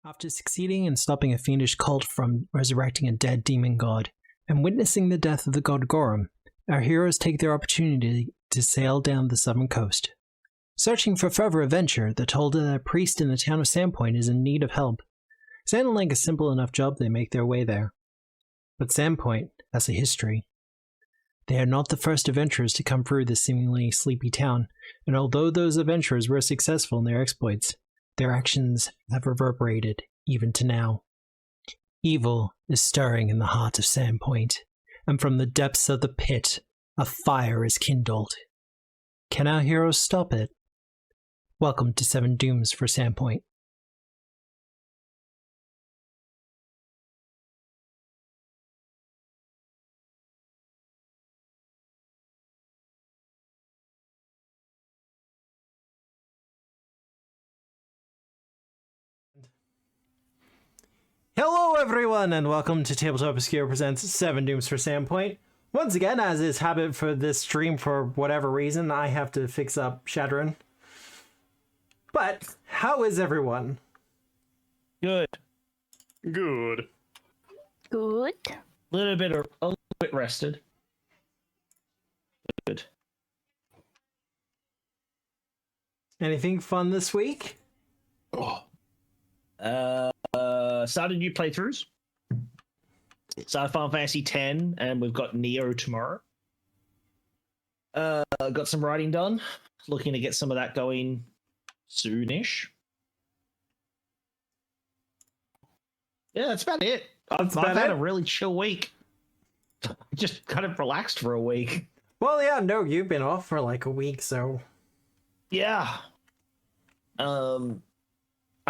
After succeeding in stopping a fiendish cult from resurrecting a dead demon god, and witnessing the death of the god Gorum, our heroes take their opportunity to sail down the southern coast. Searching for further adventure, they're told that a priest in the town of Sandpoint is in need of help. Sounding like a simple enough job, they make their way there. But Sandpoint has a history. They are not the first adventurers to come through this seemingly sleepy town, and although those adventurers were successful in their exploits, their actions have reverberated even to now. Evil is stirring in the heart of Sandpoint, and from the depths of the pit, a fire is kindled. Can our heroes stop it? Welcome to 7 Dooms for Sandpoint. Hello everyone, and welcome to Tabletop Obscura presents 7 Dooms for Sandpoint. Once again, as is habit for this stream, for whatever reason, I have to fix up Shadron. But, how is everyone? Good. Good. Good. A little bit rested. Good. Anything fun this week? Oh. Started new playthroughs. Started Final Fantasy X, and we've got Neo tomorrow. Got some writing done. Looking to get some of that going soonish. Yeah, that's about it. I've had a really chill week. Just kind of relaxed for a week. Well, yeah, no, you've been off for like a week, so... Yeah.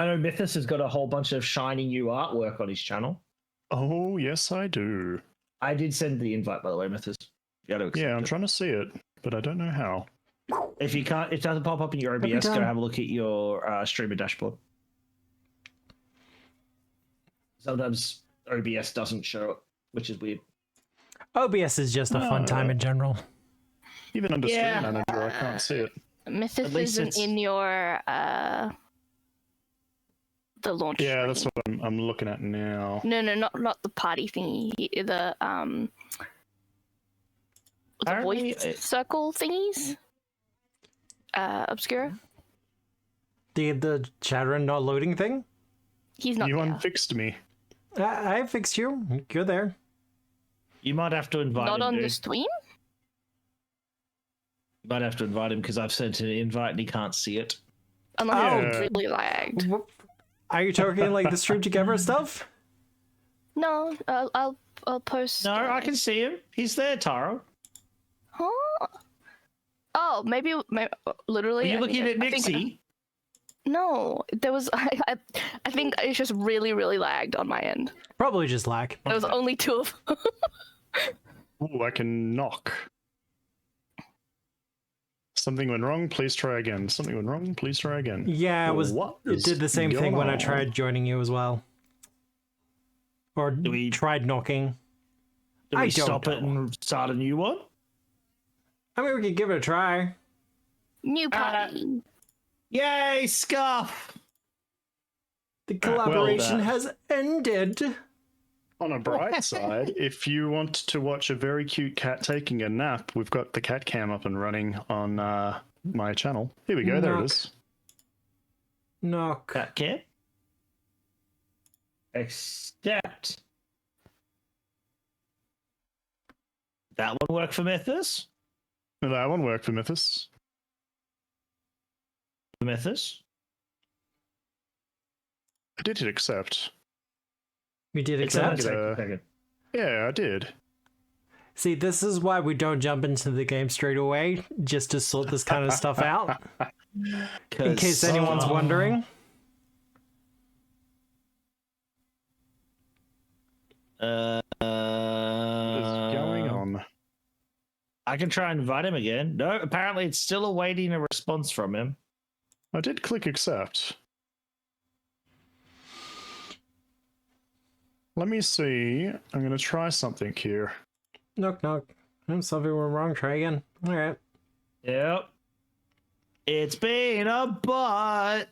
I know Mythos has got a whole bunch of shiny new artwork on his channel. Oh, yes, I do. I did send the invite, by the way, Mythos. You gotta Yeah, I'm it. trying to see it, but I don't know how. If you can't, it doesn't pop up in your OBS, go have a look at your streamer dashboard. Sometimes OBS doesn't show it, which is weird. OBS is just a fun time in general. Even under Stream Manager, I can't see it. Mythos isn't in your the launch. Yeah, that's what I'm looking at now. No, not the party thingy. The voice circle thingies. Obscura. The Shadron not loading thing? He's not. You there. unfixed me. I fixed you. You're there. You might have to invite him. Not on dude. the stream. You might have to invite him because I've sent an invite and he can't see it. Unless it's really lagged. Are you talking like the stream together stuff? No, I'll post. No, I can see him. He's there, Taro. Huh? Oh, maybe literally. Are you looking at I think- Nixie? No, there was. I think it's just really lagged on my end. Probably just lag. There was only 2 of them. Ooh, I can knock. Something went wrong, please try again. Something went wrong, please try again. Yeah, it did the same thing when I tried joining you as well. Or tried knocking. Do we stop it and start a new one? I mean, we could give it a try. New party. Yay, Scuff! The collaboration has ended. On a bright side, if you want to watch a very cute cat taking a nap, we've got the cat cam up and running on my channel. Here we go, there it is. Knock. Cat kit. Except that one worked for Mythos. That one worked for Mythos. Mythos. I did hit accept. We did accept? Yeah, I did. See, this is why we don't jump into the game straight away, just to sort this kind of stuff out. In case anyone's wondering. What is going on? I can try and invite him again. No, apparently it's still awaiting a response from him. I did click accept. Let me see. I'm going to try something here. Knock, knock. Something went wrong. Try again. All right. Yep. It's been a butt.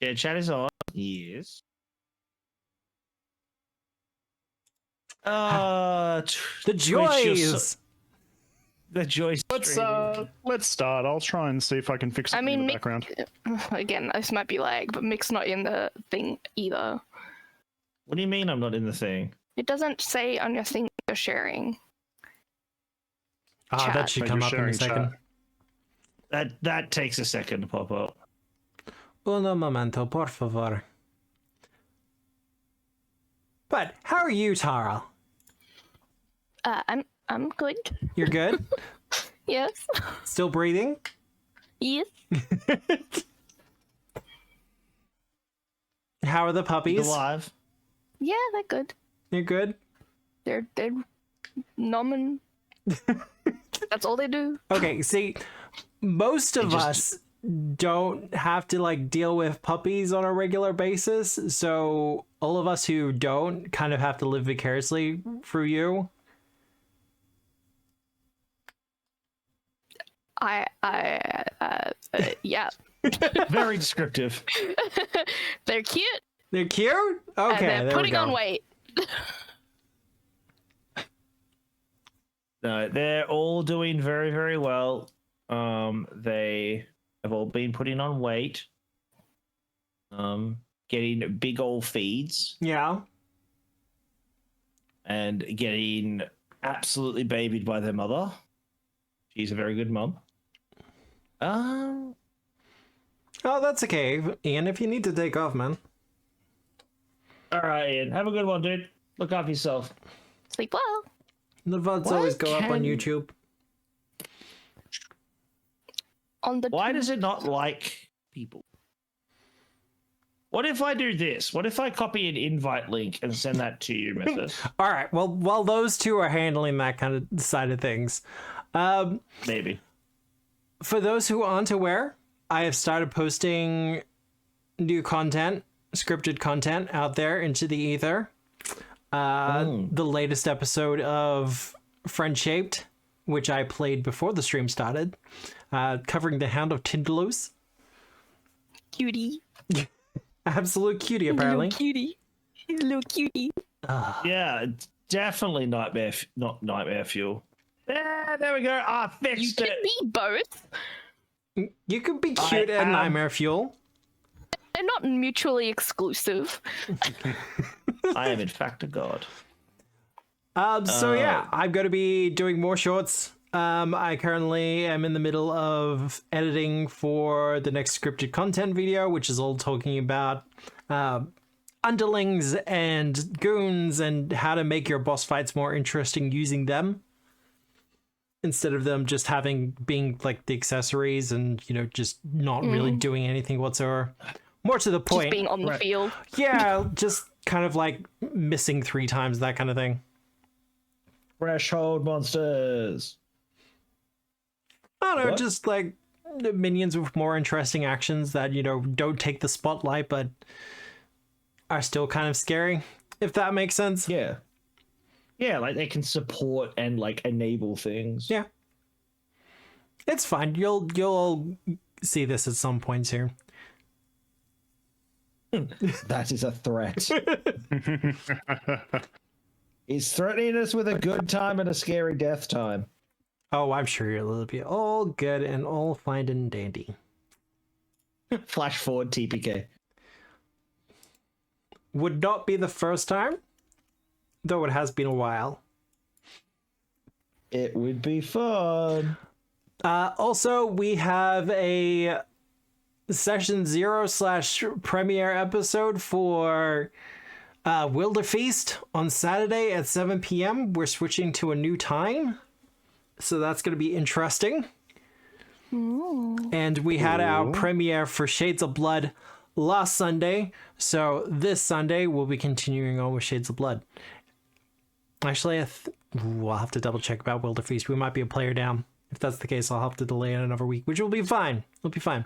Yeah, chat is on. Yes. The Twitch, you're joys! the joys. Let's start. I'll try and see if I can fix something in the background. Again, this might be lag, but Mick's not in the thing either. What do you mean I'm not in the thing? It doesn't say on your thing you're sharing. Ah, that should Like come you're up in a sharing second. chat. That takes a second to pop up. Uno momento, por favor. But how are you, Tara? I'm good. You're good? Yes. Still breathing? Yes. How are the puppies? Alive. Yeah, they're good. You're good? They're numbing. That's all they do. Okay, see, most of us don't have to like deal with puppies on a regular basis, so all of us who don't kind of have to live vicariously through you. Yeah. Very descriptive. They're cute. They're cute? Okay, And they're putting on weight. No, they're all doing very, very well. They have all been putting on weight. Getting big old feeds Yeah. and getting absolutely babied by their mother. She's a very good mum. Oh, that's okay, Ian, if you need to take off, man. All right, Ian. Have a good one, dude. Look after yourself. Sleep well. The VODs Why always go up on can- YouTube. On the Why does it not like people? What if I do this? What if I copy an invite link and send that to you, Memphis? All right, well, while those two are handling that kind of side of things, Maybe. for those who aren't aware, I have started posting new content, scripted content out there into the ether. The latest episode of Friend Shaped, which I played before the stream started, covering the Hound of Tindalus. cutie. Absolute cutie, apparently. Little cutie. He's a little cutie. Yeah, definitely not nightmare fuel. There we go. I You fixed can it. be both. You could be cute and Nightmare Fuel. They're not mutually exclusive. I am in fact a god. So yeah, I'm going to be doing more shorts. I currently am in the middle of editing for the next scripted content video, which is all talking about underlings and goons and how to make your boss fights more interesting using them, instead of them just being like the accessories and, you know, just not really doing anything whatsoever. More to the point. Just being on the field. Yeah, just kind of like missing 3 times, that kind of thing. Threshold monsters. I don't know, What? just like minions with more interesting actions that, you know, don't take the spotlight but are still kind of scary, if that makes sense. Yeah. Yeah, like they can support and like enable things. Yeah. It's fine. You'll all see this at some point soon. That is a threat. He's threatening us with a good time and a scary death time. Oh, I'm sure you'll be all good and all fine and dandy. Flash forward TPK. Would not be the first time, though it has been a while. It would be fun. Also, we have a session 0/premiere episode for Wilderfeast on Saturday at 7 p.m. We're switching to a new time, so that's going to be interesting. Ooh. And we had our premiere for Shades of Blood last Sunday, so this Sunday we'll be continuing on with Shades of Blood. Actually, we'll have to double check about Wilderfeast. We might be a player down. If that's the case, I'll have to delay it another week, which will be fine. It'll be fine.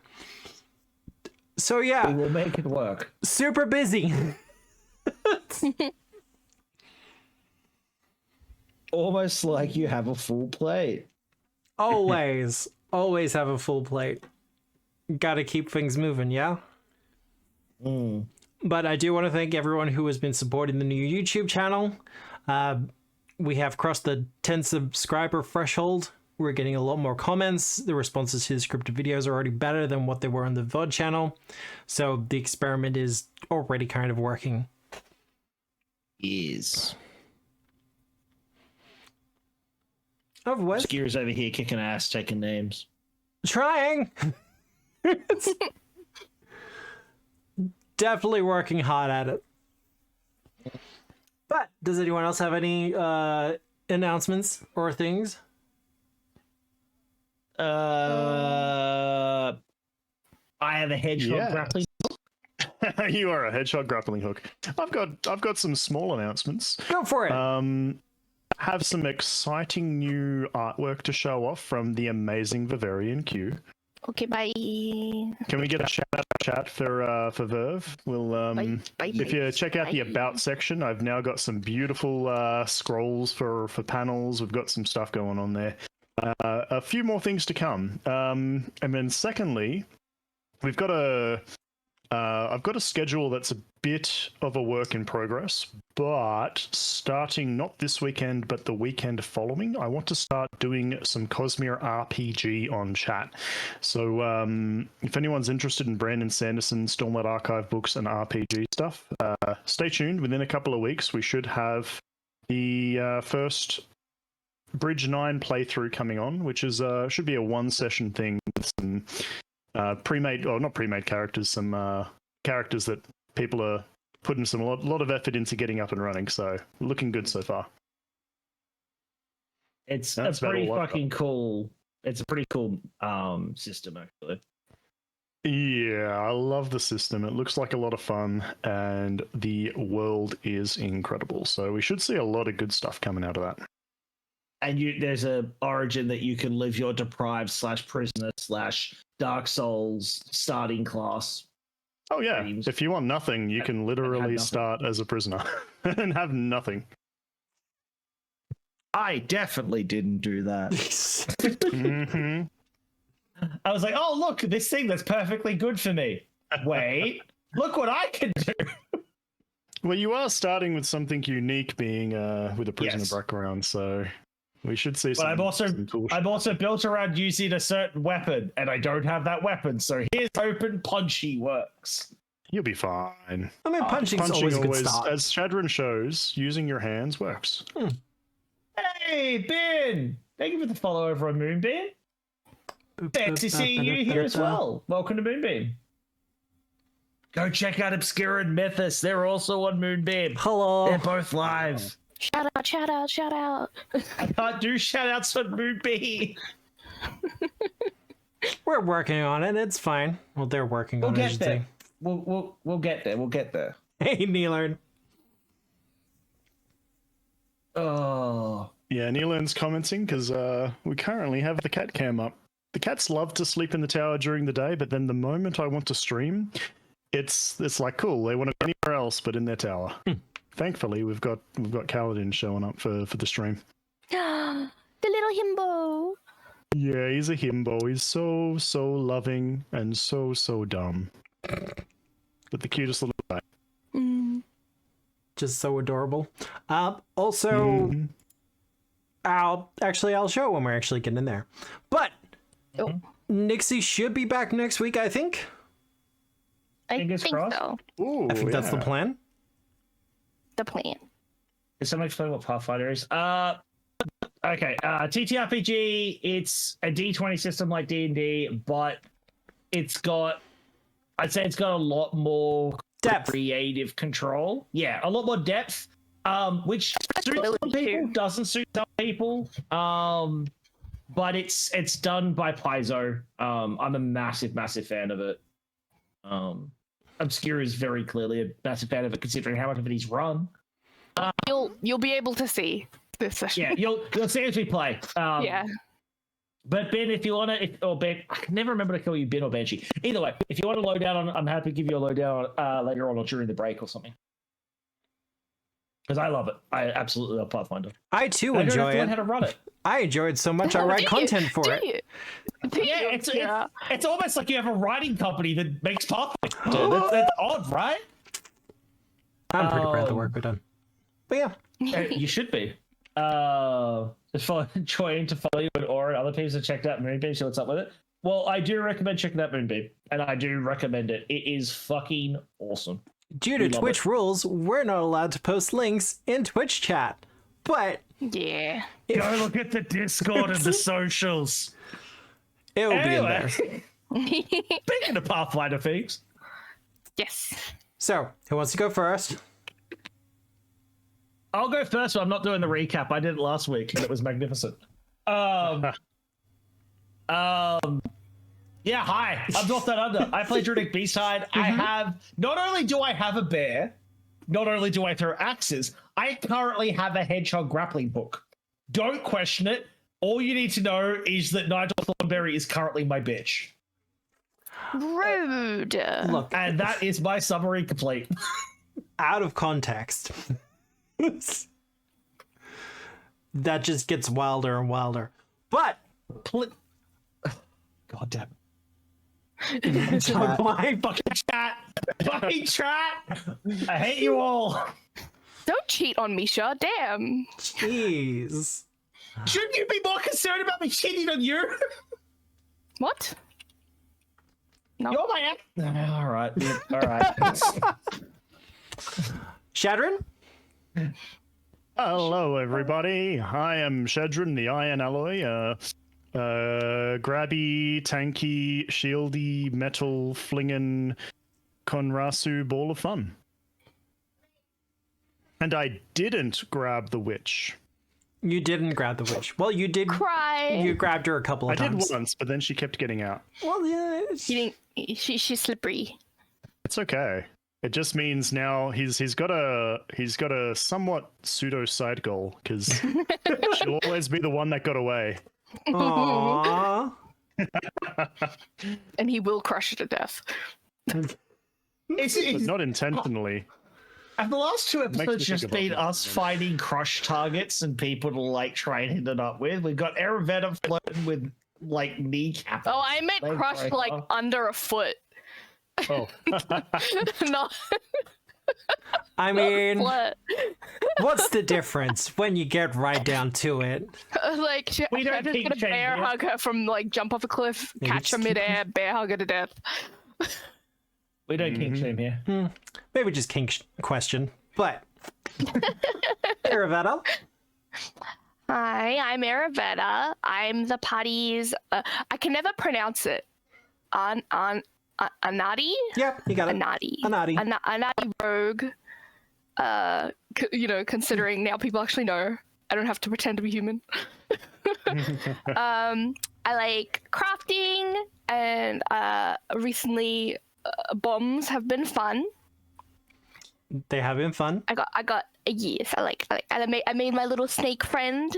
So yeah, We will make it work. super busy. Almost like you have a full plate. always have a full plate. Gotta keep things moving, yeah? But I do want to thank everyone who has been supporting the new YouTube channel. We have crossed the 10 subscriber threshold. We're getting a lot more comments. The responses to the scripted videos are already better than what they were on the VOD channel. So the experiment is already kind of working. Is. Otherwise, Obscura's over here kicking ass, taking names. Trying! Definitely working hard at it. But does anyone else have any announcements or things? I have a hedgehog grappling. You are a hedgehog grappling hook. I've got some small announcements. Go for it. Have some exciting new artwork to show off from the amazing Vivarian Q. Okay, bye. Can we get a shout out chat for Verve? We'll Bye, if you check out the bye. about section, I've now got some beautiful scrolls for panels. We've got some stuff going on there. A few more things to come. And then secondly, we've got I've got a schedule that's a bit of a work in progress, but starting not this weekend, but the weekend following, I want to start doing some Cosmere RPG on chat. So if anyone's interested in Brandon Sanderson, Stormlight Archive books and RPG stuff, stay tuned. Within a couple of weeks, we should have the first Bridge 9 playthrough coming on, which is should be a one-session thing with some pre-made, or not pre-made characters, some characters that people are putting a lot of effort into getting up and running. So looking good so far. It's That's a pretty about all I've fucking cool. It's a pretty cool system actually. Yeah, I love the system. It looks like a lot of fun, and the world is incredible. So we should see a lot of good stuff coming out of that. And there's a origin that you can live your deprived / prisoner / Dark Souls starting class. Oh yeah, Dreams. if you want nothing, you can literally start as a prisoner and have nothing. I definitely didn't do that. Mm-hmm. I was like, oh look, this thing that's perfectly good for me. Wait, look what I can do. Well, you are starting with something unique, being with a prisoner Yes. background, so we should see. But some cool I'm also built around using a certain weapon, and I don't have that weapon. So here's hoping punchy works. You'll be fine. I mean, punching's always a good start. As Shadron shows, using your hands works. Hey, Ben! Thank you for the follow over on Moonbeam. Fancy seeing you here as well. Welcome to Moonbeam. Go check out Obscura and Mythos. They're also on Moonbeam. Hello. They're both live. Shout out, shout out, shout out. I can't do shout outs on Moonbeam. We're working on it. It's fine. Well, they're working on it. I should say. We'll get there. We'll get there. Hey, Neilard. Oh. Yeah, Neelan's commenting because we currently have the cat cam up. The cats love to sleep in the tower during the day, but then the moment I want to stream, it's like cool. They want to go anywhere else but in their tower. Thankfully, we've got Kaladin showing up for the stream. The little himbo. Yeah, he's a himbo. He's so loving and so dumb, but the cutest little guy. Just so adorable. Also, I'll show it when we're actually getting in there. But Nixie should be back next week, I think. I Fingers think crossed. so. Ooh, I think that's the plan. The plan. Can someone explain what Pathfinder is? Okay, TTRPG, it's a D20 system like D&D, but I'd say it's got a lot more Depth. creative control. Yeah, a lot more depth, which suits some people, doesn't suit some people. But it's done by Paizo. I'm a massive fan of it. Obscura is very clearly a massive fan of it, considering how much of it he's run. You'll be able to see this session. Yeah, you'll see as we play. Yeah. But Ben, if you want to, or Ben, I can never remember to call you Ben or Banshee. Either way, if you want to load down on, I'm happy to give you a lowdown later on or during the break or something. Because I love it. I absolutely love Pathfinder. I too I don't have enjoy to learn it. how to run it. I enjoyed so much. I write content for it. Yeah, it's almost like you have a writing company that makes Pathfinder. That's odd, right? I'm pretty proud of the work we've done. But yeah. You should be. Enjoying to follow you and Aura and other people have checked out Moonbeam, see what's up with it. Well, I do recommend checking out Moonbeam, and I do recommend it. It is fucking awesome. Due to Twitch rules, we're not allowed to post links in Twitch chat. But Yeah. Go look at the Discord and the socials. it will be in there. Speaking of Pathfinder things, Yes. So, who wants to go first? I'll go first, but I'm not doing the recap. I did it last week, and it was magnificent. Yeah, hi. I'm North That Under. I play Druidic Beastside. I have... Not only do I have a bear, not only do I throw axes, I currently have a hedgehog grappling hook. Don't question it. All you need to know is that Nigel Thornberry is currently my bitch. Rude. Look, And that is my summary complete. out of context. That just gets wilder and wilder. But God damn chat. it. Fucking chat. Fucking chat. I hate you all. Don't cheat on Misha. Damn. Jeez. Shouldn't you be more concerned about me cheating on you? What? No. You're my ex. All right. Yeah, all right. Shadron? Hello, everybody. I am Shedrin, the Iron Alloy. Grabby, tanky, shieldy, metal, flingin', Konrasu ball of fun. And I didn't grab the witch. You didn't grab the witch. Well, you did. Cry. You grabbed her a couple of I times. did once, but then she kept getting out. Well, yeah. it's- You didn't, she's slippery. It's okay. It just means now he's got a somewhat pseudo side goal because she'll always be the one that got away. Aww. And he will crush her to death. But not intentionally. Have the last two me episodes think just about been that, us man. finding crush targets and people to like try and hit it up with? We've got Aravetta flirting with like kneecap. Oh, I meant Leg crush breaker. like under a foot. Oh, Not I mean, flat. what's the difference when you get right down to it? Like, We don't I'm just kink gonna shame bear here. hug her from like jump off a cliff, Maybe catch her just keep- midair, bear hug her to death. We don't kink shame here. Maybe just kink question. But Aravetta? Hi, I'm Aravetta. I'm the party's. I can never pronounce it. Anadi? Yep, you got it. Anadi. Anadi. Anadi rogue. Considering now people actually know. I don't have to pretend to be human. I like crafting, and recently bombs have been fun. They have been fun. I got yes. I made my little snake friend,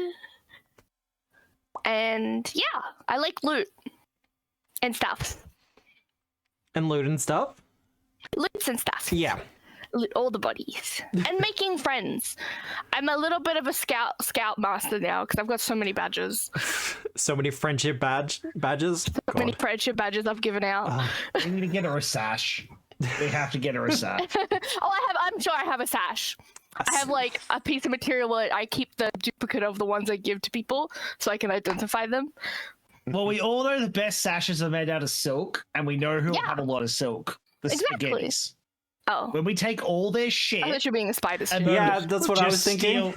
and yeah, I like loot and stuff. And loot and stuff. Loots and stuff. Yeah. Loot all the bodies and making friends. I'm a little bit of a scout master now because I've got so many badges. So many friendship badges. So many friendship badges I've given out. We need to get her a sash. We have to get her a sash. I'm sure I have a sash. I have like a piece of material where I keep the duplicate of the ones I give to people so I can identify them. Well, we all know the best sashes are made out of silk, and we know who'll Yeah. have a lot of silk. The Exactly. spaghettis. Oh, When we take all their shit, I thought you were being a spider and student. then Yeah, that's what I was just thinking.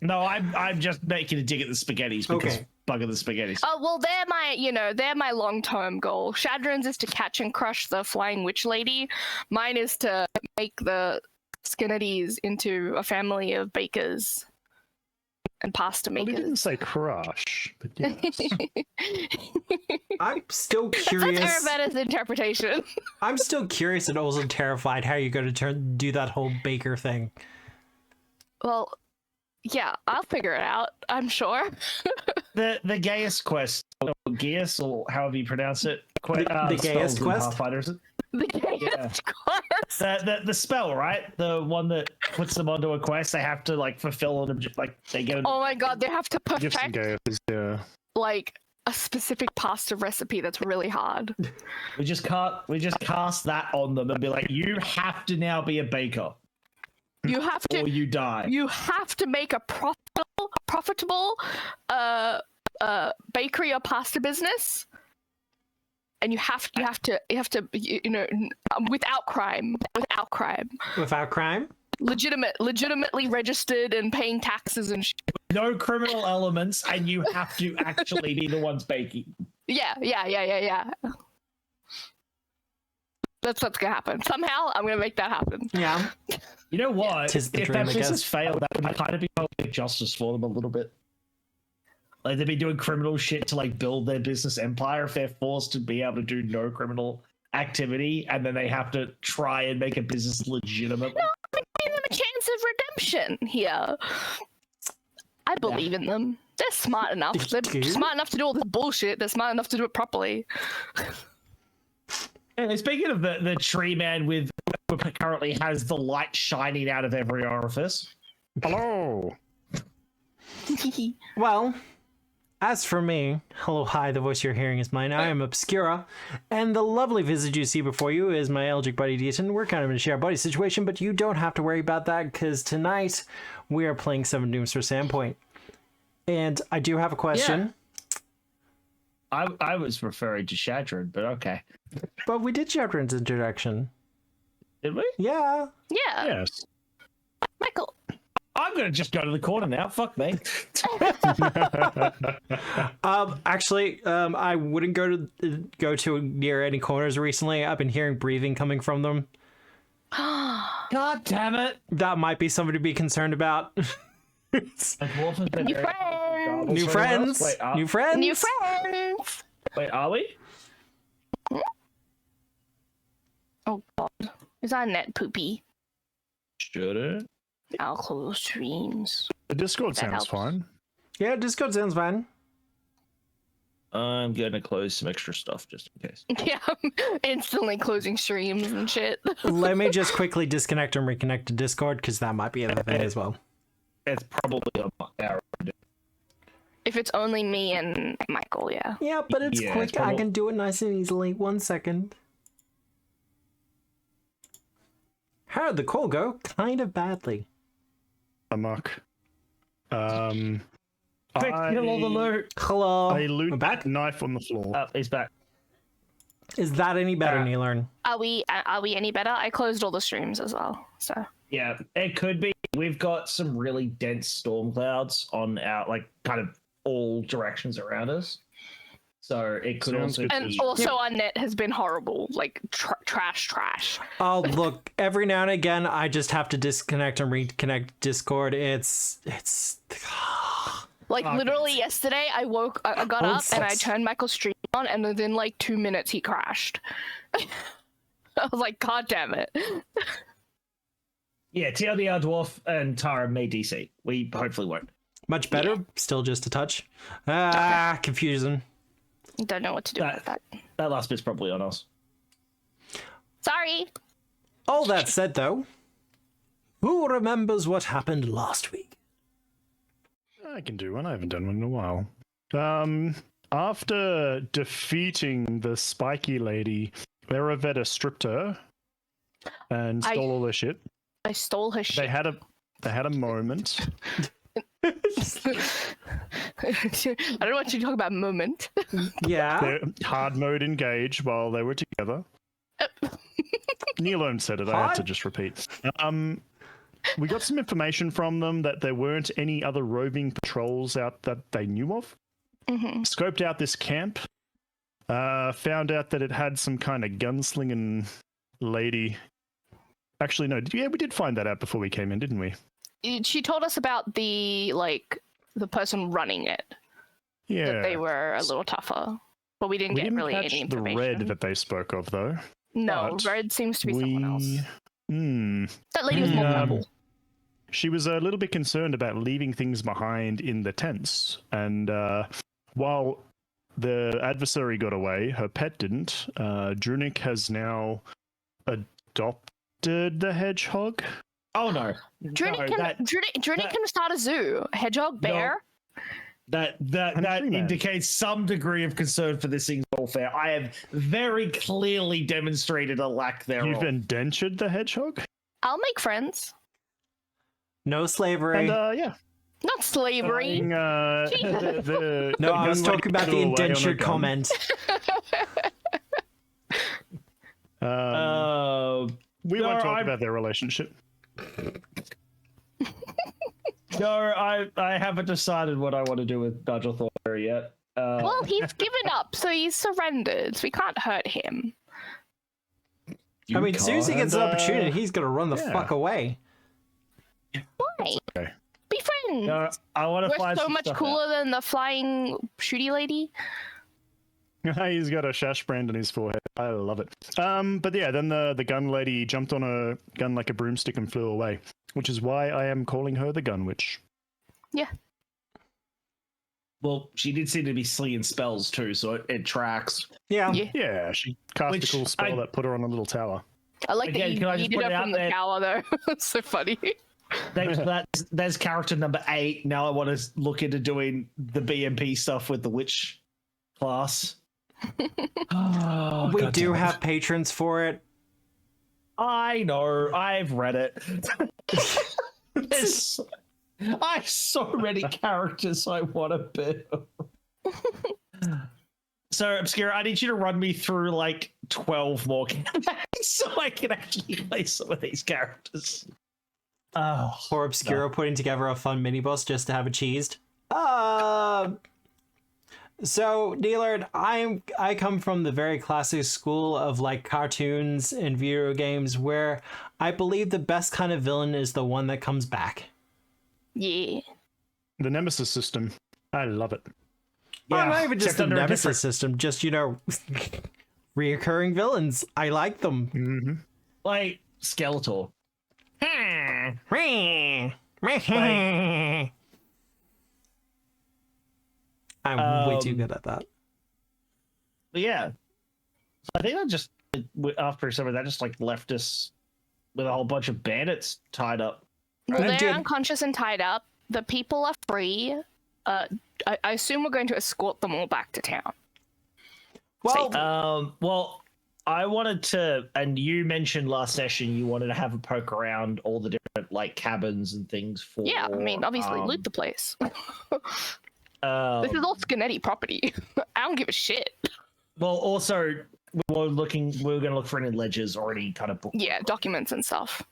No, I'm just making a dig at the spaghettis because Okay. bugger the spaghettis. Oh well, they're my long-term goal. Shadron's is to catch and crush the flying witch lady. Mine is to make the Scarnettis into a family of bakers and pasta Well, we makers. didn't say crush, but yes. I'm still That's curious. Aravetta's interpretation. I'm still curious and also terrified how you're going to do that whole baker thing. Well, yeah, I'll figure it out. I'm sure. The gayest quest, or Gaius, or however you pronounce it. The gayest spells in quest? Pathfinder, is it? The gayest quest. The spell, right? The one that puts them onto a quest. They have to like fulfill an object. Like they get. Oh my god, they have to Gifts and perfect gayas, yeah. like a specific pasta recipe that's really hard. We just cast that on them and be like, you have to now be a baker. You have to, or you die. You have to make a profitable bakery or pasta business, and you have to without crime. Without crime? Legitimately registered and paying taxes and shit. No criminal elements, and you have to actually be the ones baking. Yeah. That's what's gonna happen. Somehow, I'm gonna make that happen. Yeah. You know what? Tis the If dream, that I guess. business failed, that would kind of be poetic justice for them a little bit. Like, they'd be doing criminal shit to, like, build their business empire if they're forced to be able to do no criminal activity, and then they have to try and make a business legitimate. No, I'm giving them a chance of redemption here. I believe in them. They're smart enough. They're smart enough to do all this bullshit. They're smart enough to do it properly. Anyway, speaking of the tree man who currently has the light shining out of every orifice. Hello. Well, as for me, hello, hi, the voice you're hearing is mine. I am Obscura, and the lovely visage you see before you is my Eldritch buddy Deaton. We're kind of in a share buddy situation, but you don't have to worry about that, because tonight we are playing Seven Dooms for Sandpoint. And I do have a question. Yeah. I was referring to Shadron, but okay. But we did Shadron's introduction. Did we? Yeah. Yeah. Yes. Michael. I'm going to just go to the corner now. Fuck me. Actually, I wouldn't go to near any corners recently. I've been hearing breathing coming from them. God damn it. That might be something to be concerned about. New friends. New friends. Wait, New friends. New friends. Wait, are we? Oh god. Is our net poopy? Should it? I'll close streams. The Discord That sounds helps. fine. Yeah, Discord sounds fine. I'm going to close some extra stuff just in case. Yeah, instantly closing streams and shit. Let me just quickly disconnect and reconnect to Discord, because that might be another thing as well. It's probably on our end. If it's only me and Michael, yeah. Yeah, but it's Yeah, quick. it's I probably- can do it nice and easily. 1 second. How did the call go? Kind of badly. Amok. Quick, kill all the loot. Hello. I loot We're back. knife on the floor. He's back. Is that any better, Neilern? Are we any better? I closed all the streams as well, so. Yeah, it could be. We've got some really dense storm clouds on our, like, kind of all directions around us. So it could Sounds also good. And be... also our net has been horrible, like trash. Oh, look, every now and again, I just have to disconnect and reconnect Discord. It's Like literally yesterday, I got Oh, up and I sucks. turned Michael's stream on, and within like 2 minutes he crashed. I was like, God damn it! Yeah, TLDR Dwarf and Tara may DC. We hopefully won't. much better. Still just a touch. Confusing. Don't know what to do with that. That last bit's probably on us. Sorry. All that said, though, who remembers what happened last week? I can do one. I haven't done one in a while. After defeating the spiky lady, Eravetta stripped her and stole all her shit. I stole her They shit. had a moment. I don't want you to talk about moment. Yeah. Their hard mode engaged while they were together. Neilone said it. I have to just repeat. We got some information from them that there weren't any other roving patrols out that they knew of. Mm-hmm. Scoped out this camp. Found out that it had some kind of gunslinging lady. Actually, no. We did find that out before we came in, didn't we? She told us about the person running it. Yeah. That they were a little tougher, but we didn't We get didn't really catch any the information. red that they spoke of, though. No, but red seems to be someone else. That lady was more purple. She was a little bit concerned about leaving things behind in the tents, and while the adversary got away, her pet didn't. Drunik has now adopted the hedgehog. Oh no. Drunik No, can start a zoo. A hedgehog, bear. That Countryman. indicates some degree of concern for this thing's welfare. I have very clearly demonstrated a lack thereof. You've indentured the hedgehog? I'll make friends. No slavery. And yeah. Not slavery. No, I was talking about the indentured comment. We won't talk about their relationship. No, I haven't decided what I want to do with Nigel Thornberry yet. Well, he's given up, so he's surrendered. So we can't hurt him. I mean, as soon as he gets an opportunity, he's gonna run the yeah. fuck away. Why? Okay. Be friends. No, I want to We're find so some much stuff cooler out. than the flying shooty lady. He's got a shash brand on his forehead. I love it. But yeah, then the gun lady jumped on a gun like a broomstick and flew away, which is why I am calling her the gun witch. Yeah. Well, she did seem to be slinging spells too, so it tracks. Yeah. Yeah. Yeah, she cast Which a cool spell I- that put her on a little tower. I like Again, that can I you just did put it it out from the there? tower, though. It's so funny. There's character number 8. Now I want to look into doing the BMP stuff with the witch class. We do have patrons for it. I know. I've read it. I have so many characters I want to build. So, Obscura, I need you to run me through like 12 more campaigns so I can actually play some of these characters. Oh, Or Obscura putting together a fun mini boss just to have it cheesed. So, Neilard, I come from the very classic school of like cartoons and video games where I believe the best kind of villain is the one that comes back. Yeah. The Nemesis system. I love it. Well, not even just except the under a Nemesis different- system, just, reoccurring villains. I like them. Mm-hmm. like Skeletor. I'm way too good at that. But yeah, so I think that just after some of that just like left us with a whole bunch of bandits tied up. Well, And they're did- unconscious and tied up. The people are free. I assume we're going to escort them all back to town. Well, Well, I wanted to, and you mentioned last session you wanted to have a poke around all the different like cabins and things for. Yeah, I mean, obviously, loot the place. This is all Scarnetti property. I don't give a shit. Well, also we were going to look for any ledgers already kind of booked. Yeah, documents and stuff.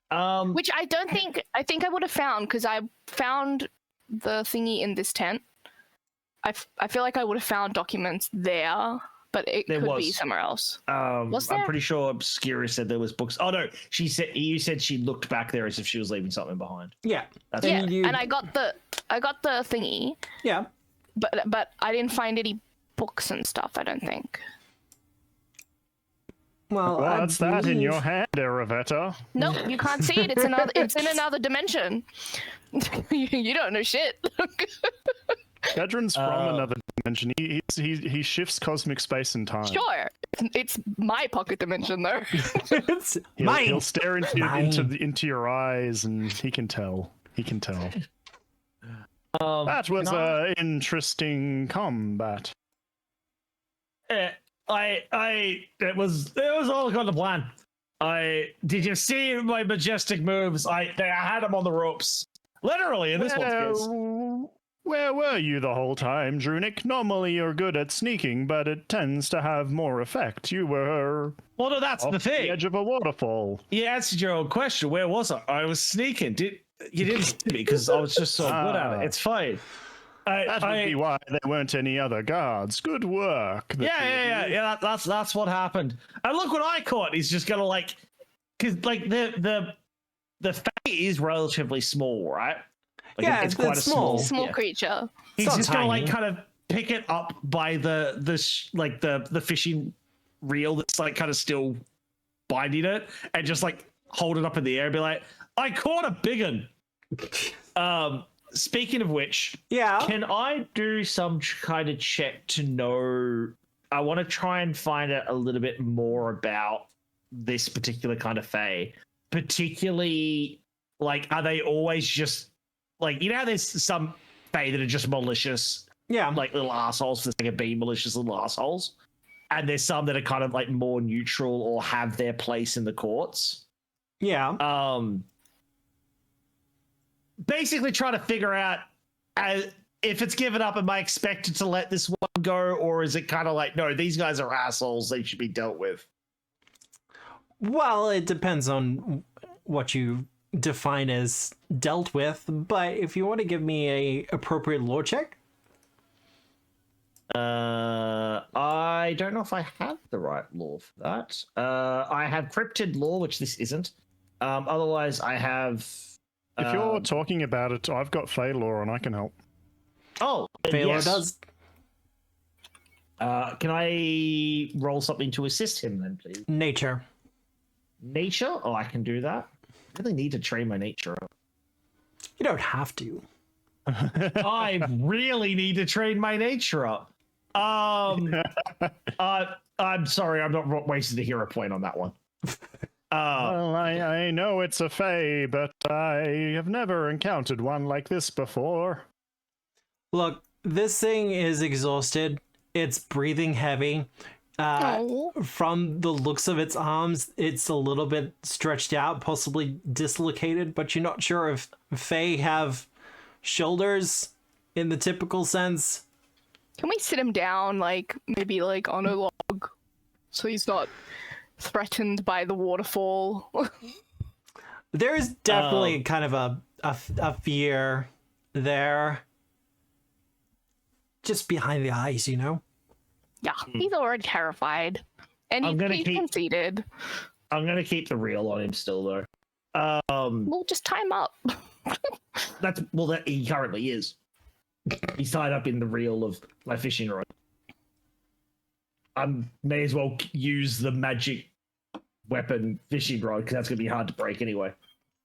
Um, Which I think I would have found because I found the thingy in this tent. I feel like I would have found documents there, but it There could be was. somewhere else. I'm Was there? pretty sure Obscura said there was books. Oh no, you said she looked back there as if she was leaving something behind. yeah. That's Yeah, And you- and I got the thingy, Yeah. but I didn't find any books and stuff. I don't think. Well, I What's that in believe- your hand, Eravetta? Nope, you can't see it. It's in another dimension. You don't know shit. Gadrin's from another dimension. He shifts cosmic space and time. Sure, it's my pocket dimension though. It's He'll, mine. he'll stare Mine. into your eyes, and he can tell. He can tell. That was can I- interesting combat. it was all according to plan. Did you see my majestic moves? I had them on the ropes, literally in this one's case. Where were you the whole time, Drunic? Normally you're good at sneaking, but it tends to have more effect. You were Well, no, that's off the the thing. edge of a waterfall. You answered your own question. Where was I? I was sneaking. You didn't see me because I was just so good at it. It's fine. That would be why there weren't any other guards. Good work. the two of you. Yeah. That's what happened. And look what I caught. He's just gonna like, because like the Fae is relatively small, right? Like, Yeah, it's quite it's a small. Small yeah. creature. He's not just gonna like tiny. kind of pick it up by the fishing reel that's like kind of still binding it, and just like hold it up in the air and be like, "I caught a big one." Speaking of which, Yeah. can I do some kind of check to know? I want to try and find out a little bit more about this particular kind of Fae. Particularly, like, are they always just like, you know how there's some Fae that are just malicious, Yeah. like little assholes for the sake of being malicious little assholes. And there's some that are kind of like more neutral or have their place in the courts. Yeah. Basically trying to figure out if it's given up, am I expected to let this one go, or is it kind of like, no, these guys are assholes, they should be dealt with? Well, it depends on what you define as dealt with, but if you want to give me a appropriate lore check. I don't know if I have the right lore for that. I have cryptid lore, which this isn't. Otherwise, I have. If you're talking about it, I've got Fey lore and I can help. Oh, Phaelor yes. does. Can I roll something to assist him then, please? Nature. Nature? Oh, I can do that. I really need to train my nature up. You don't have to. I really need to train my nature up. I'm sorry, I'm not wasting a hero point on that one. Well, I know it's a Fey, but I have never encountered one like this before. Look, this thing is exhausted. It's breathing heavy. From the looks of its arms, it's a little bit stretched out, possibly dislocated, but you're not sure if Fae have shoulders in the typical sense. Can we sit him down, like, maybe, like, on a log, so he's not threatened by the waterfall? There is definitely kind of a fear there. Just behind the eyes, you know? Yeah, he's already terrified. And he's conceited. I'm gonna keep the reel on him still, though. We'll just tie him up. That he currently is. He's tied up in the reel of my fishing rod. I may as well use the magic weapon fishing rod, because that's gonna be hard to break anyway.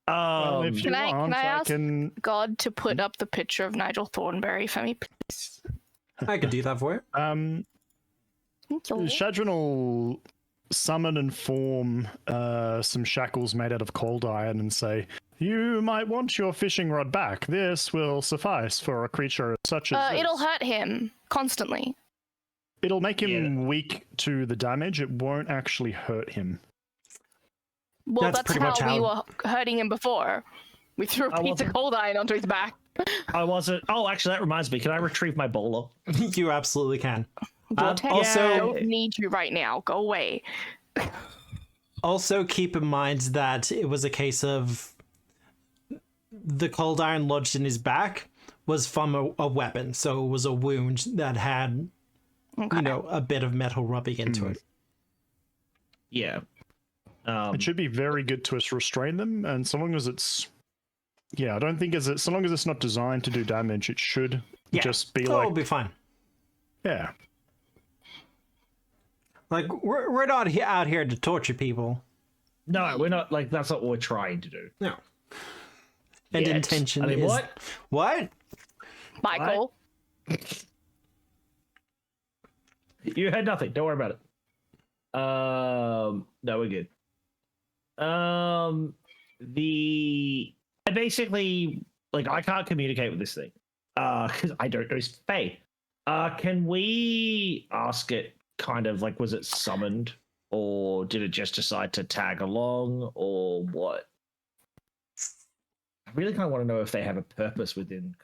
Well, if you Can I want, ask can... God to put up the picture of Nigel Thornberry for me, please? I could do that for you. Thank you. Shadron will summon and form some shackles made out of cold iron and say, "You might want your fishing rod back. This will suffice for a creature such as this." It'll hurt him constantly. It'll make him weak to the damage. It won't actually hurt him. Well, That's that's pretty much how we how- were hurting him before. We threw a piece of cold iron onto his back. I wasn't. Oh, actually, that reminds me. Can I retrieve my bowler? You absolutely can. Vortex, also- I don't need you right now. Go away. Also, keep in mind that it was a case of the cold iron lodged in his back was from a weapon, so it was a wound that had, you know, a bit of metal rubbing into it. Yeah. It should be very good to us restrain them, and so long as it's... Yeah, I don't think so long as it's not designed to do damage, it should just be It'll like... be fine. Yeah. Like, we're not out here to torture people. No, we're not. Like, that's not what we're trying to do. No. And Yet. intention I mean, is... what? What? Michael. You had nothing. Don't worry about it. No, we're good. I basically, like, I can't communicate with this thing. Because I don't know his fate. Can we ask it kind of, like, was it summoned? Or did it just decide to tag along? Or what? I really kind of want to know if they have a purpose within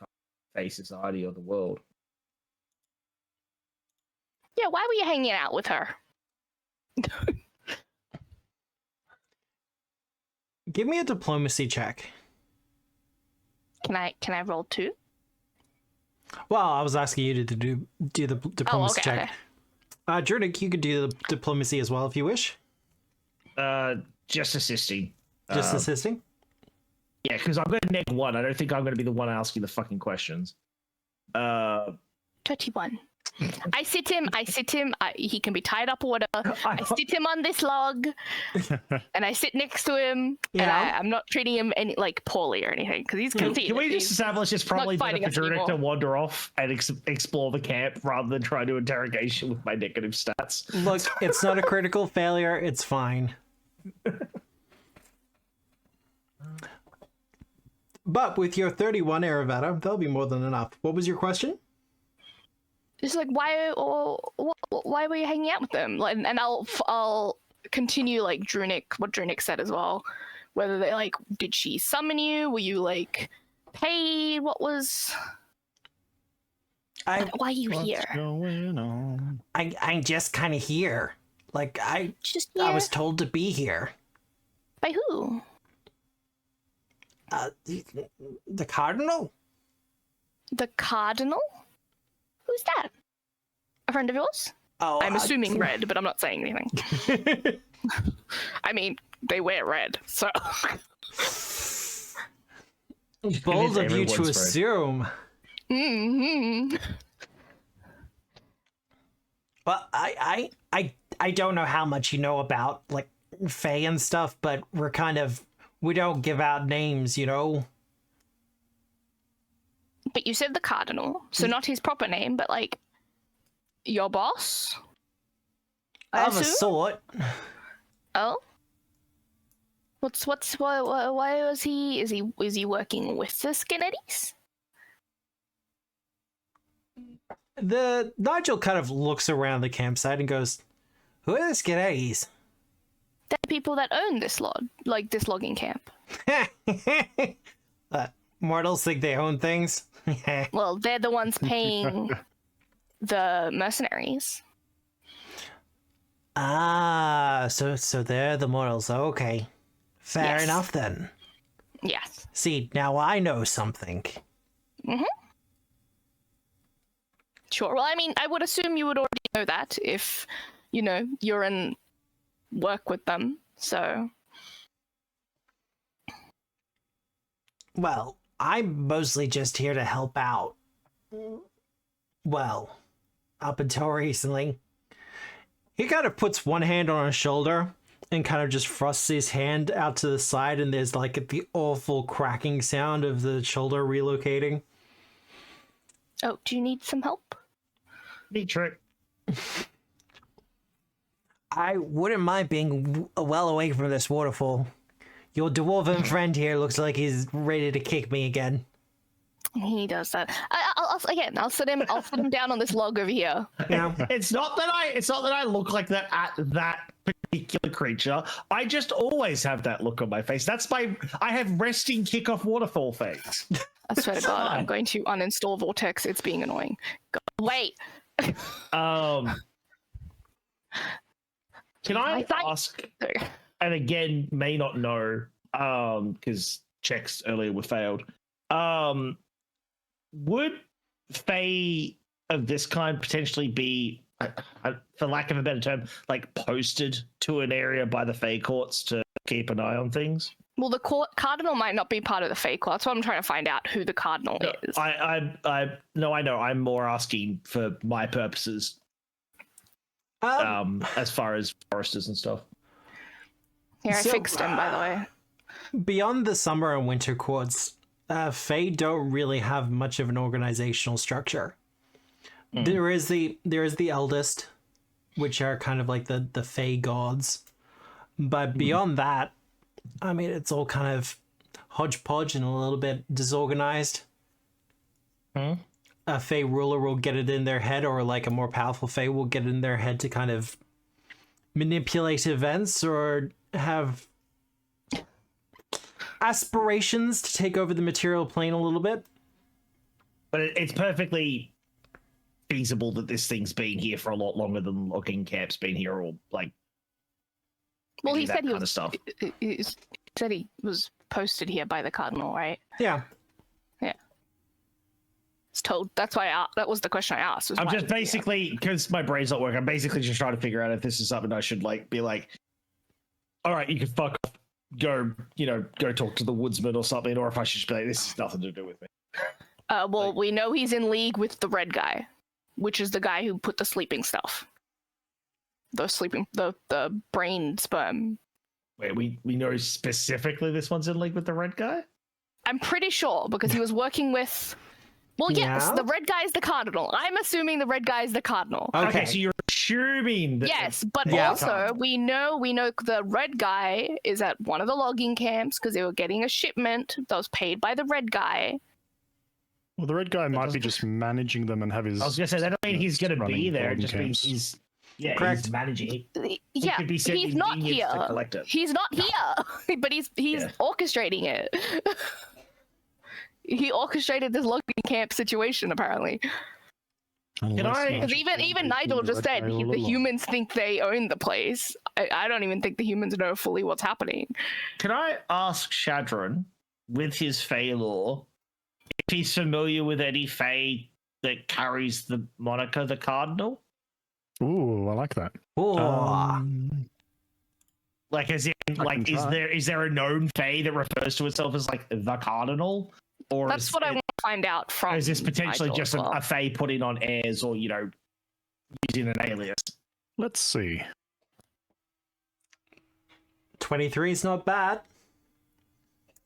Fae society or the world. Yeah, why were you hanging out with her? Give me a diplomacy check. Can I roll 2? Well, I was asking you to do the diplomacy okay, check. Jurdik, you could do the diplomacy as well if you wish. Just assisting. Just assisting? Yeah, because I'm going to neg 1. I don't think I'm going to be the one asking the fucking questions. 31. I sit him. He can be tied up or whatever. I sit him on this log, and I sit next to him. Yeah. And I'm not treating him any like poorly or anything because he's conceited. Can we just establish it's probably better fighting for us Jurdik anymore. to wander off and explore the camp rather than try to do interrogation with my negative stats? Look, it's not a critical failure. It's fine. But with your 31 Aravata, that'll be more than enough. What was your question? Just like why were you hanging out with them? Like, and I'll continue like what Drunic said as well. Whether they like, did she summon you? Were you like paid? What was? Why are you here? What's going on? I'm just kind of here. Like I here? was told to be here. By who? The Cardinal. The Cardinal? Who's that? A friend of yours? Oh, I'm assuming red, but I'm not saying anything. I mean, they wear red, so. Bold of you to Everyone's assume. Mm-hmm. Well, I don't know how much you know about like Fae and stuff, but we don't give out names, you know. But you said the Cardinal, so not his proper name, but like your boss. I Of a assume? sort. Oh. Why was he? Is he working with the Scarnettis? The Nigel kind of looks around the campsite and goes, "Who are the Scarnettis?" They're the people that own this this logging camp. Mortals think they own things. Well, they're the ones paying the mercenaries. Ah, so they're the mortals. Okay, fair Yes. enough then. Yes. See, now I know something. Sure. Well, I mean, I would assume you would already know that if, you're in work with them. So. Well, I'm mostly just here to help out. Well, up until recently. He kind of puts one hand on his shoulder and kind of just thrusts his hand out to the side, and there's like the awful cracking sound of the shoulder relocating. Oh, do you need some help? Neat trick. I wouldn't mind being well away from this waterfall. Your dwarven friend here looks like he's ready to kick me again. He does that. I'll sit him down on this log over here. You know? It's not that I look like that at that particular creature. I just always have that look on my face. I have resting kickoff waterfall face. I swear to God, I'm going to uninstall Vortex. It's being annoying. God, wait. Can I ask? And again, may not know, because checks earlier were failed. Would Fae of this kind potentially be, for lack of a better term, like posted to an area by the Fae courts to keep an eye on things? Well, the Cardinal might not be part of the Fae court. That's what I'm trying to find out who the Cardinal is. I know. I'm more asking for my purposes. As far as foresters and stuff. Here, I fixed him, by the way. Beyond the summer and winter courts, Fae don't really have much of an organizational structure. There is the eldest, which are kind of like the Fae gods. But beyond that, I mean, it's all kind of hodgepodge and a little bit disorganized. A Fae ruler will get it in their head, or like a more powerful Fae will get it in their head to kind of manipulate events or have aspirations to take over the material plane a little bit. But it's perfectly feasible that this thing's been here for a lot longer than logging camp's been here, or like. Well, he said he said he was posted here by the Cardinal, right? Yeah. It's told. That's why that was the question I asked. I'm just basically, because my brain's not working, I'm basically just trying to figure out if this is something I should like be like, all right, you can fuck off, go talk to the woodsman or something, or if I should just be like, this has nothing to do with me. Well, we know he's in league with the red guy, which is the guy who put the sleeping stuff. The brain sperm. Wait, we know specifically this one's in league with the red guy? I'm pretty sure, because he was working with... Well, yes, Yeah? the red guy is the Cardinal. I'm assuming the red guy is the Cardinal. Okay. So you're assuming that Yes, but Yeah. also we know the red guy is at one of the logging camps because they were getting a shipment that was paid by the red guy. Well, the red guy might be doesn't- just managing them and have his. I was gonna say that don't mean he's gonna be running there. It logging just means camps. Correct. he's managing. He Yeah, could be sent he's not ingredients here. to collect it. He's not here, but he's Yeah. orchestrating it. He orchestrated this logging camp situation apparently. Unless I- Nigel Because even was Nigel the just red said guy all the along. humans think they own the place. I don't even think the humans know fully what's happening. Can I ask Shadron, with his Fey lore, if he's familiar with any Fey that carries the moniker the Cardinal? Ooh, I like that. Oh, Like, as in, like, can try. is there a known Fey that refers to itself as like the Cardinal, or That's what I want to find out from. or is this potentially Nigel just as well. a Fey putting on airs, or using an alias? Let's see. 23 is not bad.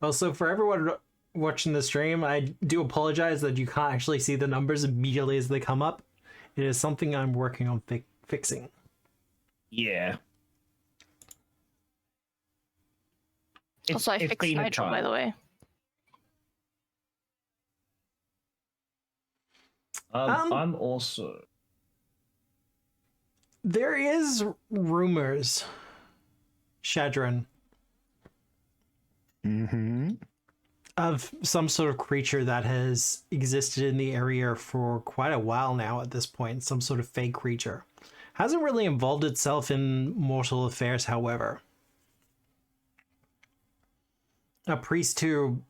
Also, for everyone watching the stream, I do apologize that you can't actually see the numbers immediately as they come up. It is something I'm working on fixing. Yeah. Also, I It's fixed been a Nigel, by trial. the way. I'm also. There is rumors, Shadron, Mm-hmm. of some sort of creature that has existed in the area for quite a while now at this point, some sort of fake creature. Hasn't really involved itself in mortal affairs, however. A priest to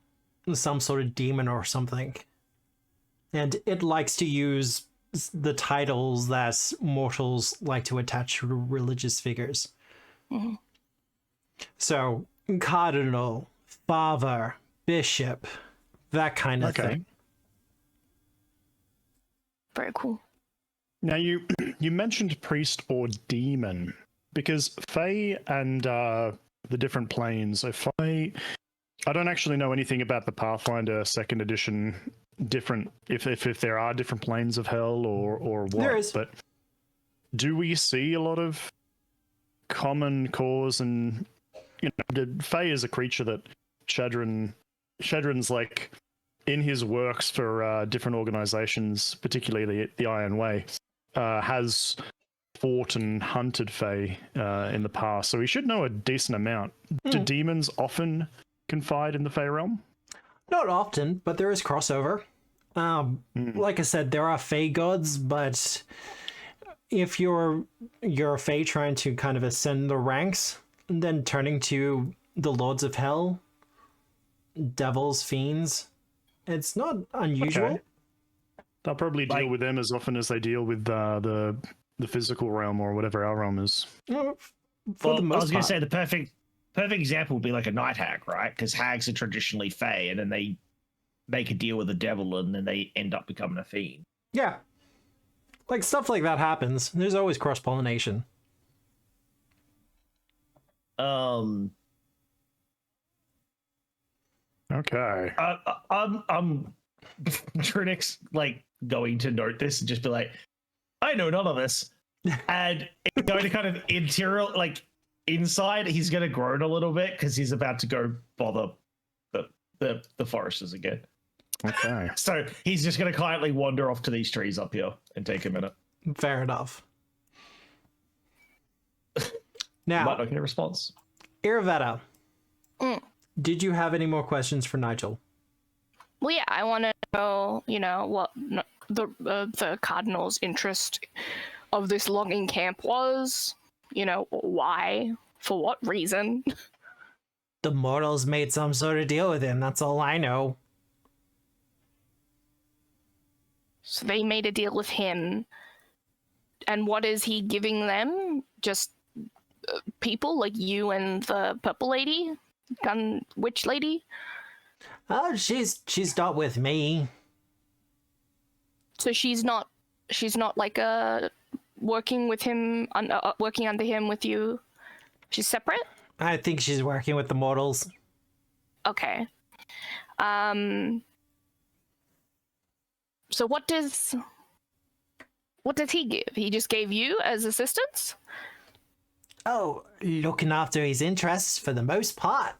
some sort of demon or something. And it likes to use the titles that mortals like to attach to religious figures. Mhm. So, cardinal, father, bishop, that kind of Okay. thing. Very cool. Now you mentioned priest or demon because Fae and the different planes. So Fae, I don't actually know anything about the Pathfinder second edition. Different if there are different planes of hell or what. There is. But do we see a lot of common cause and Fae is a creature that Shadron's like in his works for different organizations, particularly the Iron Way, has fought and hunted Fae in the past, so he should know a decent amount. Do demons often confide in the Fae realm? Not often, but there is crossover. Like I said, there are Fae gods, but if you're a Fae trying to kind of ascend the ranks, then turning to the Lords of Hell, devils, fiends, it's not unusual. Okay. They'll probably deal Like- with them as often as they deal with the physical realm or whatever our realm is. For the I most was going part. to say the perfect example would be like a night hag, right? Because hags are traditionally Fae, and then they make a deal with the devil, and then they end up becoming a fiend. Yeah. Like, stuff like that happens. There's always cross-pollination. Okay. I'm Trinix like going to note this and just be like, I know none of this, and it's going to kind of interior like inside. He's going to groan a little bit because he's about to go bother the foresters again. Okay. So he's just going to quietly wander off to these trees up here and take a minute. Fair enough. Might Now, not get a response. Iravetta, Mm. did you have any more questions for Nigel? Well, yeah, I want to know, what the cardinal's interest of this logging camp was. Why, for what reason? The mortals made some sort of deal with him, that's all I know. So they made a deal with him, and what is he giving them? Just people like you and the purple lady, gun witch lady. Oh, she's not with me. So she's not like working with him, working under him with you. She's separate. I think she's working with the mortals. Okay. So what does What did he give? He just gave you as assistance? Oh, looking after his interests for the most part.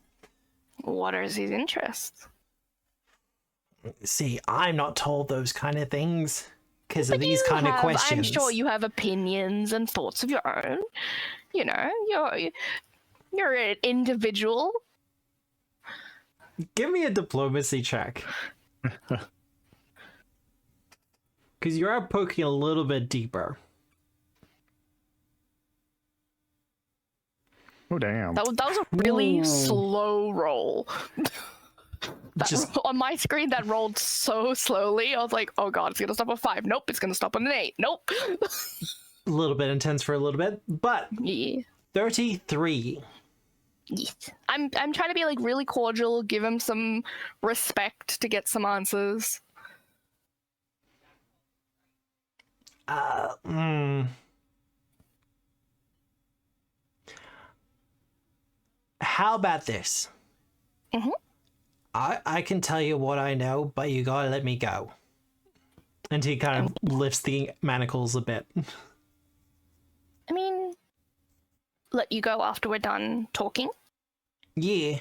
What are his interests? See, I'm not told those kind of things because of But these you kind of have- questions. I'm sure you have opinions and thoughts of your own. You know, you're an individual. Give me a diplomacy check. Because you are poking a little bit deeper. Oh, damn. That was a really Ooh. slow roll. Just On my screen, that rolled so slowly. I was like, oh god, it's gonna stop at 5. Nope, it's gonna stop on an 8. Nope. a little bit intense for a little bit, but Yeah. 33. Yes. I'm trying to be like really cordial, give him some respect to get some answers. How about this? Mhm. I can tell you what I know, but you gotta let me go. And he kind of lifts the manacles a bit. I mean, let you go after we're done talking. Yeah.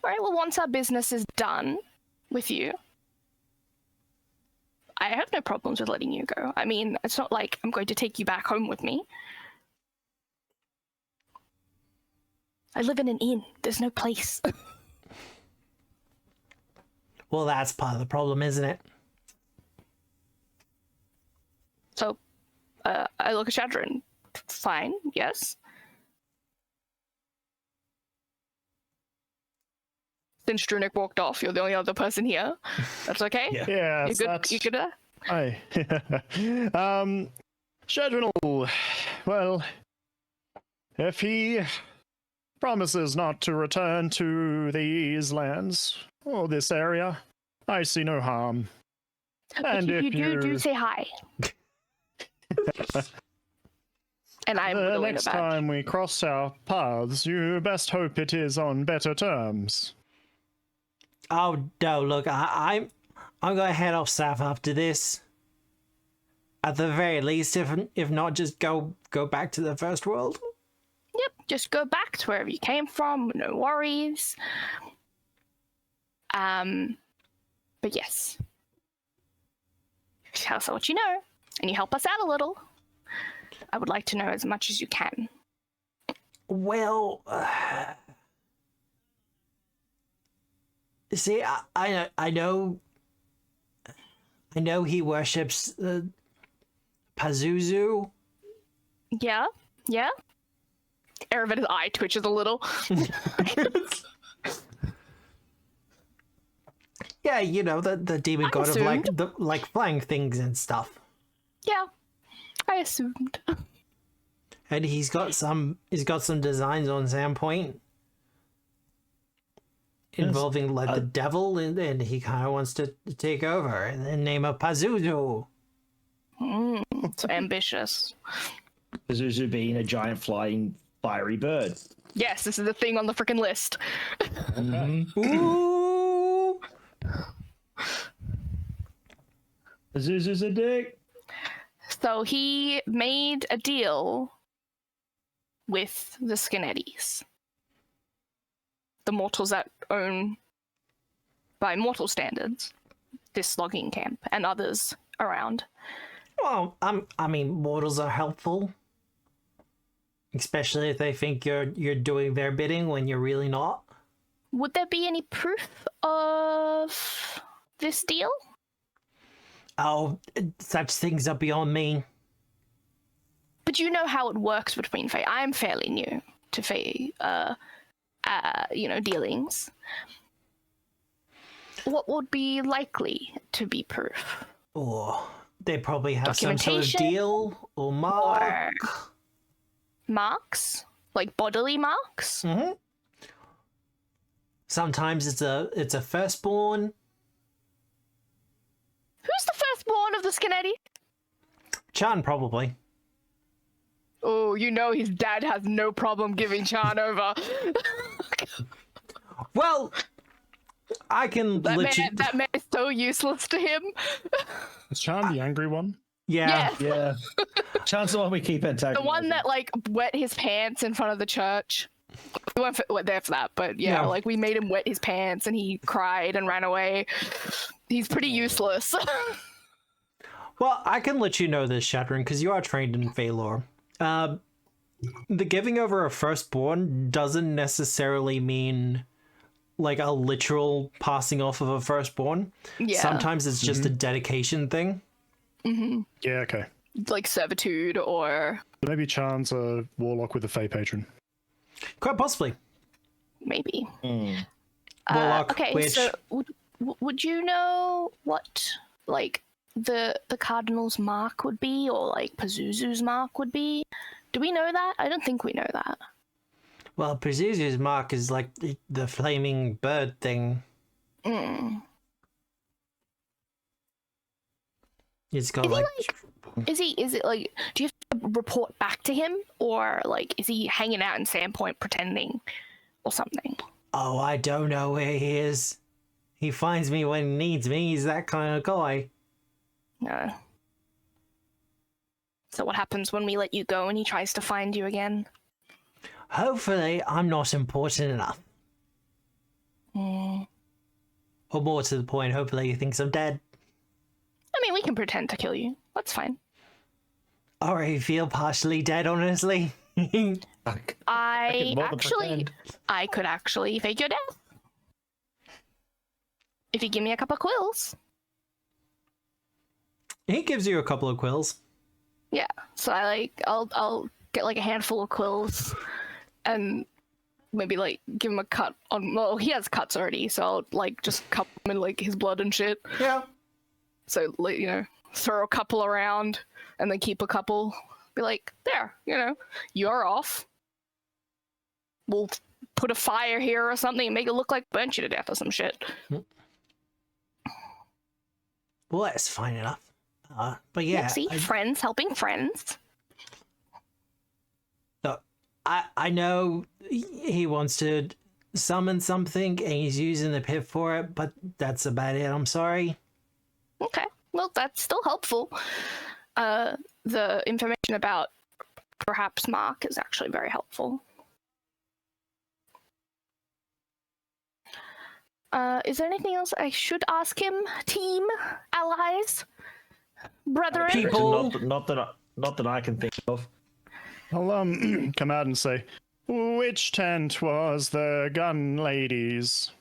Alright, well, once our business is done with you, I have no problems with letting you go. I mean, it's not like I'm going to take you back home with me. I live in an inn. There's no place. Well, that's part of the problem, isn't it? So, I look at Shadron. Fine, yes. Since Drunik walked off, you're the only other person here. That's okay? Yeah. Yeah, You good? that's... You good? Aye. Shadrinal, well, if he promises not to return to these lands or this area, I see no harm. And if if you do say hi. And I'm the willing next to back. time we cross our paths, you best hope it is on better terms. Oh no! Look, I'm gonna head off south after this. At the very least, if not, just go back to the first world. Yep, just go back to wherever you came from. No worries. But yes, tell us what you know, and you help us out a little. I would like to know as much as you can. Well, see, I know he worships Pazuzu. Yeah, yeah. Aravida's eye twitches a little. Yeah, you know the demon god of like flying things and stuff. Yeah, I assumed. And he's got some designs on Sandpoint involving like the devil, and he kind of wants to take over in the name of Pazuzu. So ambitious. Pazuzu being a giant flying fiery bird. Yes, this is the thing on the freaking list. Ooh! Pazuzu's a dick. So he made a deal with the Scarnettis, the mortals that own, by mortal standards, this logging camp and others around. Well, I mean, mortals are helpful, especially if they think you're doing their bidding when you're really not. Would there be any proof of this deal? Oh, such things are beyond me. But you know how it works between Fae. I am fairly new to Fae, dealings. What would be likely to be proof? Or they probably have some sort of Documentation? deal or mark. Marks? Like bodily marks? Mm-hmm. Sometimes it's a firstborn. Who's the firstborn of the Scarnetti? Chan, probably. Oh, you know his dad has no problem giving Chan over. Well, I can That man is so useless to him. Is Charm the angry one? Yeah. Yes. Yeah. Chance the one we keep antagonizing. The one that like wet his pants in front of the church. We weren't there for that, but yeah, like we made him wet his pants and he cried and ran away. He's pretty useless. Well, I can let you know this, Shatron, because you are trained in Fey lore. The giving over a firstborn doesn't necessarily mean like a literal passing off of a firstborn. Yeah. Sometimes it's just a dedication thing. Mm-hmm. Yeah, okay. Like servitude or... Maybe Charm's a warlock with a Fey patron. Quite possibly. Maybe. Warlock, okay, witch. so would you know what like the cardinal's mark would be, or like Pazuzu's mark would be? Do we know that? I don't think we know that. Well, Pazuzu's mark is like the flaming bird thing. It's got Is it like, do you have to report back to him, or like is he hanging out in Sandpoint pretending or something? Oh, I don't know where he is. He finds me when he needs me. He's that kind of guy. No. So what happens when we let you go and he tries to find you again? Hopefully, I'm not important enough. Or more to the point, hopefully he thinks I'm dead. I mean, we can pretend to kill you. That's fine. I already feel partially dead, honestly. I could actually fake your death. If you give me a couple quills. He gives you a couple of quills. Yeah. So I'll get like a handful of quills and maybe like give him a cut on, well, he has cuts already, so I'll like just cut him in like his blood and shit. Yeah. So, you know, throw a couple around and then keep a couple. Be like, there, you know, you're off. We'll put a fire here or something and make it look like burnt you to death or some shit. Well, that's fine enough. But yeah. See, friends helping friends. Look, I know he wants to summon something and he's using the pit for it, but that's about it. I'm sorry. Okay, well, that's still helpful. The information about perhaps Mark is actually very helpful. Is there anything else I should ask him? Team, allies, brethren? People. Not that I can think of. I'll come out and say, which tent was the gun ladies?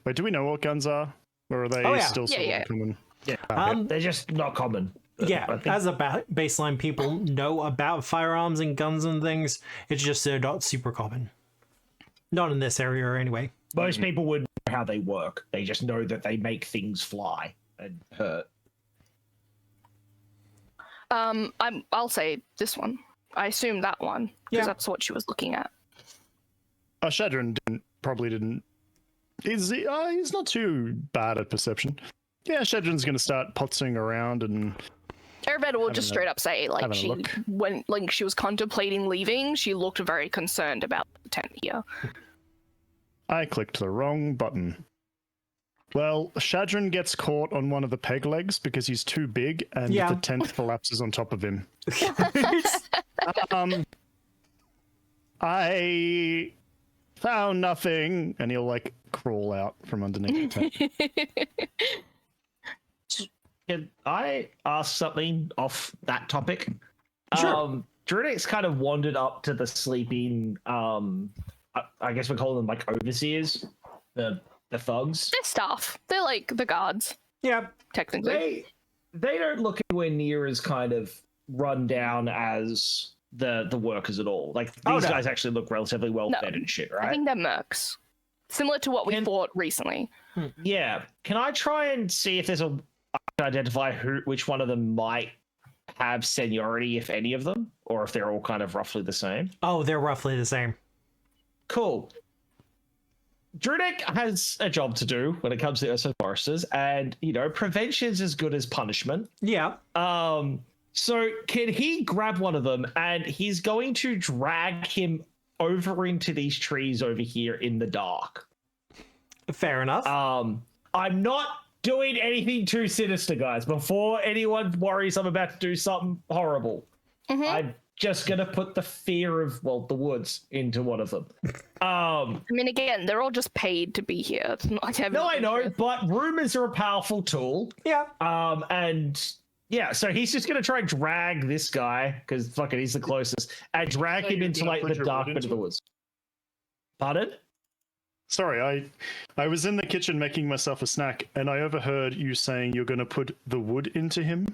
Wait, do we know what guns are? Or are they still sort of uncommon? Yeah, they're just not common. Yeah, as about baseline, people know about firearms and guns and things. It's just they're not super common. Not in this area anyway. Most people would know how they work. They just know that they make things fly and hurt. I'll say this one. I assume that one because Yeah. that's what she was looking at. Shadron probably didn't. He's not too bad at perception. Yeah, Shadron's going to start potzing around and. Arabetta will just straight up say, like, look. when she was contemplating leaving, she looked very concerned about the tent here. I clicked the wrong button. Well, Shadron gets caught on one of the peg legs because he's too big and the tent collapses on top of him. I found nothing, and he'll like crawl out from underneath the tent. Can I ask something off that topic? Sure. Druidix kind of wandered up to the sleeping, I guess we call them like overseers, the thugs. They're staff. They're like the guards, Yeah. technically. They don't look anywhere near as kind of run down as the workers at all. Like these guys actually look relatively well fed and shit, right? I think they're mercs. Similar to what we fought recently. Yeah. Can I try and see if there's I can identify which one of them might have seniority, if any of them, or if they're all kind of roughly the same? Oh, they're roughly the same. Cool. Druidic has a job to do when it comes to Ursa Foresters, and prevention's as good as punishment. Yeah. So can he grab one of them, and he's going to drag him over into these trees over here in the dark. Fair enough. I'm not doing anything too sinister, guys. Before anyone worries I'm about to do something horrible, I'm just gonna put the fear of the woods into one of them. I mean, again, they're all just paid to be here. It's not like No, I know, but rumors are a powerful tool. Yeah. And yeah, so he's just gonna try and drag this guy because fucking he's the closest, and drag him into like the dark bit of the woods. Pardon? Sorry, I was in the kitchen making myself a snack, and I overheard you saying you're going to put the wood into him.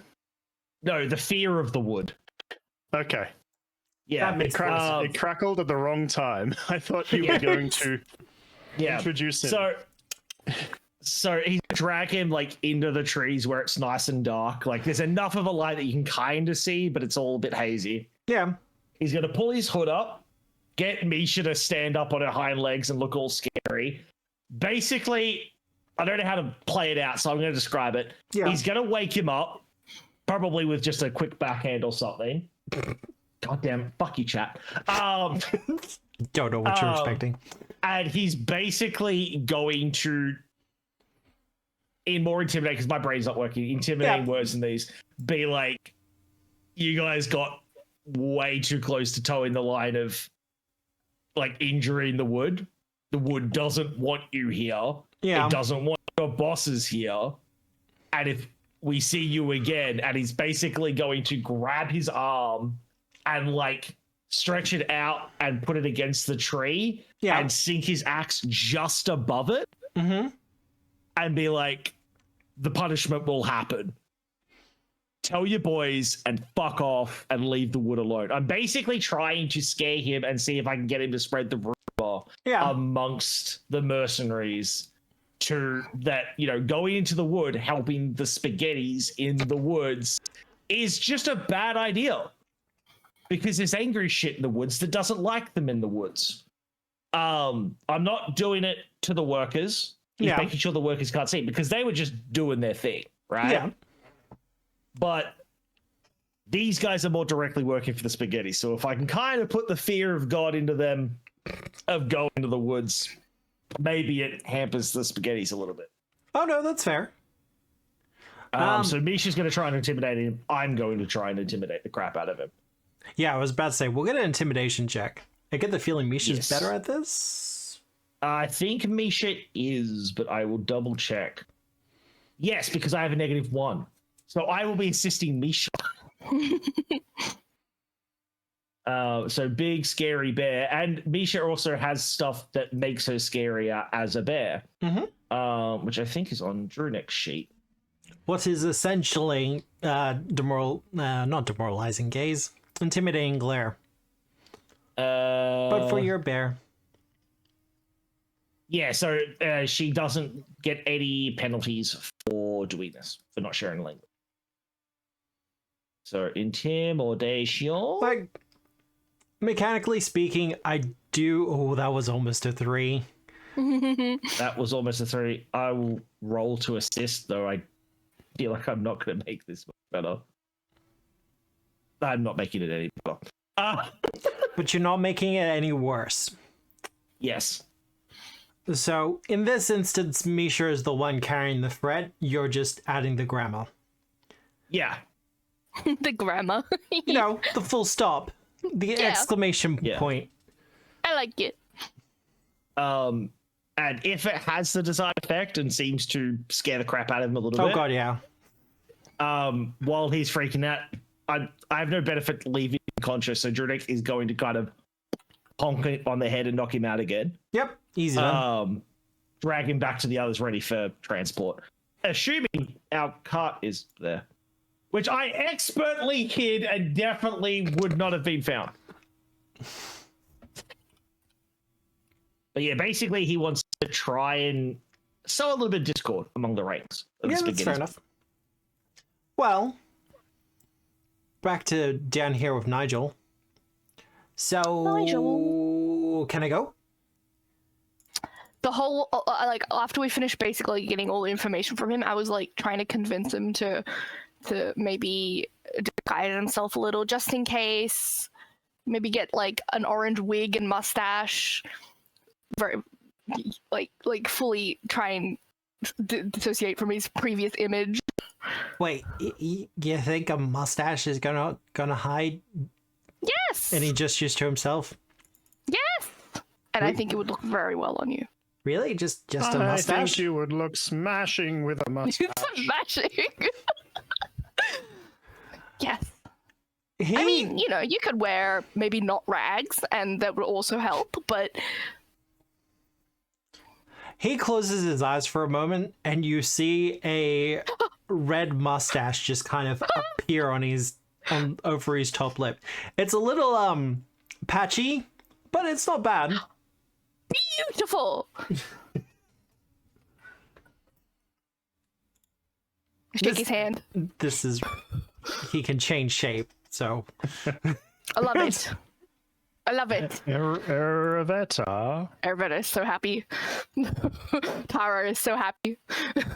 No, the fear of the wood. Okay. Yeah, It crackled at the wrong time. I thought you were going to introduce him. So he's drag him like into the trees where it's nice and dark. Like there's enough of a light that you can kind of see, but it's all a bit hazy. Yeah. He's gonna pull his hood up, get Misha to stand up on her hind legs and look all scary. Basically, I don't know how to play it out, so I'm going to describe it. Yeah. He's going to wake him up, probably with just a quick backhand or something. God damn it. Fuck you, chat. Don't know what you're expecting. And he's basically going to, in more intimidating, because my brain's not working, intimidating words than these, be like, you guys got way too close to towing the line of like injuring the wood. The wood doesn't want you here. Yeah. It doesn't want your bosses here. And if we see you again, and he's basically going to grab his arm and like stretch it out and put it against the tree and sink his axe just above it and be like, the punishment will happen. Tell your boys and fuck off and leave the wood alone. I'm basically trying to scare him and see if I can get him to spread the rumor amongst the mercenaries to that, you know, going into the wood, helping the spaghettis in the woods is just a bad idea. Because there's angry shit in the woods that doesn't like them in the woods. I'm not doing it to the workers. He's making sure the workers can't see because they were just doing their thing, right? Yeah. But these guys are more directly working for the spaghetti. So if I can kind of put the fear of God into them of going to the woods, maybe it hampers the spaghettis a little bit. Oh, no, that's fair. So Misha's going to try and intimidate him. I'm going to try and intimidate the crap out of him. Yeah, I was about to say, we'll get an intimidation check. I get the feeling Misha's better at this. I think Misha is, but I will double check. Yes, because I have a -1. So I will be assisting Misha. So big, scary bear. And Misha also has stuff that makes her scarier as a bear, which I think is on Drunek's sheet. What is essentially not demoralizing gaze, intimidating glare. But for your bear. Yeah, so she doesn't get any penalties for doing this, for not sharing language. So intimidation. Like, mechanically speaking, I do. Oh, that was almost a 3. That was almost a 3. I will roll to assist, though I feel like I'm not going to make this much better. I'm not making it any better. But you're not making it any worse. Yes. So, in this instance, Misha is the one carrying the threat. You're just adding the grammar. Yeah. The grammar. You know, the full stop. The exclamation point. I like it. And if it has the desired effect and seems to scare the crap out of him a little bit. Oh, God, yeah. While he's freaking out, I have no benefit leaving him conscious, so Drunek is going to kind of honk it on the head and knock him out again. Yep, easy done. Drag him back to the others ready for transport. Assuming our cart is there. Which I expertly hid and definitely would not have been found. But yeah, basically he wants to try and sow a little bit of discord among the ranks. Yeah, that's fair enough. Well, back to down here with Nigel. So, Nigel. Can I go? The whole, like, after we finished basically getting all the information from him, I was, like, trying to convince him to maybe disguise himself a little, just in case. Maybe get, like, an orange wig and mustache. Very, like fully try and dissociate from his previous image. Wait, you think a mustache is gonna hide? Yes. And he gestures to himself. Yes. And I think it would look very well on you. Really? Just a I mustache? think you would look smashing with a mustache. Smashing. Yes. He, I mean, you know, you could wear maybe not rags, and that would also help, but... He closes his eyes for a moment, and you see a red mustache just kind of appear over his top lip. It's a little, patchy, but it's not bad. Beautiful! Shake his hand. This is... He can change shape, so... I love it. I love it. Erveta, Everybody is so happy. Tara is so happy.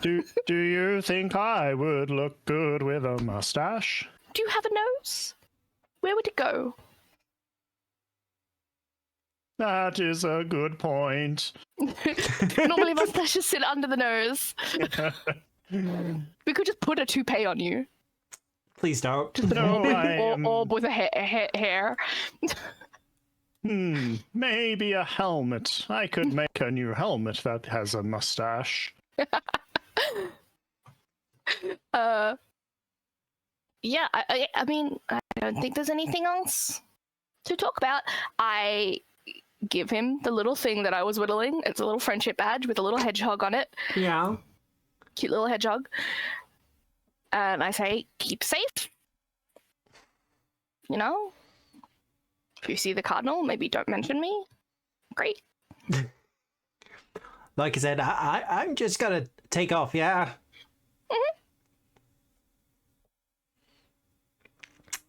do you think I would look good with a mustache? Do you have a nose? Where would it go? That is a good point. Normally mustaches sit under the nose. We could just put a toupee on you. Please don't. Just an No, orb, I am- orb with a hair. Maybe a helmet. I could make a new helmet that has a mustache. Yeah, I mean, I don't think there's anything else to talk about. I give him the little thing that I was whittling. It's a little friendship badge with a little hedgehog on it. Yeah. Cute little hedgehog. And I say, keep safe. You know? If you see the cardinal, maybe don't mention me. Great. Like I said, I'm just gonna take off, yeah?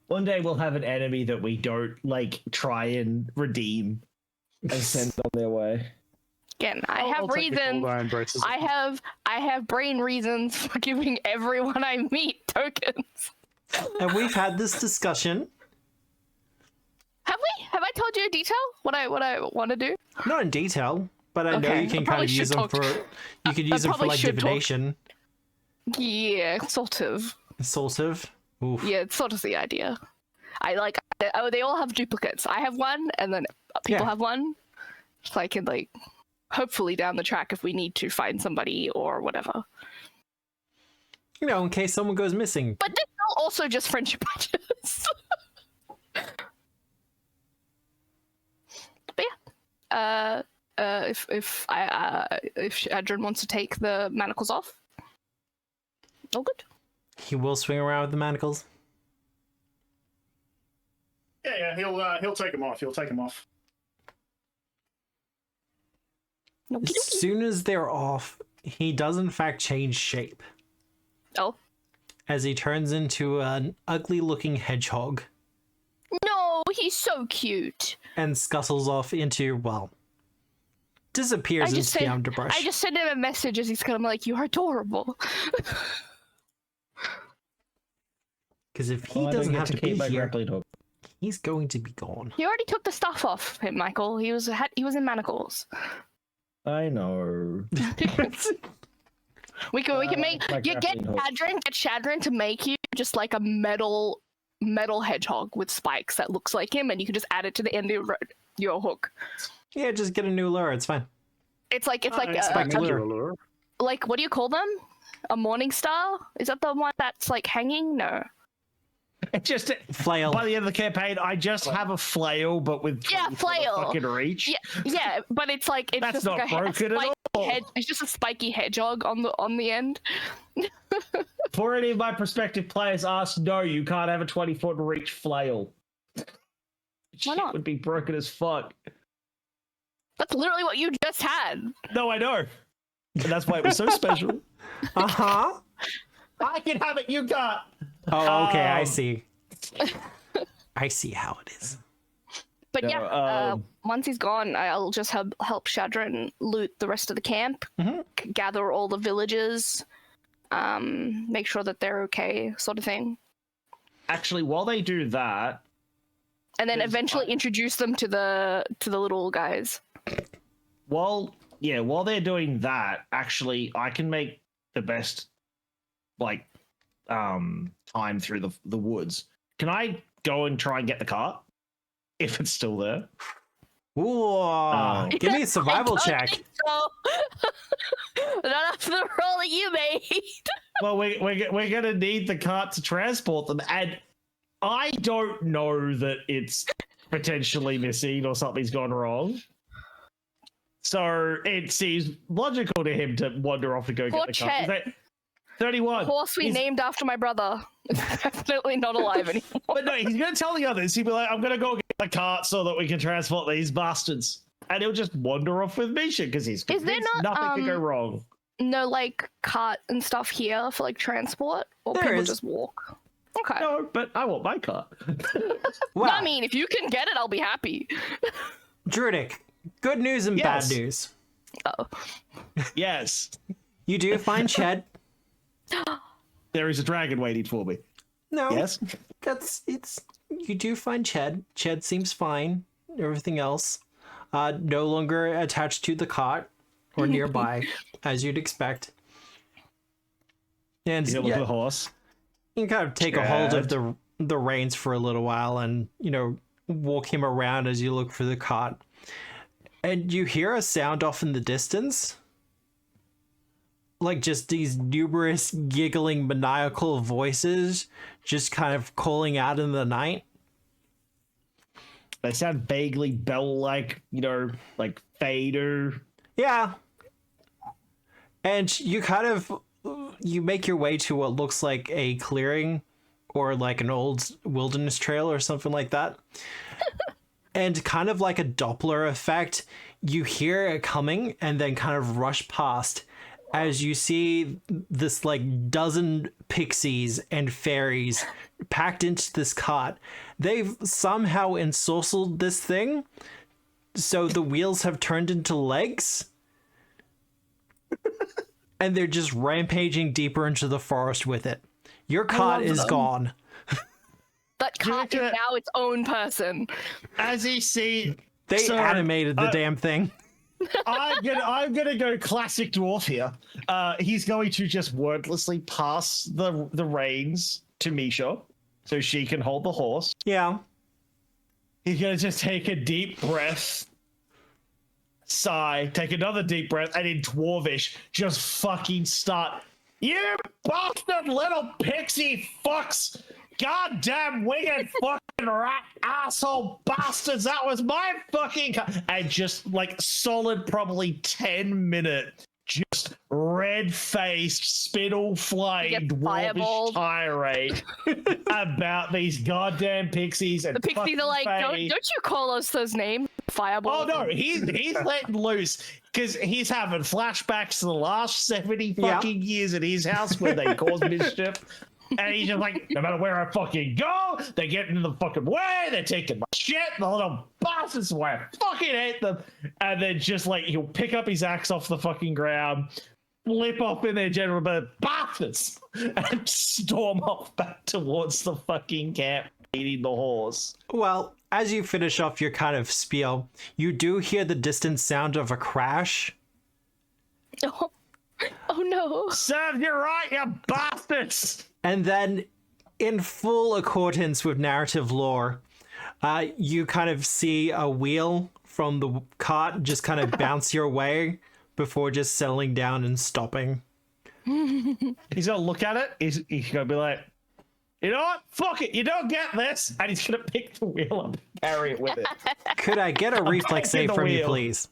One day we'll have an enemy that we don't like try and redeem and send on their way. Again, I have I'll take the reasons. cold iron braces. I have brain reasons for giving everyone I meet tokens. And we've had this discussion. Have we? Have I told you in detail what I want to do? Not in detail, but I know Okay, you I can kind probably of use should them talk- for... You could use them for, probably like, should talk- divination. Yeah, sort of. Sort of. Oof. Yeah, it's sort of the idea. They all have duplicates. I have one, and then people Yeah. have one. So I can, like, hopefully down the track if we need to find somebody or whatever. You know, in case someone goes missing. But they're all also just friendship badges. But yeah, if Adrian wants to take the manacles off, all good. He will swing around with the manacles. Yeah, he'll take him off. He'll take him off. Okie As dokie. soon as they're off, he does in fact change shape, Oh as he turns into an ugly-looking hedgehog no, he's so cute. and scuttles off into, well, disappears into the underbrush. I just sent him a message as he's kind of like, "You are adorable." Because if he Well, I don't doesn't get have to be keep my here, grappling hook. he's going to be gone. You already took the stuff off him, Michael. He was in manacles. I know. We can make my get grappling hook. Shadrin to make you just like a metal hedgehog with spikes that looks like him, and you can just add it to the end of your hook. Yeah, just get a new lure. It's fine. It's like expect a lure. lure. like what do you call them? A morning star? Is that the one that's like hanging? No. It's just Flail. by the end of the campaign, I just have a flail, but with Yeah, 20 foot of flail. fucking reach. Yeah, but it's like it's That's just not like broken at spiky all. It's just a spiky hedgehog on the end. For any of my prospective players ask, no, you can't have a 20-foot reach flail. Why not? It would be broken as fuck. That's literally what you just had. No, I know. And that's why it was so special. Uh-huh. I can have it, you can't. Oh, okay, I Um, see. I see how it is. But No, yeah, once he's gone, I'll just help Shadrin loot the rest of the camp, gather all the villagers, make sure that they're okay, sort of thing, Actually, while they do that, and then There's- eventually introduce them to the little guys. while while they're doing that, actually, I can make the best like time through the woods. Can I go and try and get the cart if it's still there? Ooh, give me a survival check. So. Not after the roll that you made. Well, we're gonna need the cart to transport them, and I don't know that it's potentially missing or something's gone wrong. So it seems logical to him to wander off and go get the cart. Is that 31? Horse we named after my brother. Definitely not alive anymore. But no, he's gonna tell the others. He'll be like, "I'm gonna go get the cart so that we can transport these bastards," and he'll just wander off with Misha because he's convinced nothing can go wrong. No, like cart and stuff here for like transport, or There people is. just walk. Okay. No, but I want my cart. Well, I mean, if you can get it, I'll be happy. Druidic, good news and Yes. bad news. Oh. Yes, You do find Ched. there is a dragon waiting for me. No, Yes. You do find Ched. Ched seems fine. Everything else, no longer attached to the cot or nearby, as you'd expect. And You look at the horse. you kind of take a hold of the reins for a little while, and walk him around as you look for the cot. And you hear a sound off in the distance, like just these numerous giggling maniacal voices just kind of calling out in the night. They sound vaguely bell-like, like fader. Yeah. And you make your way to what looks like a clearing or like an old wilderness trail or something like that. And kind of like a Doppler effect, you hear it coming and then kind of rush past as you see this like dozen pixies and fairies packed into this cot. They've somehow ensorcelled this thing, so the wheels have turned into legs. And they're just rampaging deeper into the forest with it. Your cot is gone. That cart is now its own person. As you see, They animated the damn thing. I'm gonna go classic dwarf here. He's going to just wordlessly pass the reins to Misha so she can hold the horse. Yeah. He's gonna just take a deep breath, sigh, take another deep breath, and in Dwarvish, just fucking start. You bastard little pixie fucks! Goddamn winged fucking rat asshole bastards! That was my fucking and just like solid, probably 10-minute, just red-faced, spittle-flying dwarvish tirade about these goddamn pixies and The pixies are like, don't you call us those names? Fireball. Oh no, he's letting loose because he's having flashbacks to the last 70 fucking years at his house where they caused mischief. And he's just like, no matter where I fucking go, they get in the fucking way, they're taking my shit, the little bastards, why I fucking hate them. And then just like, he'll pick up his axe off the fucking ground, flip off in their general, but bastards, and storm off back towards the fucking camp, eating the horse. Well, as you finish off your kind of spiel, you do hear the distant sound of a crash. Oh no. Serves you right, you bastards! And then, in full accordance with narrative lore, you kind of see a wheel from the cart just kind of bounce your way before just settling down and stopping. He's gonna look at it, he's gonna be like, you know what? Fuck it, you don't get this! And he's gonna pick the wheel up and carry it with it. Could I get a reflex save from you, please?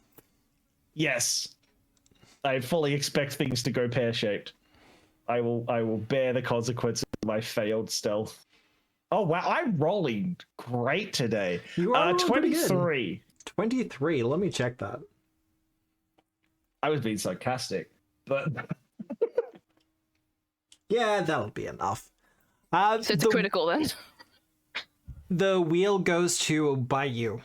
Yes. I fully expect things to go pear-shaped. I will bear the consequences of my failed stealth. Oh wow, I'm rolling great today. You are rolling pretty good. 23. 23, let me check that. I was being sarcastic, but Yeah, that'll be enough. So it's critical then. The wheel goes to by you.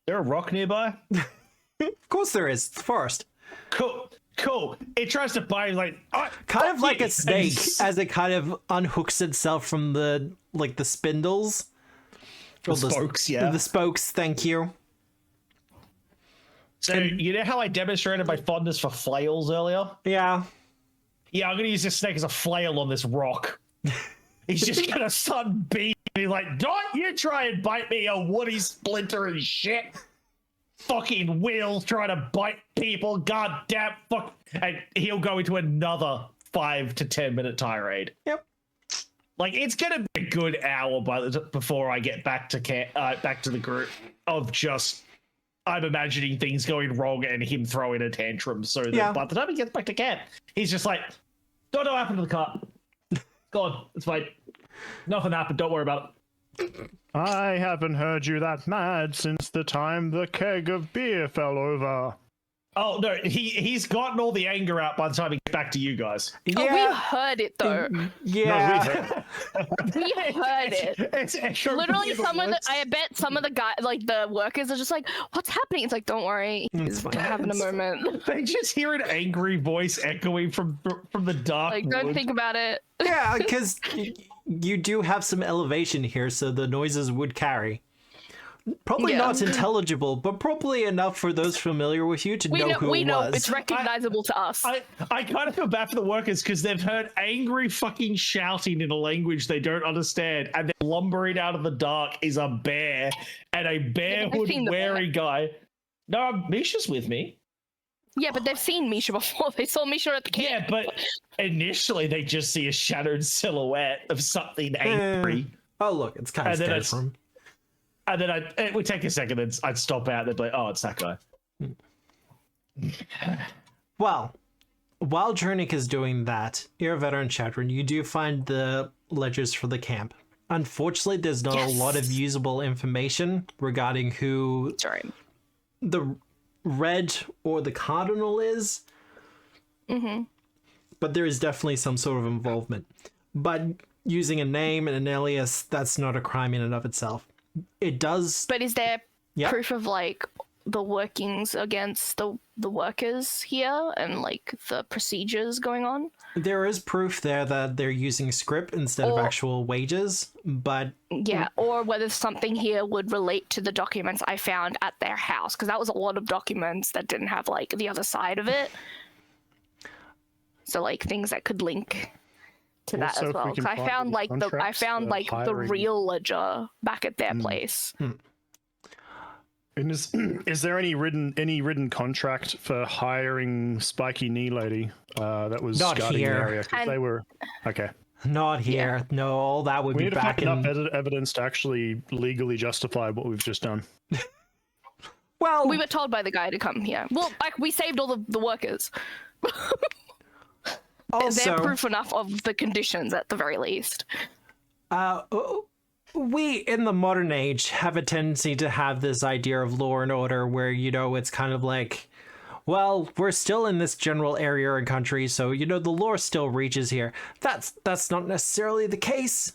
is there a rock nearby? Of course there is. It's forest. Cool. It tries to bite, like Kind of like you. a snake as it kind of unhooks itself from the spindles. The spokes, yeah. The spokes, thank you. So, you know how I demonstrated my fondness for flails earlier? Yeah. Yeah, I'm going to use this snake as a flail on this rock. He's just going to start beating me like, don't you try and bite me, you woody splinter and shit. Fucking wheels trying to bite people, goddamn fuck. And he'll go into another 5 to 10 minute tirade. Yep. Like, it's going to be a good hour before I get back to the group of just... I'm imagining things going wrong and him throwing a tantrum so that by the time he gets back to camp, he's just like, don't know what happened to the car. God, it's fine. Nothing happened. Don't worry about it. I haven't heard you that mad since the time the keg of beer fell over. Oh, no, he's gotten all the anger out by the time he gets back to you guys. Yeah. Oh, we heard it, though. Yeah. We heard it. It's literally, I bet some of the guys, like the workers, are just like, what's happening? It's like, don't worry. He's having a moment. They just hear an angry voice echoing from the dark Like, don't think about it. Yeah, because you do have some elevation here, so the noises would carry. Probably not intelligible, but probably enough for those familiar with you to know who it was. We know it's recognizable to us. I kind of feel bad for the workers because they've heard angry fucking shouting in a language they don't understand, and then lumbering out of the dark is a bear and a bear hood wearing guy. No, Misha's with me. Yeah, but they've seen Misha before. They saw Misha at the camp. Yeah, but initially they just see a shattered silhouette of something angry. Oh, look, it's kind of steady for him. And then it would take a second, and I'd stop out, and they'd be like, oh, it's that guy. Well, while Jernick is doing that, you're a veteran Chadron, you do find the ledgers for the camp. Unfortunately, there's not a lot of usable information regarding who the Red or the Cardinal is. Mm-hmm. But there is definitely some sort of involvement. But using a name and an alias, that's not a crime in and of itself. It does. But is there proof of like the workings against the workers here and like the procedures going on? There is proof there that they're using script instead of actual wages, but or whether something here would relate to the documents I found at their house, because that was a lot of documents that didn't have like the other side of it. So like things that could link to that as well. I found the real ledger back at their place. And is there any written contract for hiring Spiky Knee Lady that was not guarding here. the area? Because they were okay. Not here. Yeah. No, all that would be back in. We need to find enough evidence to actually legally justify what we've just done. Well, we were told by the guy to come here. Well, like we saved all the workers. Also, they're proof enough of the conditions at the very least. We, in the modern age, have a tendency to have this idea of law and order where, you know, it's kind of like, well, we're still in this general area and country, so, you know, the law still reaches here. That's not necessarily the case.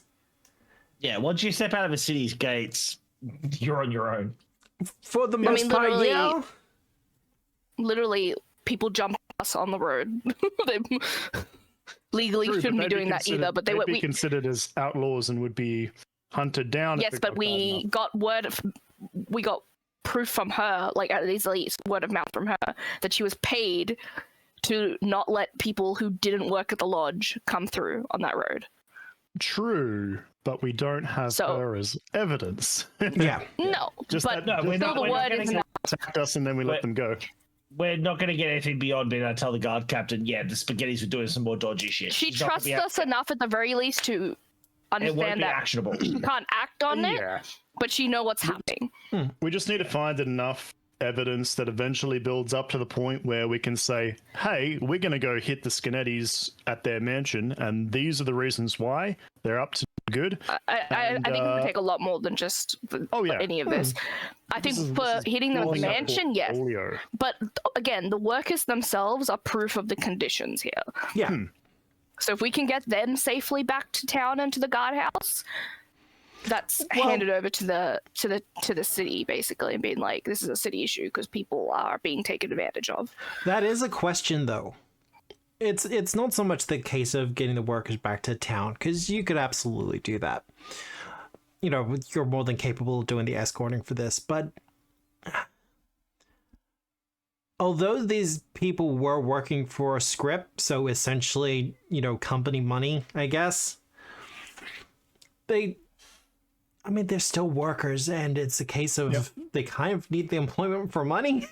Yeah, once you step out of a city's gates, you're on your own. For the most part, yeah. Literally, people jump us on the road. They legally shouldn't be doing that either, but they would be considered as outlaws and would be hunted down. Yes, but we got proof from her, like at least word of mouth from her, that she was paid to not let people who didn't work at the lodge come through on that road. True, but we don't have her as evidence. Yeah. No, just but we're not, the word is not. Attacked us and then we let them go. We're not going to get anything beyond being able to tell the guard captain, the Spaghettis were doing some more dodgy shit. She trusts us enough at the very least to understand that actionable. She can't act on it, but she knows what's happening. We just need to find enough evidence that eventually builds up to the point where we can say, hey, we're going to go hit the Scannettis at their mansion, and these are the reasons why. They're up to good. I think it would take a lot more than just any of this. I think for hitting the mansion, yes. But again, the workers themselves are proof of the conditions here. Yeah. So if we can get them safely back to town and to the guardhouse, that's handed over to the city basically, and being like, this is a city issue because people are being taken advantage of. That is a question, though. It's not so much the case of getting the workers back to town, because you could absolutely do that. You know, you're more than capable of doing the escorting for this, but although these people were working for a script, so essentially, company money, I guess, they're still workers, and it's a case of they kind of need the employment for money.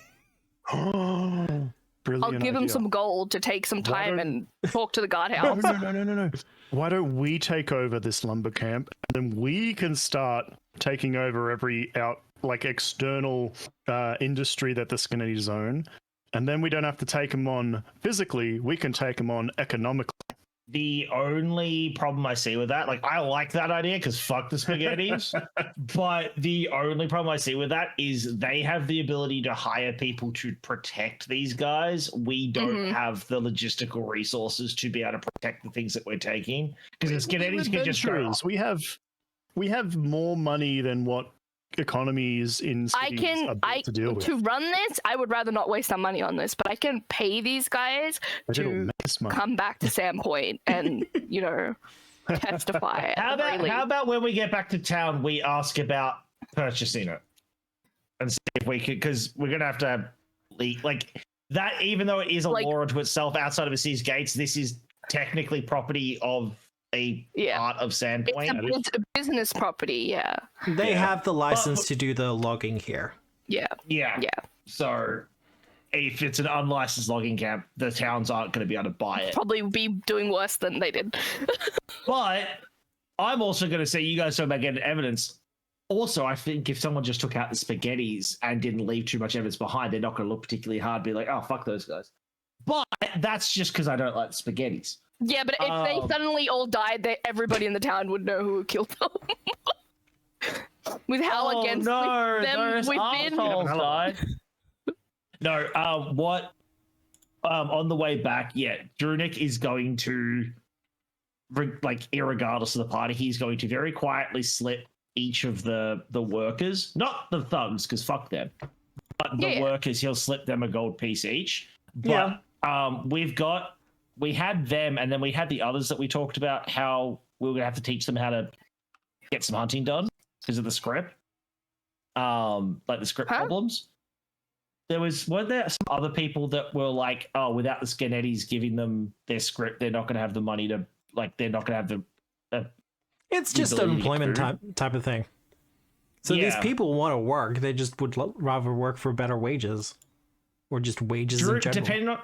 Brilliant I'll give them idea. some gold to take some time and talk to the guardhouse. No. Why don't we take over this lumber camp, and then we can start taking over every external industry that the Scarnettis own, and then we don't have to take them on physically. We can take them on economically. The only problem I see with that, I like that idea because fuck the spaghettis, but the only problem I see with that is they have the ability to hire people to protect these guys. We don't have the logistical resources to be able to protect the things that we're taking because the spaghettis can just go. We have more money than what economies in cities are built to deal with. To run this, I would rather not waste our money on this, but I can pay these guys to come back to Sandpoint and testify. How about when we get back to town, we ask about purchasing it and see if we could, because we're gonna have to that. Even though it is a law unto itself outside of the city's gates, this is technically property of a part of Sandpoint. It's a business property, yeah. They have the license to do the logging here. Yeah. So if it's an unlicensed logging camp, the towns aren't going to be able to buy it. Probably be doing worse than they did. But I'm also going to say, you guys talk about getting evidence. Also, I think if someone just took out the spaghettis and didn't leave too much evidence behind, they're not going to look particularly hard, be like, oh, fuck those guys. But that's just because I don't like the spaghettis. Yeah, but if they suddenly all died, everybody in the town would know who killed them. With how against them we've been. Died. No, on the way back, Drunic is going to, irregardless of the party, he's going to very quietly slip each of the workers, not the thugs, because fuck them, but the workers, he'll slip them a gold piece each. But we had them, and then we had the others that we talked about, how we were going to have to teach them how to get some hunting done because of the script. The script problems. Weren't there some other people that were like, oh, without the Scarnettis giving them their script, they're not going to have the money to, they're not going to have the... It's just an employment type of thing. So these people want to work, they just would rather work for better wages. Or just wages in general.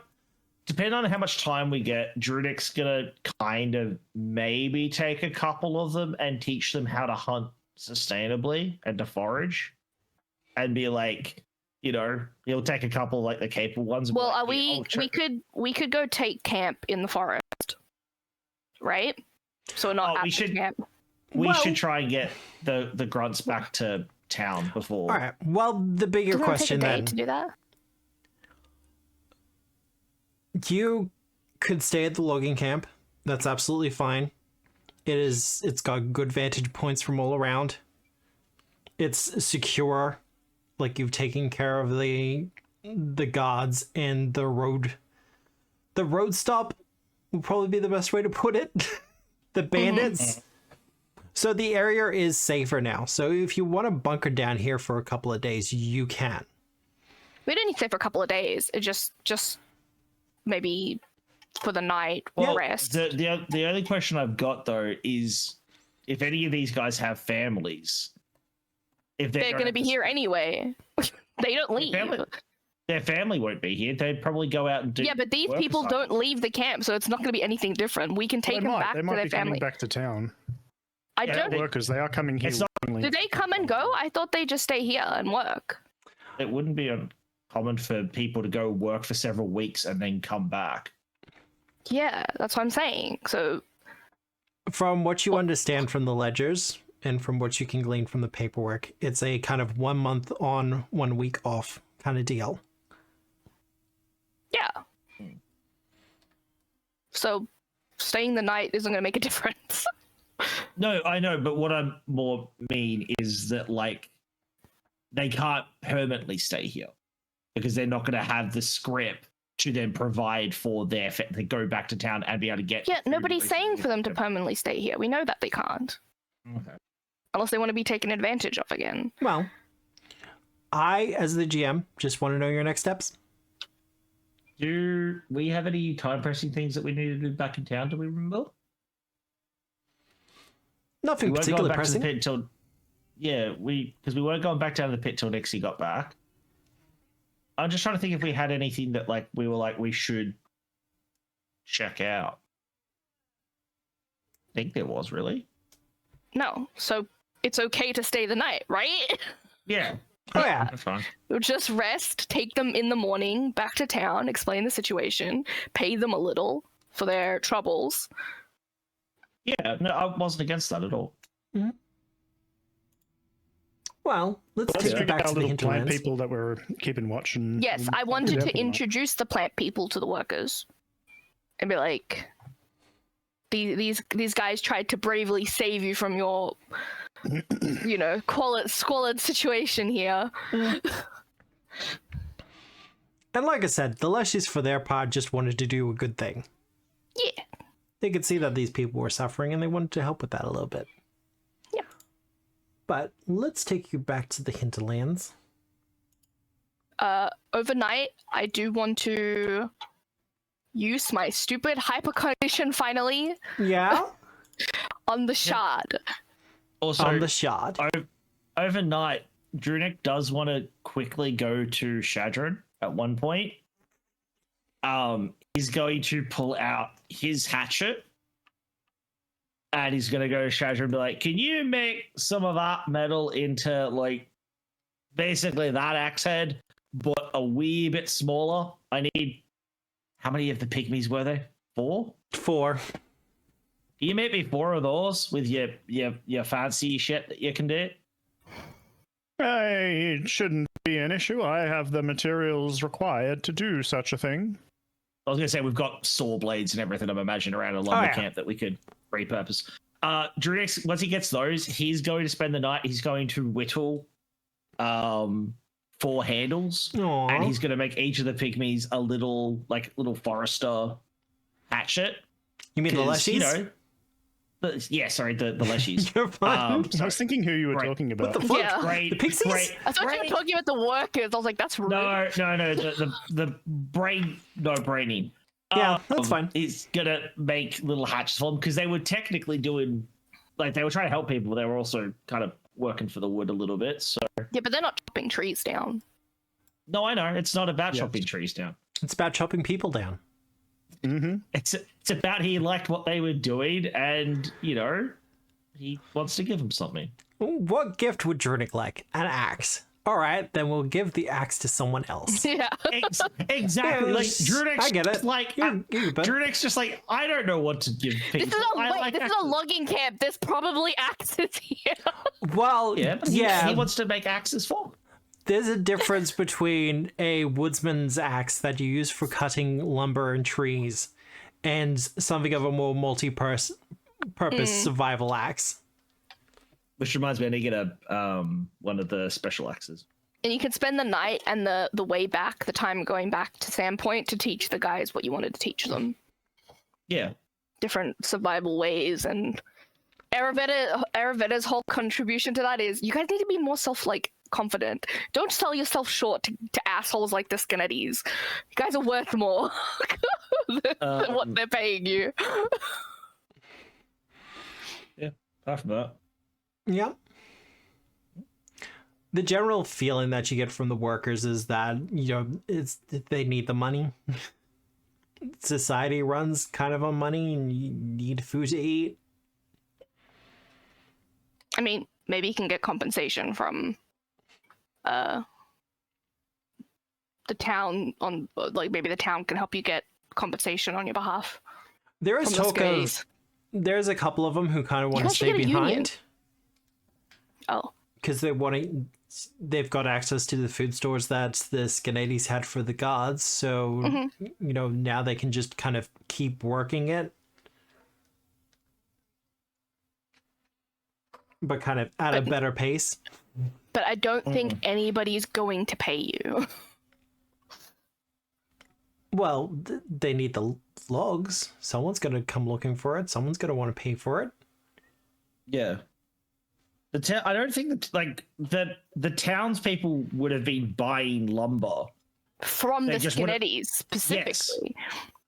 Depending on how much time we get, Drunic's gonna kind of maybe take a couple of them and teach them how to hunt sustainably and to forage, and be like, he'll take a couple the capable ones. Well, we could go take camp in the forest, right? So we're not at the camp. We should try and get the grunts back to town before. All right. Well, the bigger question then. To do that. You could stay at the logging camp. That's absolutely fine. It's got good vantage points from all around. It's secure. You've taken care of the guards and the road. The road stop would probably be the best way to put it. The bandits. So the area is safer now. So if you want to bunker down here for a couple of days, you can. We don't need to stay for a couple of days. It just maybe for the night or rest. The only question I've got though is if any of these guys have families, if they're going to be here anyway, they don't leave. Their family won't be here. They'd probably go out and do. Yeah, but these people don't leave the camp, so it's not going to be anything different. We can take them back to their family. They might be coming back to town. I don't. Workers, they are coming here. Do they come and go? I thought they just stay here and work. It wouldn't be uncommon for people to go work for several weeks and then come back. Yeah, that's what I'm saying. So, from what you understand from the ledgers and from what you can glean from the paperwork, it's a kind of 1 month on, 1 week off kind of deal. Yeah. So, staying the night isn't going to make a difference. No, I know, but what I more mean is that, they can't permanently stay here because they're not going to have the script to then provide for their to go back to town and be able to get. Yeah, nobody's saying for them to permanently stay here. We know that they can't. Okay. Unless they want to be taken advantage of again. Well, I, as the GM, just want to know your next steps. Do we have any time pressing things that we need to do back in town? Do we remember? Nothing We weren't particularly going back to the pressing. pit until because we weren't going back down to the pit till Nixie got back. I'm just trying to think if we had anything that like we were like we should check out. I think there was really. No, so it's okay to stay the night, right? Yeah. Oh yeah. That's fine. We'll just rest, take them in the morning back to town, explain the situation, pay them a little for their troubles. Yeah, no, I wasn't against that at all. Well, let's Let's take you check back out to the little plant hinterlands. people that were keeping watch. And Yes, I be wanted there to for the night. introduce the plant people to the workers and be like, these guys tried to bravely save you from your, squalid situation here. And like I said, the Leshies for their part just wanted to do a good thing. Yeah. They could see that these people were suffering and they wanted to help with that a little bit. Yeah. But let's take you back to the hinterlands. Overnight, I do want to use my stupid hypercognition finally Yeah? on the shard. Also, On the shard. overnight, Drunik does want to quickly go to Shadron at one point. He's going to pull out his hatchet and he's going to go to Shadron and be like, can you make some of that metal into, like, basically that axe head, but a wee bit smaller? I need... How many of the pygmies were there? 4? 4. Can you make me 4 of those with your fancy shit that you can do? It shouldn't be an issue. I have the materials required to do such a thing. I was going to say, we've got saw blades and everything, I'm imagining, around a lumber yeah. camp that we could repurpose. Drunix, once he gets those, he's going to spend the night, he's going to whittle 4 handles, Aww. and he's going to make each of the pygmies a little forester hatchet. You mean the 'Cause, Leshies? the leshies. You're fine. I was thinking who you were Right. talking about. What the fuck? Yeah. Great, The pixies? great, I thought you were talking about the workers. I was like, that's rude. No, the braining. Yeah, that's fine. He's gonna make little hatches for them because they were technically doing, like, they were trying to help people. They were also kind of working for the wood a little bit. So Yeah, but they're not chopping trees down. no, I know it's not about Yeah. chopping trees down. It's about chopping people down. Mm-hmm. It's about he liked what they were doing, and he wants to give them something. What gift would Drunic like? An axe. Alright, then we'll give the axe to someone else. Yeah. Exactly. Like Yes, Drunix, I get it. Like You bet. Drunix, just like, I don't know what to give people. This is I like this is a logging camp. There's probably axes here. Well, Yeah, but yeah, he wants to make axes for. there's a difference between a woodsman's axe that you use for cutting lumber and trees and something of a more multi-purpose survival axe. Which reminds me, I need to get one of the special axes. And you can spend the night and the way back, the time going back to Sandpoint to teach the guys what you wanted to teach them. Yeah. Different survival ways, and Araveda's whole contribution to that is you guys need to be more confident. Don't sell yourself short to assholes like the Scarnettis. You guys are worth more than what they're paying you. Yeah. Apart from that. Yep. The general feeling that you get from the workers is that, they need the money. Society runs kind of on money and you need food to eat. I mean, maybe you can get compensation from the town maybe the town can help you get compensation on your behalf. There is From the talk of, Scarnettis. there's a couple of them who kind of want to guys should stay get a union. behind Oh. because they've got access to the food stores that the Scarnettis had for the gods. So, now they can just kind of keep working it. But kind of at a better pace. But I don't think anybody's going to pay you. Well, they need the logs. Someone's going to come looking for it. Someone's going to want to pay for it. Yeah. I don't think that the townspeople would have been buying lumber from They the just would've- Scarnettis specifically.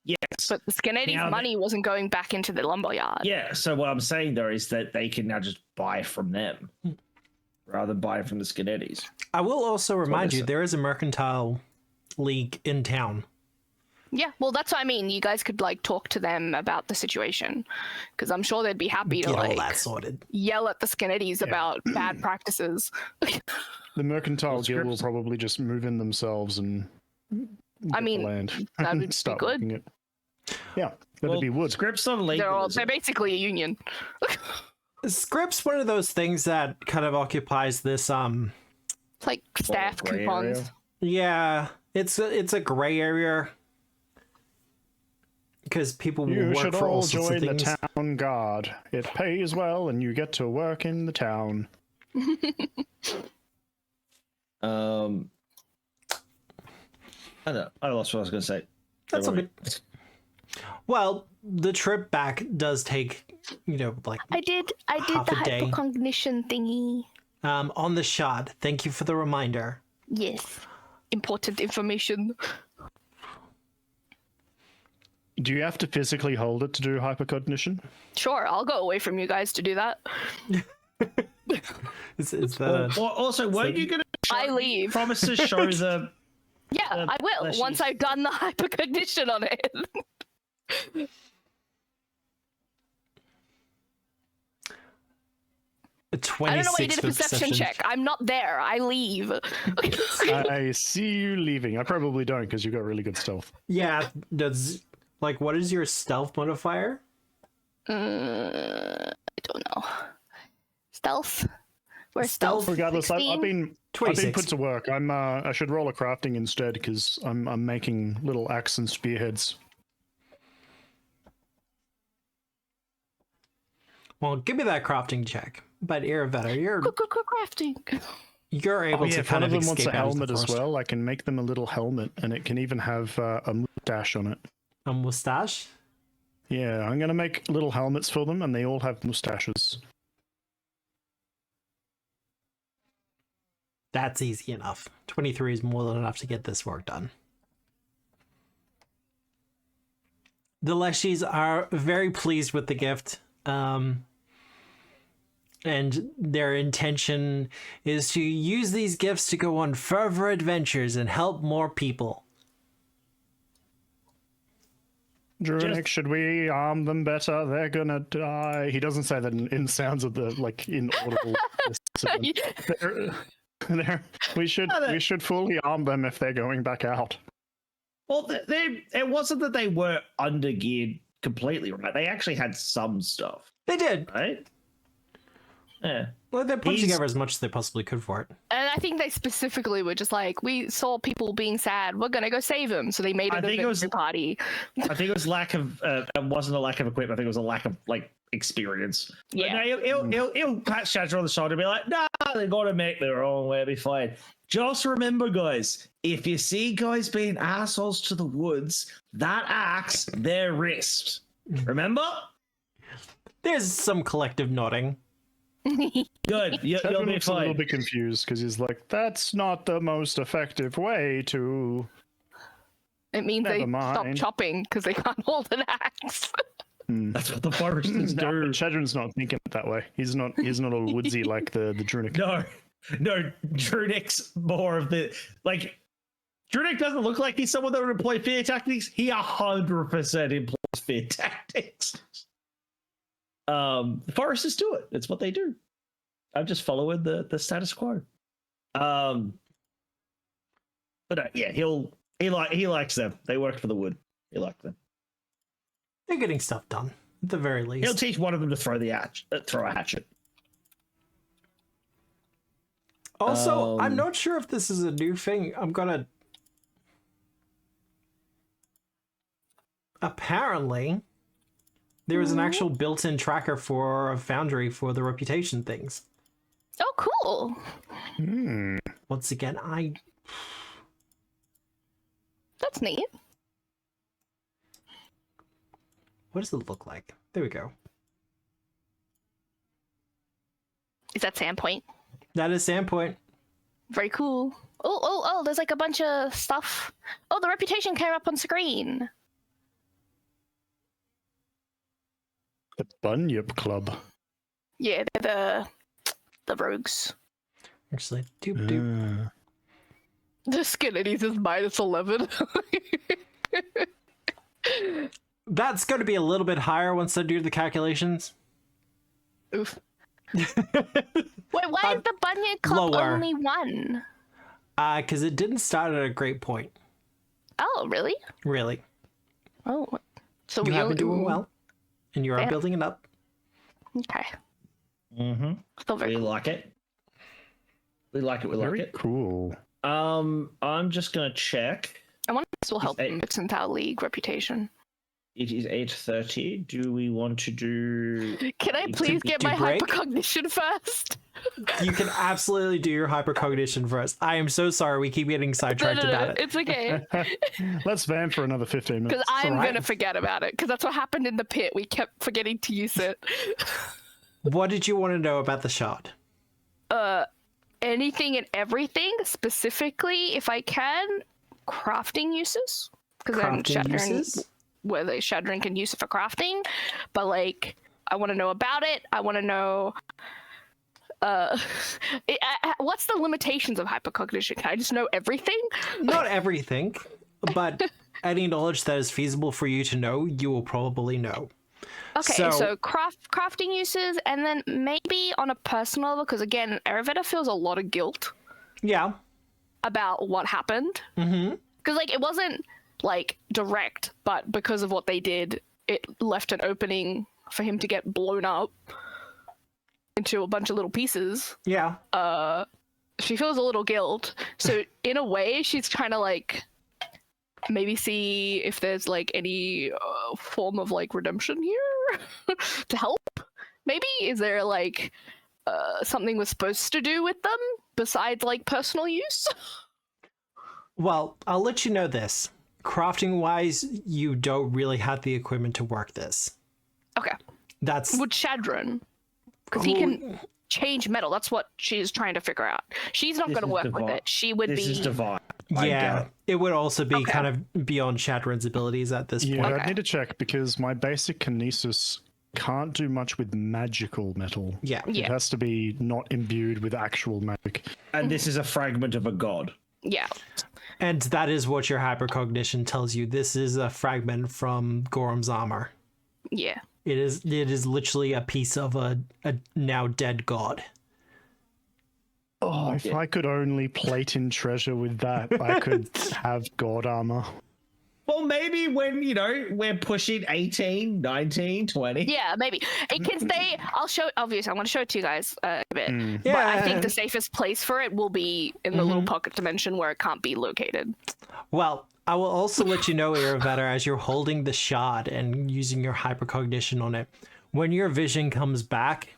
Yes. But the Scarnettis' Now money wasn't going back into the lumberyard. Yeah, so what I'm saying though is that they can now just buy from them rather than buy from the Scarnettis. I will also remind they you, said. there is a Mercantile League in town. Yeah, well, that's what I mean. You guys could like talk to them about the situation, because I'm sure they'd be happy to Get all like that sorted. yell at the Scarnettis about bad practices. The Mercantile Well, Guild will scripts- probably just move in themselves and I get mean, the land. that would and be start good. working it. Yeah, that'd be wood. Scripts on legal. They're basically a union. Script's one of those things that kind of occupies this It's like staff gray coupons. area. yeah, it's a gray area because people will You work should for all all sorts of join the things. town guard. It pays well, and you get to work in the town. I don't know. I lost what I was going to say. That's Don't okay. worry. Well, the trip back does take, like I did Half the a day. hypercognition thingy. on the shot. Thank you for the reminder. Yes. Important information. Do you have to physically hold it to do hypercognition? Sure, I'll go away from you guys to do that. Is that a, Also, weren't you going to I leave. promise to show the? Yeah, I will unless once you- I've done the hypercognition on it. a I 26 don't know why you did a for perception check. I'm not there. I leave. I see you leaving. I probably don't because you got really good stealth. Yeah, does what is your stealth modifier? I don't know. Stealth? Where's Stealth, stealth? Regardless, I've 16? been 26. put to work. I should roll a crafting instead because I'm making little axe and spearheads. Well, give me that crafting check. But Iravetta, Crafting. you're able Yeah, to if kind one of of them wants escape a out of the helmet as forest. well, I can make them a little helmet, and it can even have a mustache on it. A mustache? Yeah, I'm gonna make little helmets for them, and they all have mustaches. That's easy enough. 23 is more than enough to get this work done. The Leshies are very pleased with the gift. And their intention is to use these gifts to go on further adventures and help more people. Drunic, should we arm them better? They're gonna die. He doesn't say that in sounds of the inaudible. We should fully arm them if they're going back out. Well, it wasn't that they were undergeared completely, right? They actually had some stuff, They did. right? Yeah. Well, they put He's- together as much as they possibly could for it. And I think they specifically were just like, we saw people being sad. We're going to go save them. So they made I an think it was- adventure party. I think it was lack of. It wasn't a lack of equipment. I think it was a lack of experience. Yeah. But no, he'll pat Shadra on the shoulder and be like, "Nah, they got to make their own way. Be fine." Just remember, guys, if you see guys being assholes to the woods, that axe their wrist. Remember? There's some collective nodding. Good. You'll Shadron be looks a little fine. bit confused because he's like, "That's not the most effective way to." It means Never they stop mind. chopping because they can't hold an axe. That's what the foresters No, do. but Shadron's not thinking it that way. He's not all woodsy like the Drunic. No, Drunic's more of the Drunic doesn't look like he's someone that would employ fear tactics. He 100% employs fear tactics. The foresters do it. It's what they do. I'm just following the status quo. But yeah, he likes them. They work for the wood. He likes them. They're getting stuff done, at the very least. He'll teach one of them to throw throw a hatchet. Also, I'm not sure if this is a new thing. Apparently, there is an actual built-in tracker for a Foundry for the reputation things. Oh, cool. Hmm. Once again, That's neat. what does it look like? There we go. Is that Sandpoint? That is Sandpoint. Very cool. Oh, there's like a bunch of stuff. Oh, the reputation came up on screen. The Bunyip Club. Yeah, they're the rogues. Actually, doop. The Scarnetti is -11. That's going to be a little bit higher once I do the calculations. Oof. Wait, why is the Bunyip Club lower. only 1? Because it didn't start at a great point. Oh, really? Really. Oh, so You have been doing well, and you are Yeah. building it up. Okay. Mm-hmm. Still very We cool. like it. We like it. We like Very it. cool. I'm just gonna check. I wonder if this will help Is the Mercantile League reputation. It is 8:30. Do we want to do? Can I please get do my break? hypercognition first? You can absolutely do your hypercognition first. I am so sorry we keep getting sidetracked about it. It's okay. Let's van for another 15 minutes. Because I'm alright. going to forget about it. Because that's what happened in the pit. We kept forgetting to use it. What did you want to know about the shot? Anything and everything, specifically, if I can, crafting uses. Because then Crafting Shadron, uses? whether Shadron can use it for crafting. But, like, I want to know about it. I want to know... what's the limitations of hypercognition? Can I just know everything? Not everything, but any knowledge that is feasible for you to know, you will probably know. Okay, so crafting uses, and then maybe on a personal level, because again, Ayurveda feels a lot of guilt Yeah. about what happened. Mm-hmm. Because, like, it wasn't, like, direct, but because of what they did, it left an opening for him to get blown up into a bunch of little pieces. Yeah. She feels a little guilt. So, in a way, she's trying to, like, maybe see if there's, like, any form of, like, redemption here to help. Maybe? Is there, like, something we're supposed to do with them besides, like, personal use? Well, I'll let you know this. Crafting-wise, you don't really have the equipment to work this. Okay. That's... Would Shadron? Because he can change metal. That's what she's trying to figure out. She's not This going to is work divine. with it. She would This be... is divine. Yeah, it would also be Okay. kind of beyond Shadron's abilities at this Yeah, point. Okay. I need to check because my basic kinesis can't do much with magical metal. Yeah. It Yeah. has to be not imbued with actual magic. And this is a fragment of a god. Yeah. And that is what your hypercognition tells you. This is a fragment from Gorham's armor. Yeah. It is literally a piece of a now dead god. Oh, if I could only plate in treasure with that, I could have god armor. Well, maybe when, we're pushing 18, 19, 20. Yeah, maybe. It can stay... I'll show... Obviously, I want to show it to you guys a bit. But Yeah. I think the safest place for it will be in the little pocket dimension where it can't be located. Well, I will also let you know, Iravetta, as you're holding the shard and using your hypercognition on it, when your vision comes back,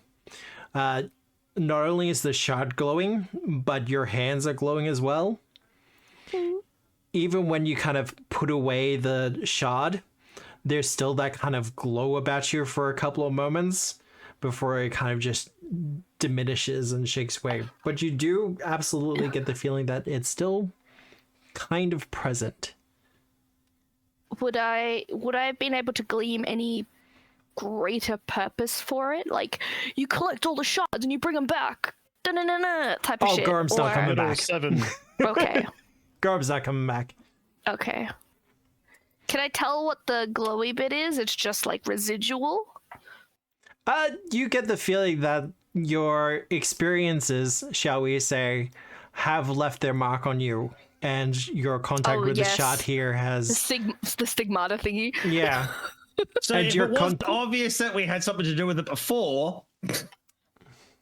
not only is the shard glowing, but your hands are glowing as well. Even when you kind of put away the shard, there's still that kind of glow about you for a couple of moments before it kind of just diminishes and shakes away. But you do absolutely get the feeling that it's still kind of present. Would I have been able to glean any greater purpose for it? Like, you collect all the shards and you bring them back. Da-na-na-na, type of shit. Gorham's not coming Middle back. 7. Okay. Gorham's not coming back. Okay. Can I tell what the glowy bit is? It's just like residual. You get the feeling that your experiences, shall we say, have left their mark on you, and your contact with yes. the shot here The, has, the stigmata thingy. yeah. So And if your it wasn't obvious that we had something to do with it before...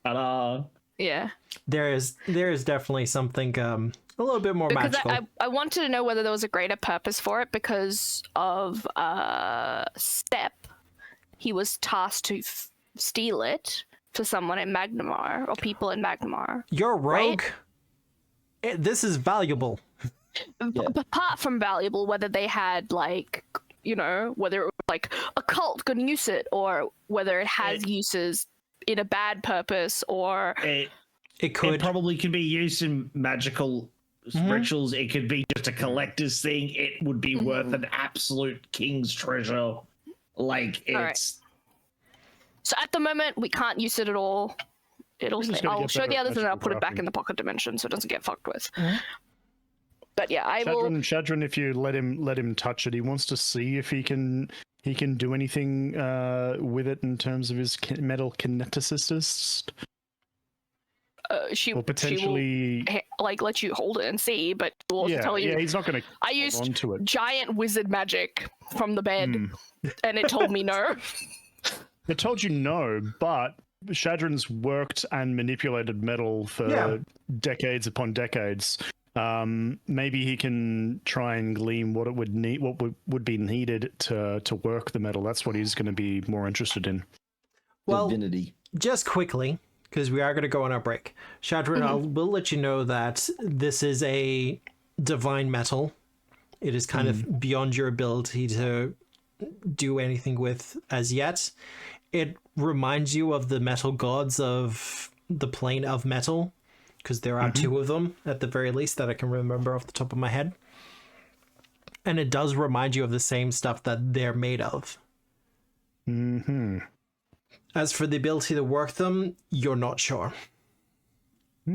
Ta-da. Yeah. There is definitely something a little bit more Because magical. I wanted to know whether there was a greater purpose for it because of Step. He was tasked to steal it for someone in Magnamar or people in Magnamar. You're rogue. This is valuable. Apart from valuable, whether they had like, whether it was like a cult couldn't use it or whether it has uses in a bad purpose or It could. It probably could be used in magical rituals. It could be just a collector's thing. It would be worth an absolute king's treasure. Like, it's... Alright. So at the moment, we can't use it at all. I'll show the others and I'll put it back in the pocket dimension so it doesn't get fucked with. But yeah, I will... Shadron, if you let him touch it, he wants to see if he can do anything with it in terms of his metal kineticist. She or potentially will, like, let you hold it and see, but she'll also tell you. Yeah, he's not going to. I used giant wizard magic from the bed, and it told me no. It told you no, but Shadron's worked and manipulated metal for decades upon decades. Maybe he can try and glean what it would need, what would be needed to work the metal. That's what he's going to be more interested in. Well, Divinity. Just quickly, because we are going to go on our break. Shadron, I will let you know that this is a divine metal. It is kind of beyond your ability to do anything with as yet. It reminds you of the metal gods of the plane of metal, because there are two of them, at the very least, that I can remember off the top of my head. And it does remind you of the same stuff that they're made of. As for the ability to work them, you're not sure.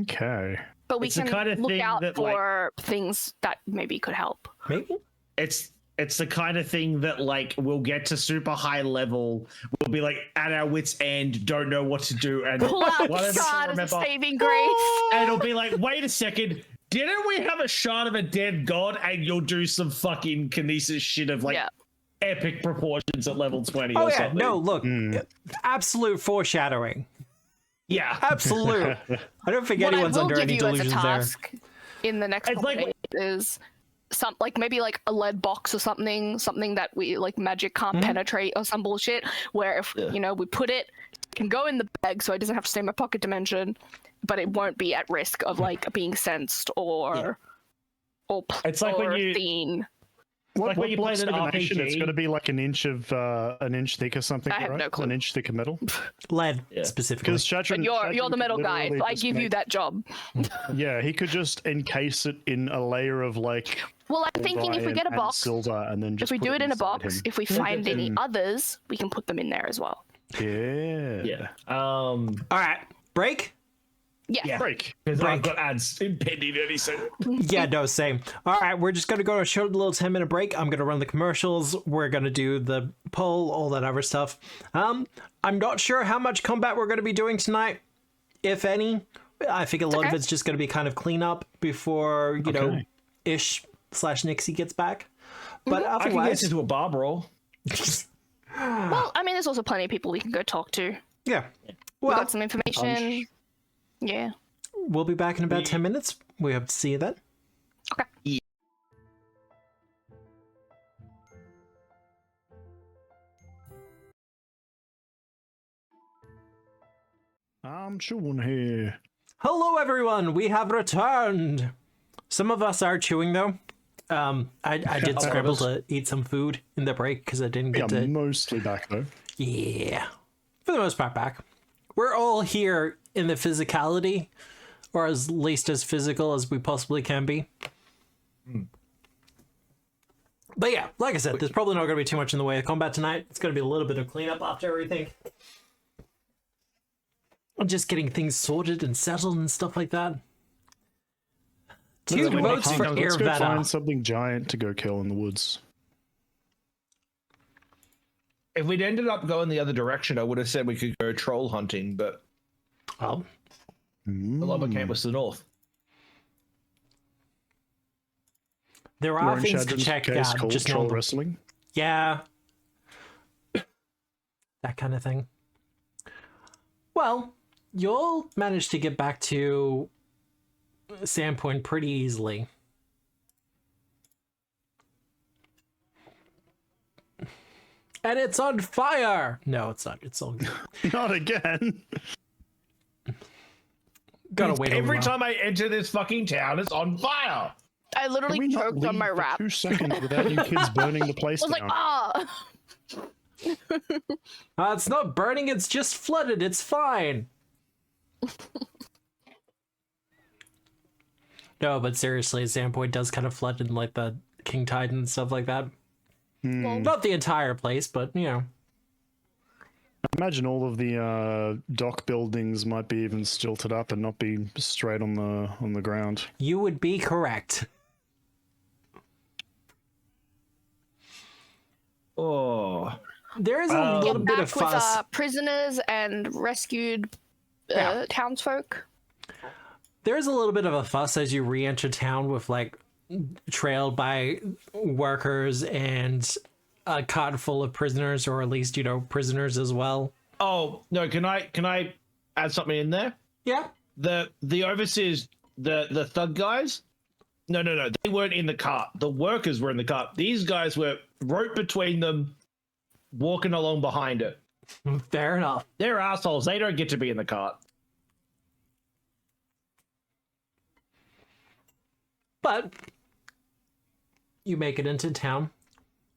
Okay. But we It's the can kind of look thing out that, for things that maybe could help. Maybe? It's the kind of thing that, like, we'll get to super high level, we'll be like at our wits' end, don't know what to do, and Pull out whatever to God as a remember, saving grace. and it'll be like, wait a second, didn't we have a shard of a dead god? And you'll do some fucking kinesis shit of like epic proportions at level 20 or something. No, look, absolute foreshadowing. Yeah. Absolute. I don't think What anyone's I will under give any you as a delusions there. task in the next It's couple like- days is maybe like a lead box or something that we like magic can't penetrate or some bullshit, where if we put it can go in the bag so it doesn't have to stay in my pocket dimension, but it won't be at risk of like being sensed or It's like when you seen. Like when you play blocks an divination, it's RPG. got to be like an inch thick or something. I have right? no clue. An inch thick of metal. Lead, specifically. Because Shadron, But you're the metal guy. literally I just give you that job. Yeah, he could just encase it in a layer of like. Well, I'm thinking if we get a and box, silver, and then just if we put do it in a inside box, him. if we find any others, we can put them in there as well. Yeah. All right, break? Yeah. Break. Because I've got ads impending any second. Yeah, no, same. All right, we're just going to go to a short little 10-minute break. I'm going to run the commercials. We're going to do the poll, all that other stuff. I'm not sure how much combat we're going to be doing tonight, if any. I think a lot of it's just going to be kind of cleanup before, Ish/Nixie gets back. But I can otherwise... get into a bar brawl. Well, I mean, there's also plenty of people we can go talk to. Yeah. We Well, got some information. Yeah. we'll be back in about 10 minutes. We hope to see you then. Okay. I'm Sean here. Hello, everyone. We have returned. Some of us are chewing, though. I did scramble to eat some food in the break because I didn't get to... Mostly back though. Yeah. For the most part, back. We're all here in the physicality, or at least as physical as we possibly can be. But yeah, like I said, there's probably not going to be too much in the way of combat tonight. It's going to be a little bit of cleanup after everything. Just getting things sorted and settled and stuff like that. 2 votes for Let's go Irvana. find something giant to go kill in the woods. If we'd ended up going the other direction, I would have said we could go troll hunting, but Well, the lumber camp was to the north. there We're are in things to Shadron's check case out. called Just troll know wrestling. Yeah. That kind of thing. Well, you'll manage to get back to Sandpoint pretty easily. And it's on fire! No, it's not. It's on. Not again. Gotta wait a Every while. time I enter this fucking town, it's on fire. I Can literally we not choked on leave my for wrap. 2 seconds without you kids burning the place I was down? like, ah! It's not burning, it's just flooded. It's fine. No, but seriously, Sandpoint does kind of flood in like the King Tide and stuff like that. Well, Not the entire place, but you know. I imagine all of the dock buildings might be even stilted up and not be straight on the ground. You would be correct. Oh, There is a little bit back of fuss. with prisoners and rescued townsfolk. There is a little bit of a fuss as you re-enter town with like trailed by workers and a cart full of prisoners, or at least, you know, prisoners as well. oh no! Can I add something in there? Yeah. The overseers, the thug guys. No, they weren't in the cart. The workers were in the cart. These guys were rope between them, walking along behind it. Fair enough. They're assholes. They don't get to be in the cart. But you make it into town.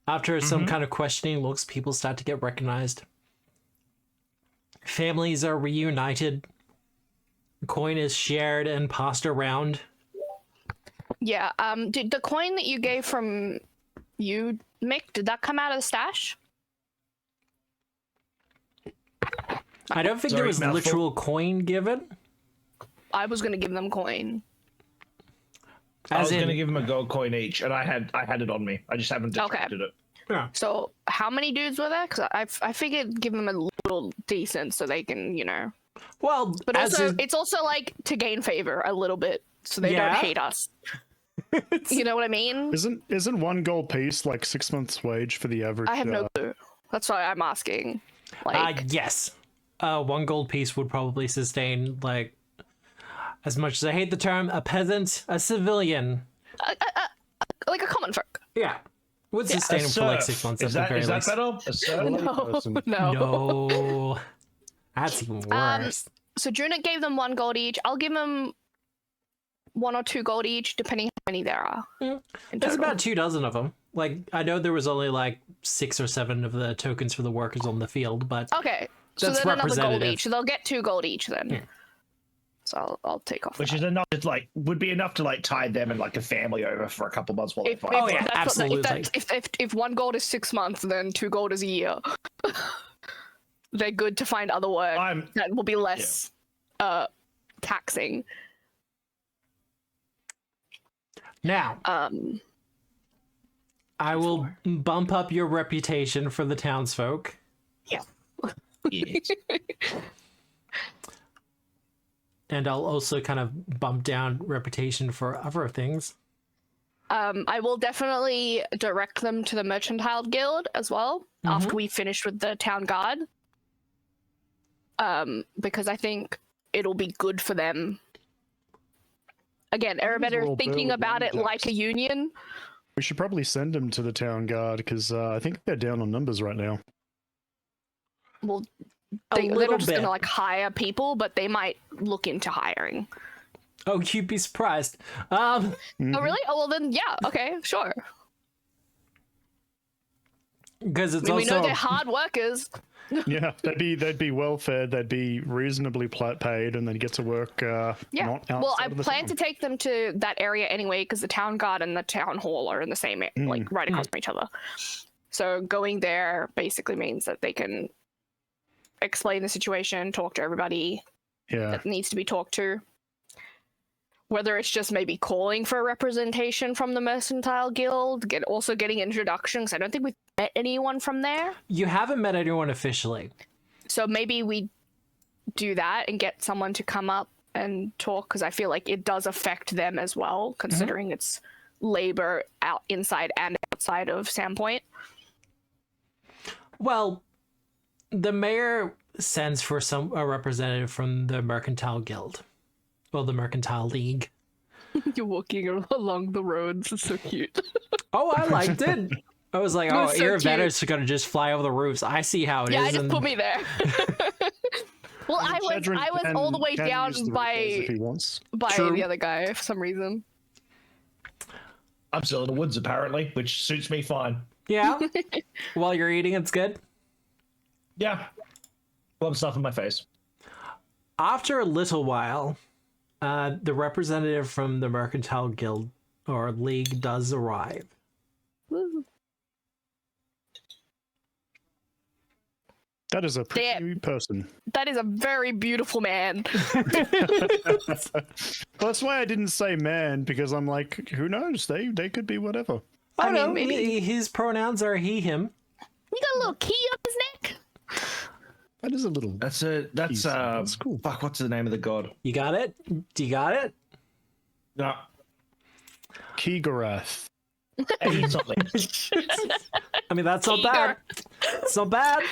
After some kind of questioning looks, people start to get recognized. Families are reunited. Coin is shared and passed around. Yeah. Did the coin that you gave from you, Mick, did that come out of the stash? I don't think Sorry, there was mouthful. literal coin given. I was gonna give them coin. I As was in, going to give them a gold coin each, and I had it on me. I just haven't detracted it. yeah. So how many dudes were there? Because I figured give them a little decent so they can, you know. Well, But as also, in- it's also like to gain favor a little bit so they Yeah. don't hate us. You know what I mean? Isn't one gold piece like 6 months' wage for the average? I have no clue. That's why I'm asking. Like, yes. 1 gold piece would probably sustain, like, as much as I hate the term, a peasant, a civilian. like a common folk. Yeah. Would sustain A him for like serf. 6 months Is at the that, very is that least. better? A serf? Person. No. No. That's even worse. So Junit gave them 1 gold each. I'll give them 1 or 2 gold each, depending how many there are. in There's total. about 2 dozen of them. Like, I know there was only like 6 or 7 of the tokens for the workers on the field, but Okay. So That's then another gold representative. each. So they'll get 2 gold each then. Yeah. So I'll take off. Which that. is enough to would be enough to tide them and like a family over for a couple months while they If, fight. Oh, yeah, that's what- absolutely. if 1 gold is 6 months, then 2 gold is a year. They're good to find other work that will be less taxing. now I will bump up your reputation for the townsfolk. Yeah. And I'll also kind of bump down reputation for other things. I will definitely direct them to the Mercantile Guild as well after we finish with the town guard. Because I think it'll be good for them. Again, Erebetter all thinking build about it one like a union. We should probably send them to the town guard because I think they're down on numbers right now. Well, A they're little not just bit. gonna like hire people, but they might look into hiring. Oh, you'd be surprised. Oh, really? Oh, well then, yeah. Okay, sure. Because it's I mean, we know also they're hard workers. Yeah, they'd be well fed, they'd be reasonably paid, and they'd get to work. Yeah. Not outside Well, I of the plan town. to take them to that area anyway because the town guard and the town hall are in the same, like, right across from each other. So going there basically means that they can explain the situation, talk to everybody Yeah, that needs to be talked to. Whether it's just maybe calling for a representation from the Mercantile Guild, also getting introductions. I don't think we've met anyone from there. you haven't met anyone officially. So maybe we do that and get someone to come up and talk, because I feel like it does affect them as well, considering it's labor out inside and outside of Sandpoint. Well, the mayor sends for a representative from the Mercantile Guild. Well, the Mercantile League. You're walking along the roads. It's so cute. Oh, I liked it. I was like, It oh, was so Irrevetter's gonna just fly over the roofs. I see how it is. Yeah, I just and- put me there. Well, I was all the way Can down use the by repairs if he wants. True. the other guy for some reason. I'm still in the woods apparently, which suits me fine. Yeah. While you're eating, it's good. Yeah. Well, I'm stuff in my face. After a little while, The representative from the Mercantile Guild or League does arrive. Woo. That is a pretty person. That is a very beautiful man. Well, that's why I didn't say man, because I'm like, who knows? They could be whatever. Oh, I no, mean, maybe. his pronouns are he, him. He got a little key on his neck. That is a little. That's cool. Fuck, what's the name of the god? You got it? Do you got it? No. Kigarath. Something. I mean, that's not bad. It's not bad.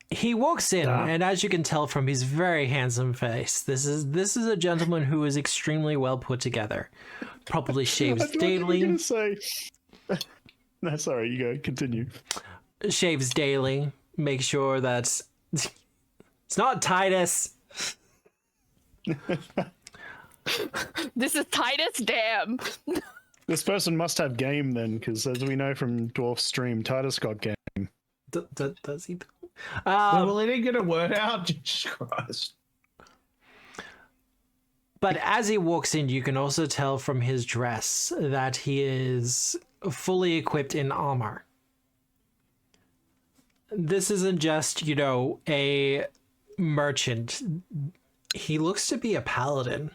He walks in, and as you can tell from his very handsome face, this is a gentleman who is extremely well put together. Probably shaves daily. Gonna say. No, sorry, you go. Continue. Shaves daily. Make sure that it's not Titus. This is Titus. Damn. This person must have game then, because as we know from Dwarf Stream, Titus got game. Does he? Well, he didn't get a word out. Jesus Christ. But as he walks in, you can also tell from his dress that he is fully equipped in armor. This isn't just, a merchant. He looks to be a paladin.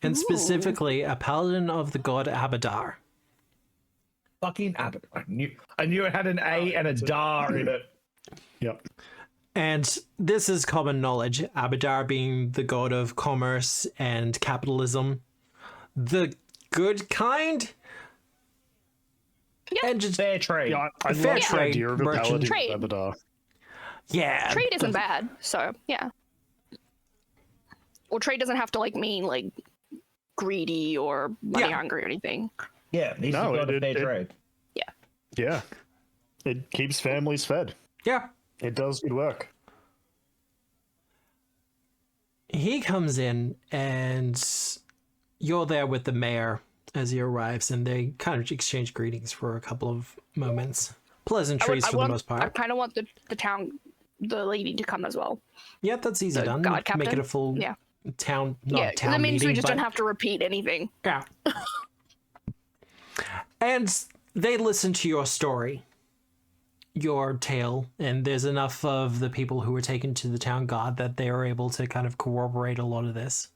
And specifically, a paladin of the god Abadar. Fucking Abbott. I knew it had an A and a dar in it. Yep. And this is common knowledge, Abadar being the god of commerce and capitalism. The good kind? Yeah. And just Fair trade. Yeah, I Fair like the trade, idea of a merchant. paladin Trade. of Abadar. yeah. Trade isn't bad, so yeah. Or trade doesn't have to mean greedy or money hungry or anything. Yeah, he's No, got a fair it- trade. Yeah. It keeps families fed. Yeah. It does good work. He comes in and you're there with the mayor as he arrives, and they kind of exchange greetings for a couple of moments. Pleasantries for the most I part. kind of want the lady to come as well. Yeah, that's easy the done. god Make captain? it a full Yeah. town, Yeah, not town that means meeting, we just but don't have to repeat anything. yeah. And they listen to your story, your tale, and there's enough of the people who were taken to the town guard that they are able to kind of corroborate a lot of this.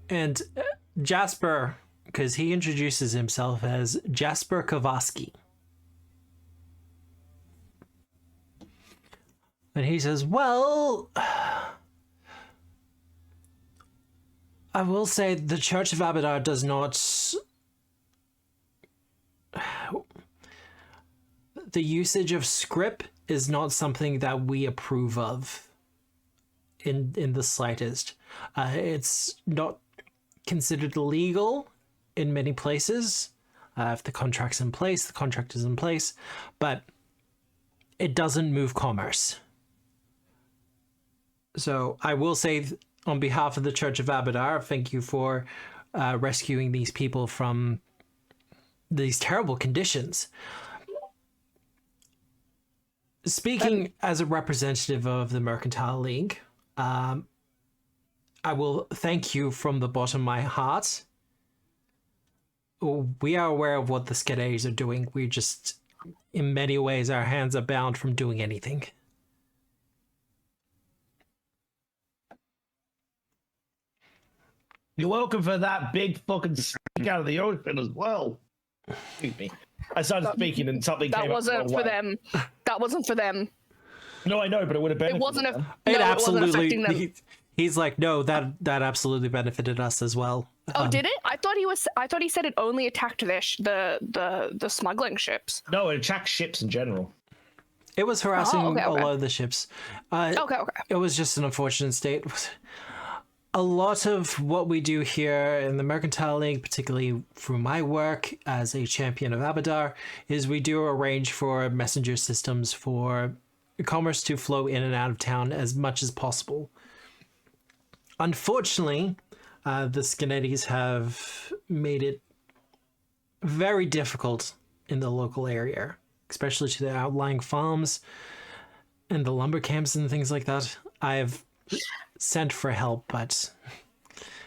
And Jasper, because he introduces himself as Jasper Kovaski. And he says, well, I will say the Church of Abadar does not... The usage of script is not something that we approve of in the slightest. It's not considered illegal in many places. If the contract's in place, the contract is in place, but it doesn't move commerce. So I will say, on behalf of the Church of Abadar, thank you for rescuing these people from these terrible conditions. Speaking as a representative of the Mercantile League, I will thank you from the bottom of my heart. We are aware of what the Scarnetti are doing. We just, in many ways, our hands are bound from doing anything. You're welcome for that big fucking stick out of the ocean as well. Excuse me. I started speaking and something That came wasn't up for them. That wasn't for them. No, I know, but it would have been. It wasn't. It wasn't affecting them. absolutely. He's like, no, that absolutely benefited us as well. Oh, did it? I thought he said it only attacked the smuggling ships. No, it attracts ships in general. It was harassing okay. a lot of the ships. Okay. It was just an unfortunate state. A lot of what we do here in the Mercantile League, particularly through my work as a champion of Abadar, is we do arrange for messenger systems for commerce to flow in and out of town as much as possible. Unfortunately, the Scarnettis have made it very difficult in the local area, especially to the outlying farms. and the lumber camps and things like that. I've sent for help, but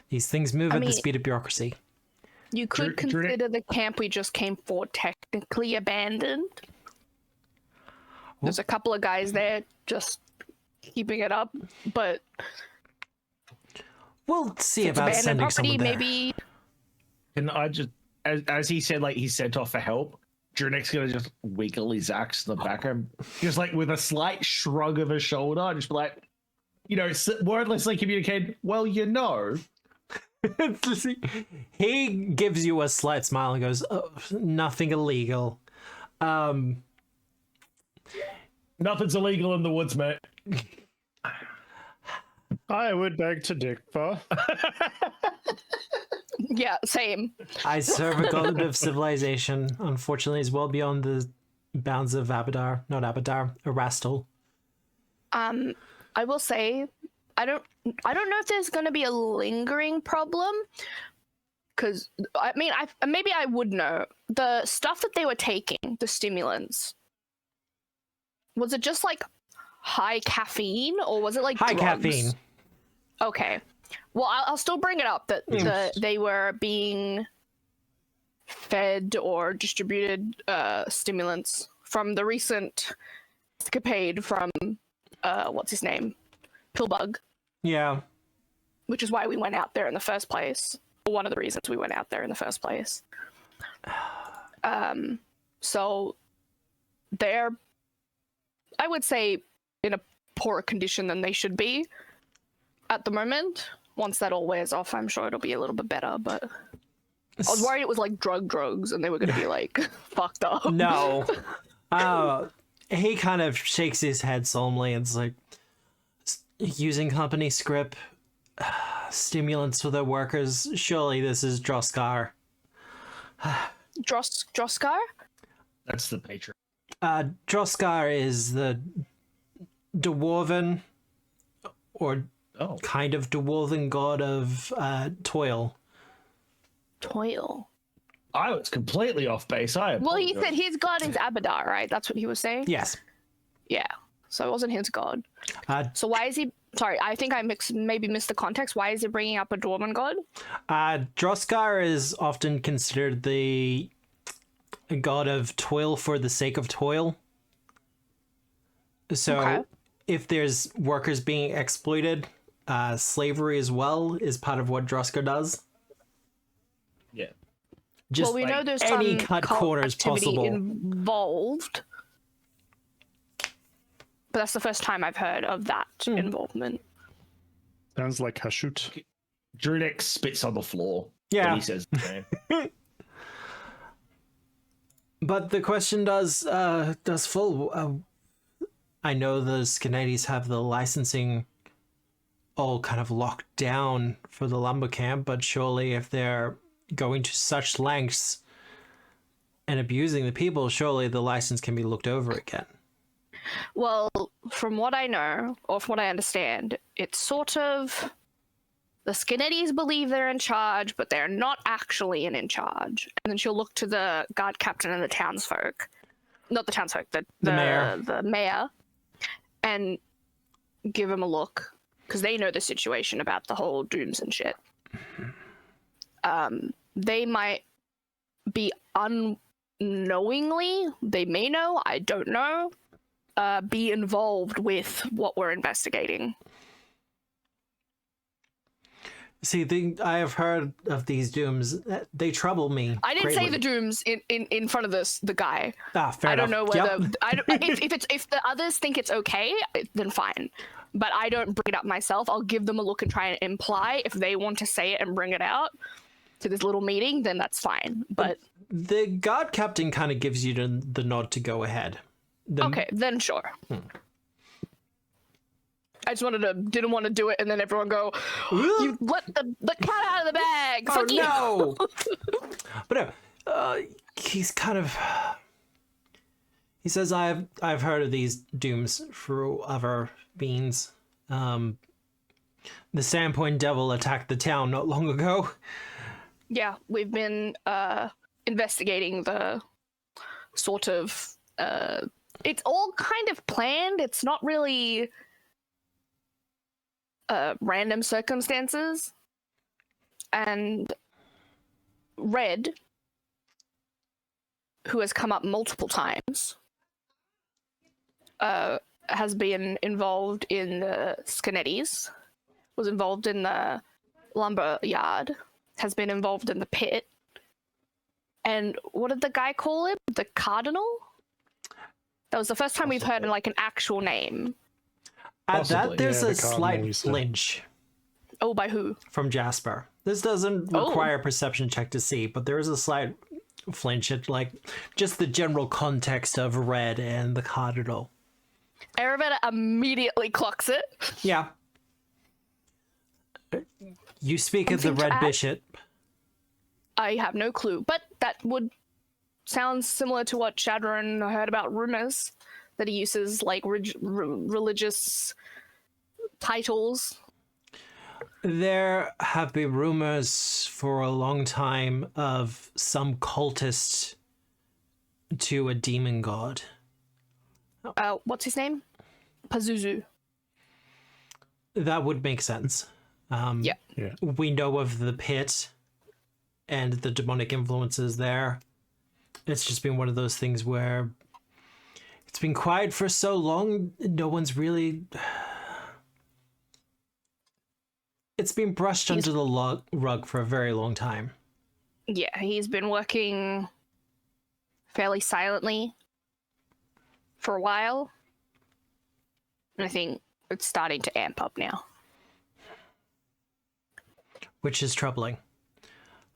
these things move at the speed of bureaucracy. You could consider the camp we just came for technically abandoned. There's a couple of guys there just keeping it up, but we'll see about sending someone there. Maybe. And I just, as he said, like he sent off for help. Drunek's gonna just wiggle his axe in the background, just like with a slight shrug of a shoulder, just be like, wordlessly communicate. Well, he gives you a slight smile and goes, oh, "Nothing illegal. Nothing's illegal in the woods, mate." I would beg to differ. Yeah, same. I serve a god of civilization. Unfortunately, is well beyond the bounds of Erastil. I will say, I don't know if there's going to be a lingering problem, because maybe I would know the stuff that they were taking, the stimulants. Was it just like high caffeine, or was it like high drugs? Caffeine? Okay. Well, I'll still bring it up that they were being fed or distributed stimulants from the recent escapade from what's his name, Pillbug. Yeah. Which is why we went out there in the first place. Or one of the reasons we went out there in the first place. So they're, I would say, in a poorer condition than they should be at the moment. Once that all wears off, I'm sure it'll be a little bit better, but I was worried it was like drugs and they were going to be like fucked up. No. He kind of shakes his head solemnly and is like, using company script, stimulants for their workers, surely this is Droskar. Droskar? That's the patron. Droskar is the dwarven, or kind of dwarven god of toil. Toil? I was completely off base. Well, he said his god is Abadar, right? That's what he was saying? Yes. Yeah. So it wasn't his god. So why is he... Sorry, I think I maybe missed the context. Why is he bringing up a dwarven god? Droskar is often considered the god of toil for the sake of toil. So if there's workers being exploited, slavery as well is part of what Droskar does. Yeah. Just we know there's any some cut corners possible involved. But that's the first time I've heard of that involvement. Sounds like Hashut. Drunek spits on the floor. Yeah. He says, but the question does fall. I know the Scarnettis have the licensing all kind of locked down for the lumber camp, but surely if they're going to such lengths and abusing the people, surely the license can be looked over again. Well, from what I know, or from what I understand, it's sort of... The Scarnettis believe they're in charge, but they're not actually in charge. And then she'll look to the guard captain and the townsfolk. Not the townsfolk, the mayor. The mayor. And give him a look. Because they know the situation about the whole dooms and shit. They might be unknowingly, they may know, I don't know, be involved with what we're investigating. See, I have heard of these dooms. They trouble me. I didn't greatly. say the dooms in front of the guy. Fair I don't enough. know whether Yep. if the others think it's okay, then fine. But I don't bring it up myself. I'll give them a look and try and imply. If they want to say it and bring it out to this little meeting, then that's fine. But the guard captain kind of gives you the nod to go ahead. Okay, then sure. I just didn't want to do it, and then everyone go, "You let the cat out of the bag!" Fuck you. No! But no, he's kind of. He says, "I've heard of these dooms through other means. The Sandpoint Devil attacked the town not long ago." Yeah, we've been investigating the sort of it's all kind of planned. It's not really random circumstances. And Red, who has come up multiple times, has been involved in the Scarnettis, was involved in the lumber yard, has been involved in the pit. And what did the guy call him? The Cardinal? That was the first time we've heard like an actual name. At Possibly. that, there's Yeah, a the Cardinal, slight you said. flinch Oh, by who? from Jasper. This doesn't require a perception check to see, but there is a slight flinch at like just the general context of Red and the Cardinal. Arabetta immediately clocks it. Yeah. You speak of the Something to Red add? Bishop. I have no clue, but that would sound similar to what Shadron heard about rumors that he uses, like religious titles. There have been rumors for a long time of some cultist to a demon god. What's his name? Pazuzu. That would make sense. Yeah. Yeah. We know of the pit and the demonic influences there. It's just been one of those things where it's been quiet for so long, no one's really... It's been brushed under the rug for a very long time. Yeah, he's been working fairly silently for a while. And I think it's starting to amp up now. Which is troubling.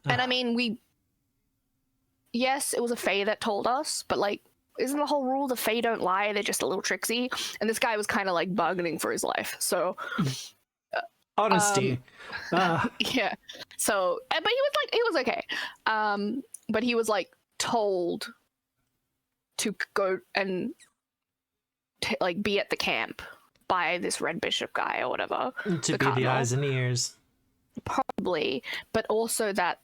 And I mean, yes, it was a Fae that told us, but like, isn't the whole rule the Fae don't lie, they're just a little tricksy? And this guy was kind of like bargaining for his life, so... Honesty. Yeah. So, but he was okay. But he was like told to go and like be at the camp by this Red Bishop guy or whatever. to be the Cardinal. eyes and ears. Probably, but also that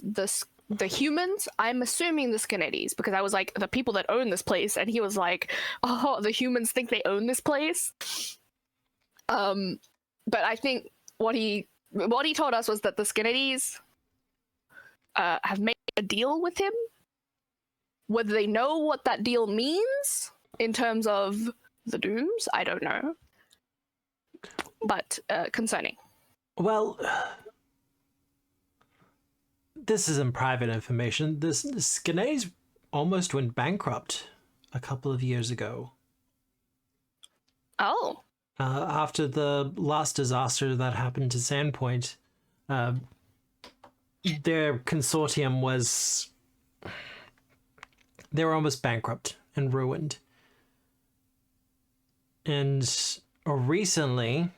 the humans, I'm assuming the Scarnettis, because I was like, the people that own this place, and he was like, oh, the humans think they own this place. But I think what he told us was that the Scarnettis have made a deal with him. Whether they know what that deal means in terms of the dooms, I don't know. But concerning. Well, this isn't private information. This Scarnettis almost went bankrupt a couple of years ago. Oh. After the last disaster that happened to Sandpoint, their consortium was... They were almost bankrupt and ruined. And recently,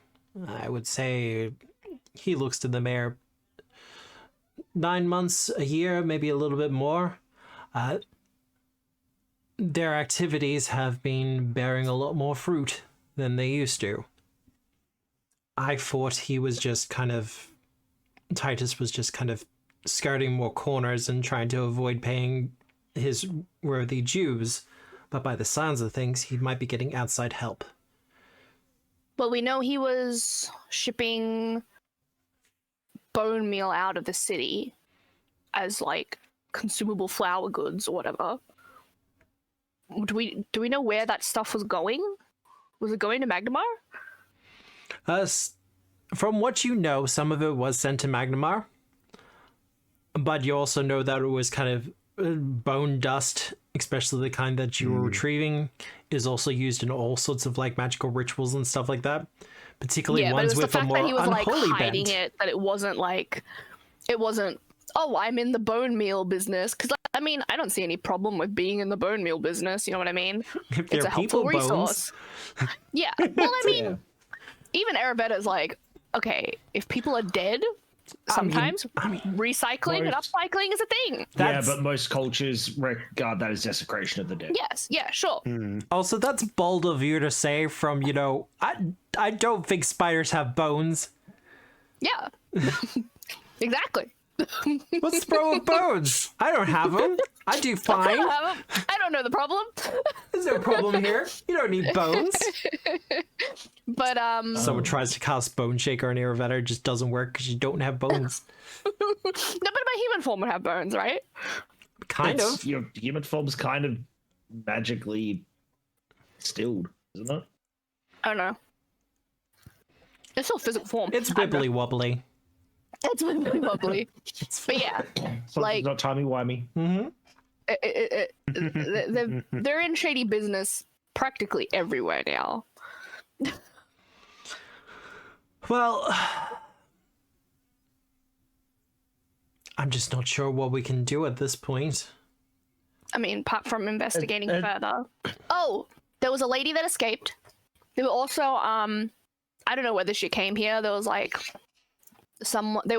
I would say he looks to the mayor 9 months, a year, maybe a little bit more. Their activities have been bearing a lot more fruit than they used to. I thought he was just kind of... Titus was just kind of skirting more corners and trying to avoid paying his worthy dues, but by the sounds of things, he might be getting outside help. Well, we know he was shipping bone meal out of the city as like consumable flour goods or whatever. Do we know where that stuff was going? Was it going to Magnamar? From what you know, some of it was sent to Magnamar, but you also know that it was kind of bone dust, especially the kind that you were retrieving, is also used in all sorts of like magical rituals and stuff like that. Particularly ones with a more that he was like unholy hiding bent. it, that it wasn't. Oh, I'm in the bone meal business, because I mean, I don't see any problem with being in the bone meal business. You know what I mean? If It's they're a helpful people resource. Yeah. Well, I mean, even Arabetta's like, okay, if people are dead, sometimes recycling and upcycling is a thing. That's- Yeah, but most cultures regard that as desecration of the dead. Yes. Yeah. Sure. Also, that's bold of you to say from, I don't think spiders have bones. Yeah. Exactly. What's the problem with bones? I don't have them. I do fine. I don't know the problem. There's no problem here. You don't need bones. But Someone tries to cast Bone Shaker on Ayurveda, it just doesn't work because you don't have bones. No, but my human form would have bones, right? Kind of. Your human form's kind of magically stilled, isn't it? I don't know. It's still physical form. It's wibbly wobbly. It's wibbly wobbly. But yeah, like not timey-wimey. Mm-hmm. They're in shady business practically everywhere now. Well, I'm just not sure what we can do at this point. I mean, apart from investigating further. Oh, there was a lady that escaped. There were also, I don't know whether she came here. There was like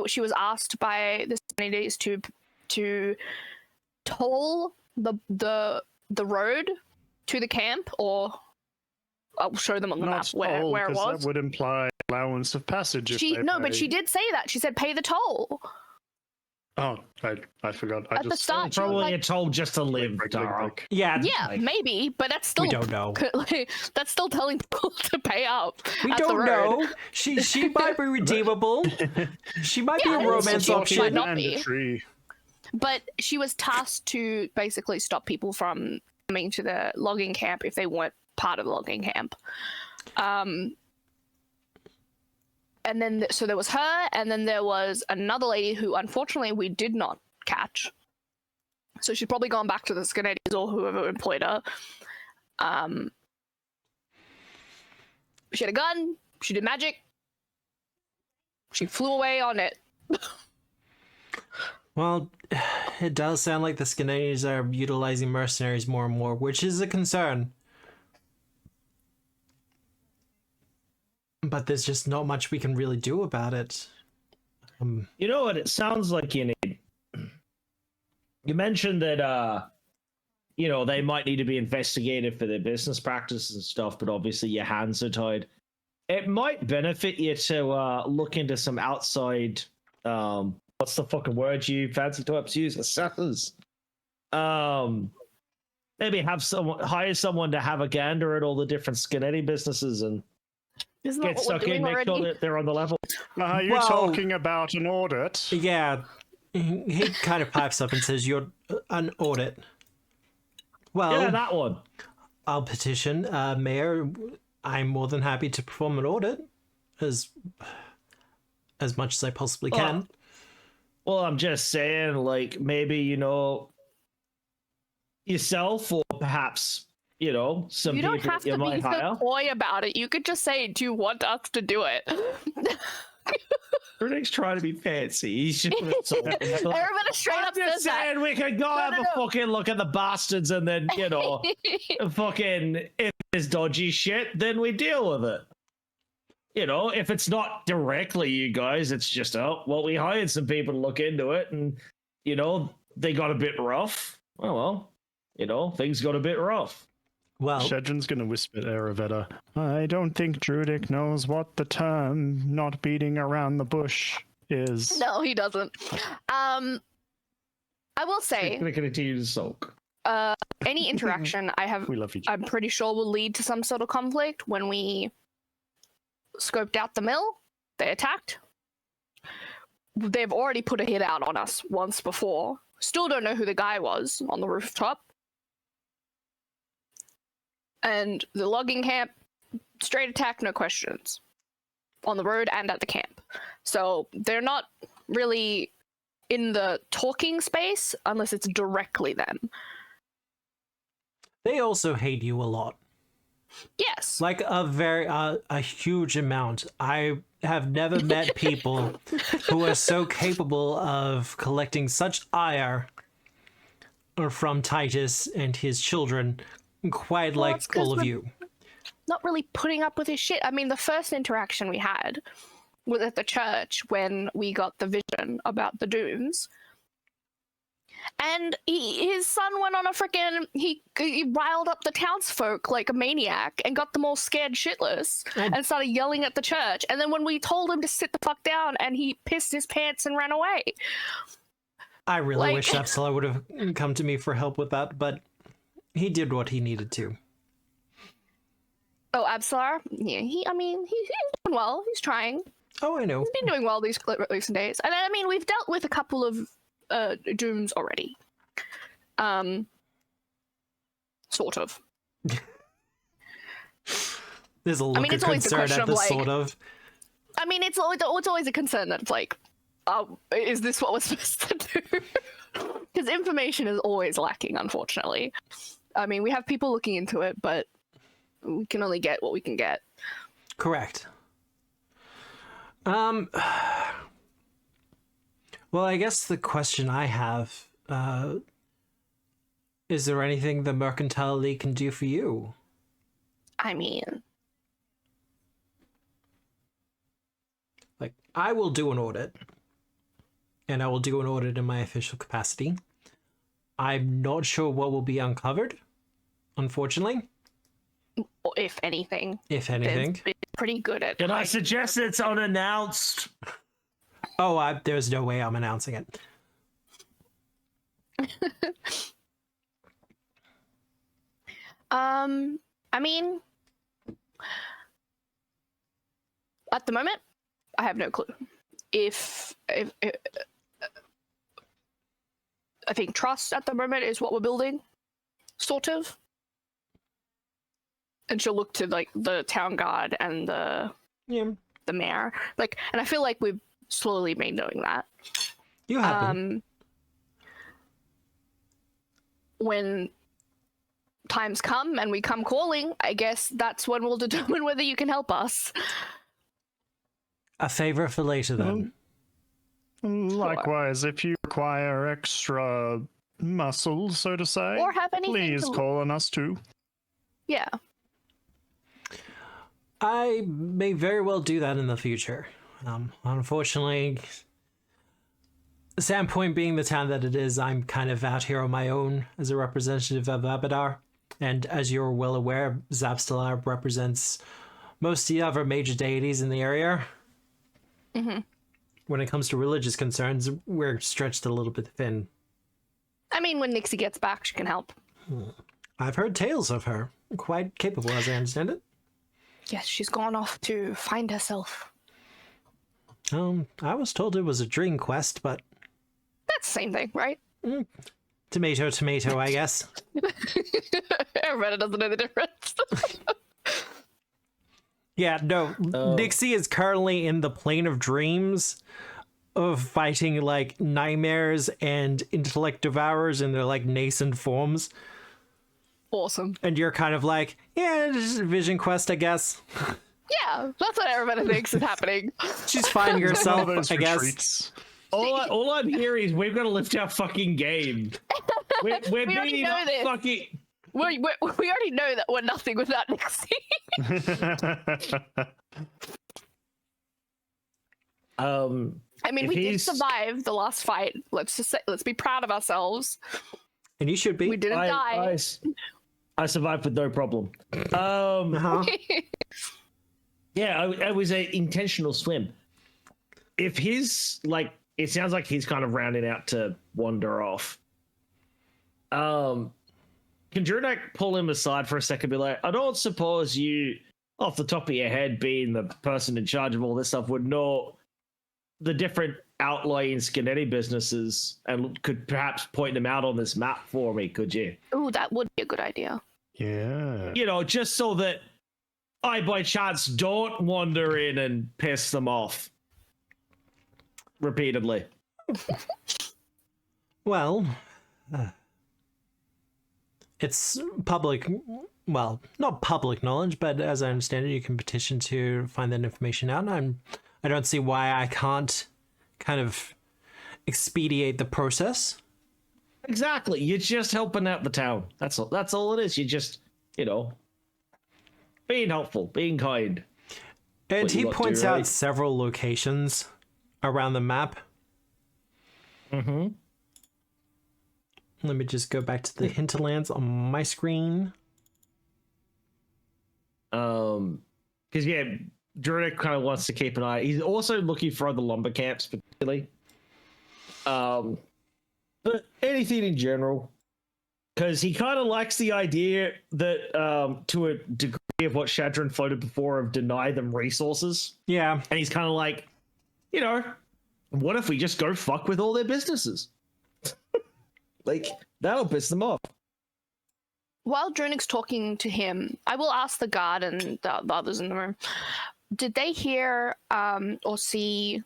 she was asked by the Scarnettis to toll the road to the camp, or I'll show them on the map where it was. That would imply allowance of passage. But she did say that. She said pay the toll. Oh, I forgot. At the start, she was probably like, a toll just to live, Dara. Yeah. yeah, maybe, but that's still We don't know. That's still telling people to pay up. We at the don't road. know. She might be redeemable. She might be a romance she might option. not be. Mandatory. But she was tasked to basically stop people from coming to the logging camp if they weren't part of the logging camp. And then, so there was her, and then there was another lady who, unfortunately, we did not catch. So she's probably gone back to the Scarnettis or whoever employed her. She had a gun. She did magic. She flew away on it. Well, it does sound like the Scarnettis are utilizing mercenaries more and more, which is a concern. But there's just not much we can really do about it. You know what? It sounds like you need. You mentioned that, they might need to be investigated for their business practices and stuff, but obviously your hands are tied. It might benefit you to look into some outside. What's the fucking word you fancy types use? Assessors. Maybe hire someone to have a gander at all the different Scarnetti businesses and Isn't that get what we're stuck in, doing make already? sure that they're on the level. Are you talking about an audit? Yeah, he kind of pipes up and says, "You're an audit." Well, Yeah, that one. I'll petition, Mayor. I'm more than happy to perform an audit, as much as I possibly can. Well, I'm just saying, like, maybe, yourself or perhaps, some You don't people have you to might be so hire. coy about it. You could just say, "Do you want us to do it?" Everything's trying to be fancy. He's just Everybody straight I'm up just says that. saying we could go have a fucking look at the bastards and then, fucking, if there's dodgy shit, then we deal with it. If it's not directly you guys, it's just, we hired some people to look into it and, they got a bit rough. Well, things got a bit rough. Well, Shedrin's going to whisper to Ayurveda, I don't think Druidic knows what the term not beating around the bush is. No, he doesn't. I will I'm say, going to continue to sulk. any interaction We love each other. I'm pretty sure will lead to some sort of conflict. When we scoped out the mill, they attacked. They've already put a hit out on us once before. Still don't know who the guy was on the rooftop. And the logging camp, straight attack, no questions. On the road and at the camp. So they're not really in the talking space unless it's directly them. they also hate you a lot. Yes. Like a huge amount. I have never met people who are so capable of collecting such ire from Titus and his children, quite Well, like it's 'cause all of we're you. not really putting up with his shit. I mean, the first interaction we had was at the church when we got the vision about the dooms. And his son went on a freaking he riled up the townsfolk like a maniac and got them all scared shitless and started yelling at the church. And then when we told him to sit the fuck down, and he pissed his pants and ran away. I really wish Absalom would have come to me for help with that, but he did what he needed to. Oh, Absalar? Yeah, he's doing well. He's trying. Oh, I know. He's been doing well these recent days. And I mean, we've dealt with a couple of dooms already. Sort of. There's a look of concern at the sort of. I mean, it's always a concern that it's like, oh, is this what we're supposed to do? Because information is always lacking, unfortunately. I mean, we have people looking into it, but we can only get what we can get. Correct. Well, I guess the question I have, is there anything the Mercantile League can do for you? I mean... Like, I will do an audit. And I will do an audit in my official capacity. I'm not sure what will be uncovered, unfortunately. If anything. If anything. It's pretty good at... Can I suggest it's unannounced? Oh, there's no way I'm announcing it. I mean... At the moment, I have no clue. If I think trust at the moment is what we're building, sort of. And she'll look to like the town guard and the mayor, like, and I feel like we've slowly been doing that. You have been. When times come and we come calling, I guess that's when we'll determine whether you can help us. A favor for later, then. Likewise, if you require extra muscle, so to say, or have anything please call on us too. Yeah. I may very well do that in the future. Unfortunately, Sandpoint being the town that it is, I'm kind of out here on my own as a representative of Abadar. And as you're well aware, Zabstalar represents most of the other major deities in the area. Mm-hmm. When it comes to religious concerns, we're stretched a little bit thin. I mean, when Nixie gets back, she can help. I've heard tales of her. Quite capable, as I understand it. Yes, she's gone off to find herself. I was told it was a dream quest, but... That's the same thing, right? Tomato, tomato, I guess. Everybody doesn't know the difference. Yeah, no, Nixie is currently in the plane of dreams of fighting, like, nightmares and intellect devourers in their, like, nascent forms. Awesome. And you're kind of like, yeah, just a vision quest, I guess. Yeah, that's what everybody thinks is happening. She's finding herself, I guess. Retreats. All I'm hearing is we've got to lift our fucking game. We're We already being know this. fucking... We already know that we're nothing without Nixie. I mean, we did survive the last fight. Let's just say, let's be proud of ourselves. And you should be. We didn't die. I survived with no problem. Yeah, it was an intentional swim. If he's like, it sounds like he's kind of rounding out to wander off. Can Drunak pull him aside for a second and be like, I don't suppose you, off the top of your head, being the person in charge of all this stuff, would know the different outlying Scarnetti businesses and could perhaps point them out on this map for me, could you? Ooh, that would be a good idea. Yeah. You know, just so that I, by chance, don't wander in and piss them off repeatedly. Well, it's public, well, not public knowledge, but as I understand it, you can petition to find that information out. And I don't see why I can't kind of expedite the process. Exactly. You're just helping out the town. That's all it is. You just, you know, being helpful, being kind. And he points out several locations around the map. Mm-hmm. Let me just go back to the hinterlands on my screen. Because Druidic kind of wants to keep an eye. He's also looking for other lumber camps, particularly. But anything in general, because he kind of likes the idea that, to a degree of what Shadron floated before, of deny them resources. Yeah. And he's kind of like, what if we just go fuck with all their businesses? Like, that'll piss them off. While Drunic's talking to him, I will ask the guard and the others in the room, did they hear or see,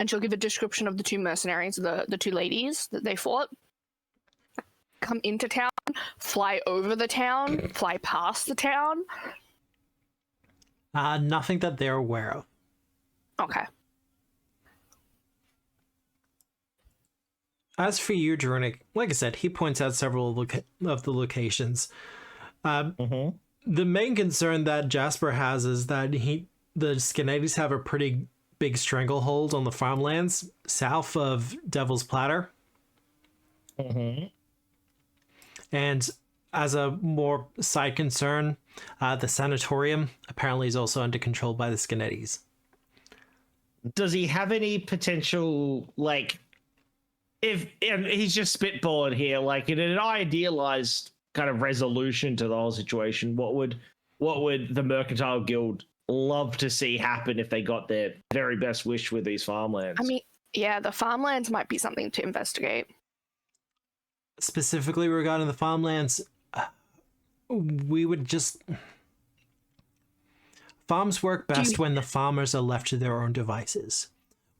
and she'll give a description of the two mercenaries, the two ladies that they fought, come into town, fly over the town, fly past the town? Nothing that they're aware of. Okay. As for you, Drunic, like I said, he points out several of the locations. The main concern that Jasper has is that the Scarnettis have a pretty big stranglehold on the farmlands south of Devil's Platter. And as a more side concern, the sanatorium apparently is also under control by the Scarnettis. Does he have any potential, like, if he's just spitballing here, like in an idealized kind of resolution to the whole situation, what would the Mercantile Guild love to see happen if they got their very best wish with these farmlands? I mean, yeah, the farmlands might be something to investigate. Specifically regarding the farmlands, we would just... Farms work best when the farmers are left to their own devices.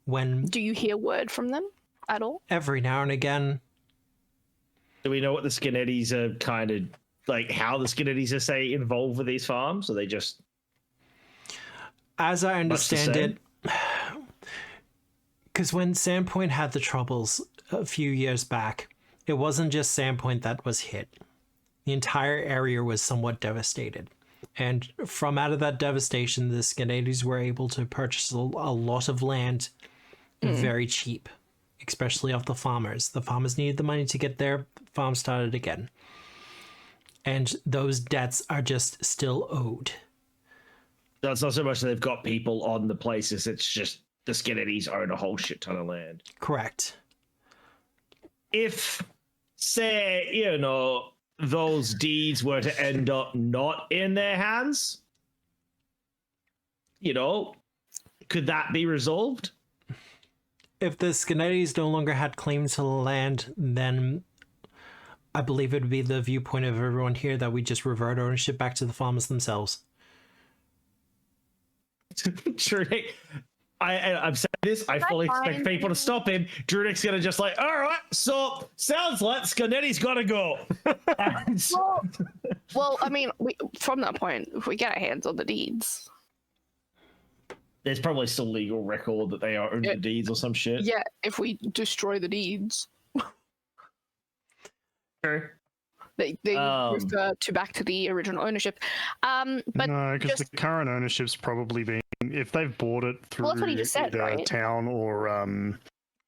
Do you hear word from them at all? Every now and again. Do we know what the Scarnettis are kind of, like, how the Scarnettis are, say, involved with these farms? Or they just... As I understand it, because when Sandpoint had the troubles a few years back, it wasn't just Sandpoint that was hit. The entire area was somewhat devastated. And from out of that devastation, the Scarnettis were able to purchase a lot of land very cheap, especially off the farmers. The farmers needed the money to get their farm started again. And those debts are just still owed. So it's not so much that they've got people on the places, it's just the Scarnettis own a whole shit ton of land. Correct. If, say, those deeds were to end up not in their hands, could that be resolved? If the Scarnettis no longer had claims to the land, then I believe it would be the viewpoint of everyone here that we just revert ownership back to the farmers themselves. Druidic, I'm saying this, I fully expect people to stop him. Druidic's gonna just like, all right, so sounds like Scarnetti's gotta go. Well, I mean, from that point, if we get our hands on the deeds, there's probably still legal record that they own the deeds or some shit. yeah, if we destroy the deeds, Sure. they refer back to the original ownership. But No, because the current ownership's probably been, if they've bought it through that's what he just said, either right? town or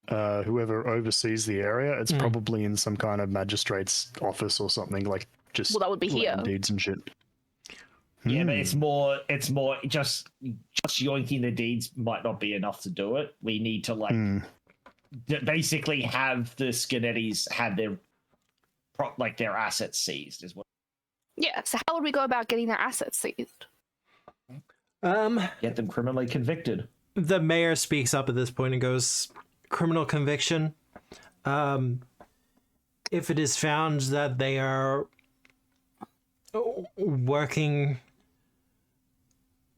whoever oversees the area, it's probably in some kind of magistrate's office or something, like just Well, that would be here. land deeds and shit. Yeah, but it's more just yoinking the deeds might not be enough to do it. We need to basically have the Scarnettis have their assets seized as well. Yeah, so how would we go about getting their assets seized? Get them criminally convicted. The mayor speaks up at this point and goes, criminal conviction. If it is found that they are working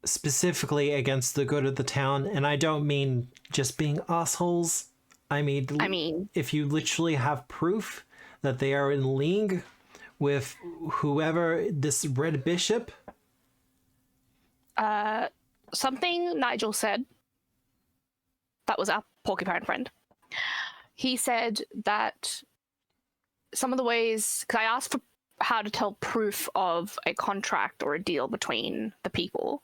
specifically against the good of the town, and I don't mean just being assholes, I mean if you literally have proof that they are in league with whoever this Red Bishop. Something Nigel said, that was our porcupine friend. He said that some of the ways, because I asked for how to tell proof of a contract or a deal between the people,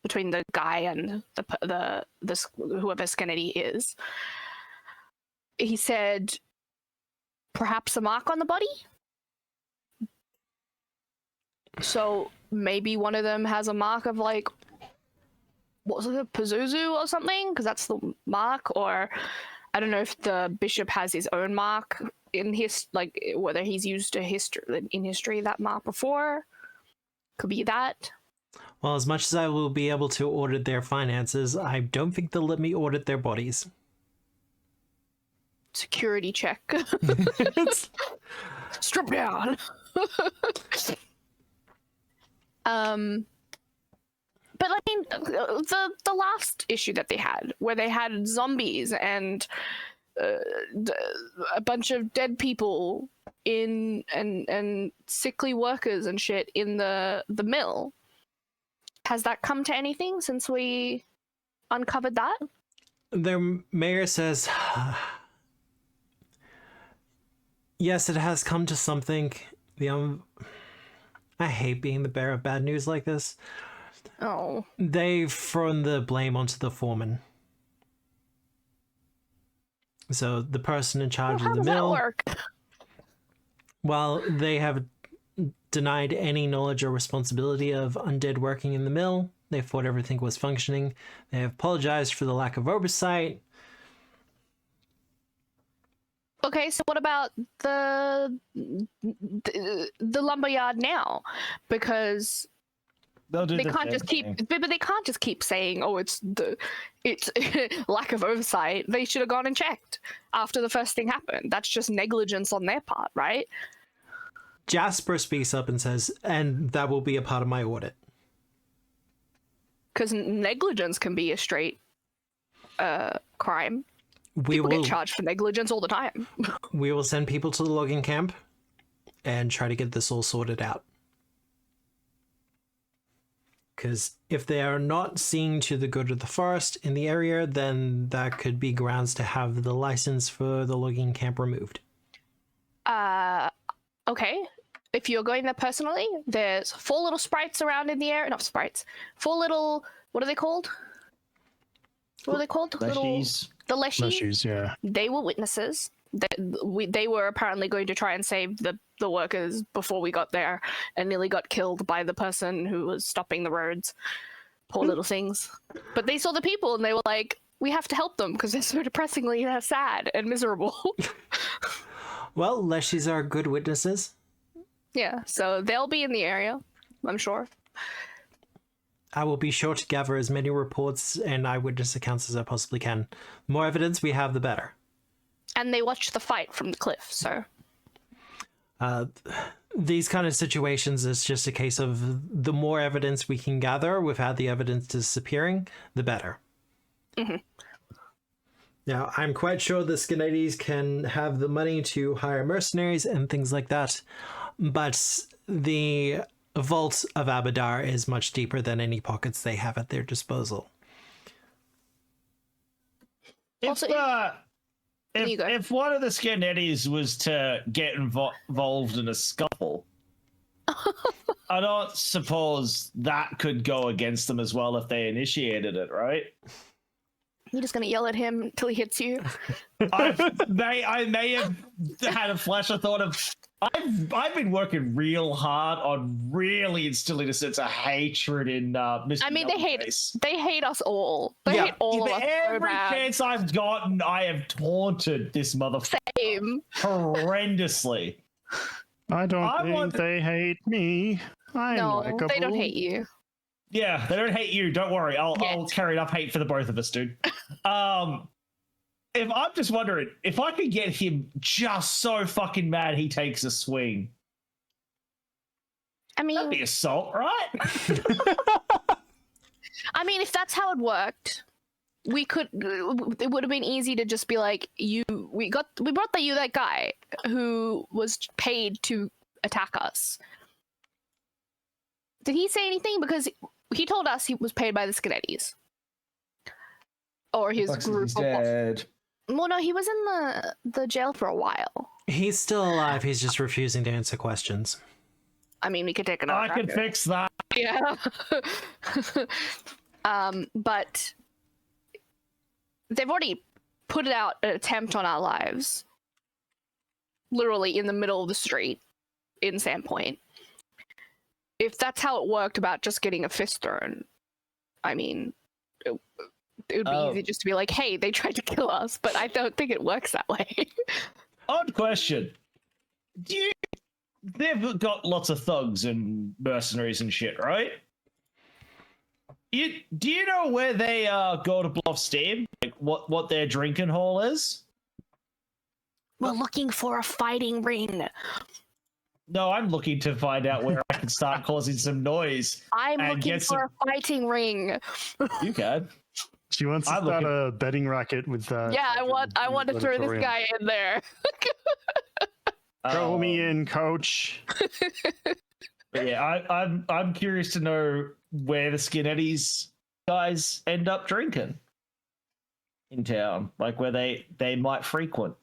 between the guy and the whoever Scarnetti is. He said perhaps a mark on the body. So maybe one of them has a mark of like, what was it, Pazuzu or something? Because that's the mark. Or I don't know if the bishop has his own mark in his, like, whether he's used in history that mark before. Could be that. Well, as much as I will be able to audit their finances, I don't think they'll let me audit their bodies. Security check. Strip down. But I mean, the last issue that they had, where they had zombies and a bunch of dead people in and sickly workers and shit in the mill, has that come to anything since we uncovered that? Their mayor says, yes, it has come to something. I hate being the bearer of bad news like this. Oh. They've thrown the blame onto the foreman. So the person in charge of the mill. How does that work? Well, they have denied any knowledge or responsibility of undead working in the mill. They thought everything was functioning. They have apologized for the lack of oversight. Okay, so what about the lumberyard now? Because they can't just keep, but they can't just keep saying, "Oh, it's lack of oversight." They should have gone and checked after the first thing happened. That's just negligence on their part, right? Jasper speaks up and says, "And that will be a part of my audit." Because negligence can be a straight crime. People get charged for negligence all the time. We will send people to the logging camp and try to get this all sorted out. Because if they are not seeing to the good of the forest in the area, then that could be grounds to have the license for the logging camp removed. Okay. If you're going there personally, there's 4 little sprites around in the area. Not sprites. 4 little, what are they called? What are they called? Leshies. The leshies? Leshies, yeah. They were witnesses. They were apparently going to try and save the workers before we got there, and nearly got killed by the person who was stopping the roads. Poor little things. But they saw the people and they were like, we have to help them because they're so depressingly sad and miserable. Well, leshies are good witnesses. Yeah, so they'll be in the area, I'm sure. I will be sure to gather as many reports and eyewitness accounts as I possibly can. The more evidence we have, the better. And they watched the fight from the cliff, so... These kind of situations, it's just a case of the more evidence we can gather without the evidence disappearing, the better. Mm-hmm. Now, I'm quite sure the Scarnettis can have the money to hire mercenaries and things like that, but the vault of Abadar is much deeper than any pockets they have at their disposal. If one of the Scarnettis was to get involved in a scuffle, I don't suppose that could go against them as well if they initiated it, right? You're just gonna yell at him until he hits you. I may have had a flash of thought of I've been working real hard on really instilling a sense of hatred in Mr. I mean, they hate us all. They hate all of us. Every chance I've gotten, I have taunted this motherfucker horrendously. I don't think they hate me. I'm likable. They don't hate you. Yeah, they don't hate you. Don't worry. I'll carry enough hate for the both of us, dude. If I'm just wondering if I could get him just so fucking mad he takes a swing. I mean, that'd be assault, right? I mean, if that's how it worked, we could. It would have been easy to just be like, we brought that guy who was paid to attack us. Did he say anything? Because he told us he was paid by the Scarnettis. Or his group. He's dead. Well, no, he was in the jail for a while. He's still alive. He's just refusing to answer questions. I mean, we could take another. I can fix that. Yeah. But they've already put out an attempt on our lives. literally in the middle of the street in Sandpoint. If that's how it worked about just getting a fist thrown, I mean, it would be easy just to be like, hey, they tried to kill us, but I don't think it works that way. Odd question. They've got lots of thugs and mercenaries and shit, right? Do you know where they go to blow off steam? Like what their drinking hole is? We're looking for a fighting ring. No, I'm looking to find out where I can start causing some noise. I'm looking for a fighting ring. You can. She wants to start a betting racket with. Yeah, I want to throw this guy in there. Throw me in, coach. But yeah, I'm curious to know where the Scarnetti's guys end up drinking in town, like where they might frequent.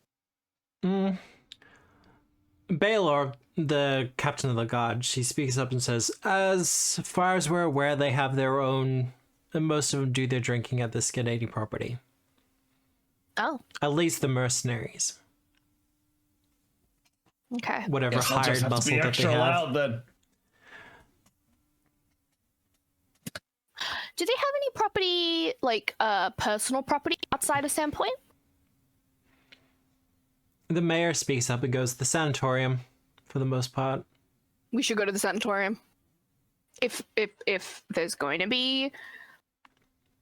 Baylor, the captain of the guard, she speaks up and says, as far as we're aware, they have their own, and most of them do their drinking at the Scarnetti property. Oh. At least the mercenaries. Okay. Whatever hired muscle that they have. Loud, then. Do they have any property, like personal property outside of Sandpoint? The mayor speaks up and goes, the sanatorium, for the most part. We should go to the sanatorium. If there's going to be,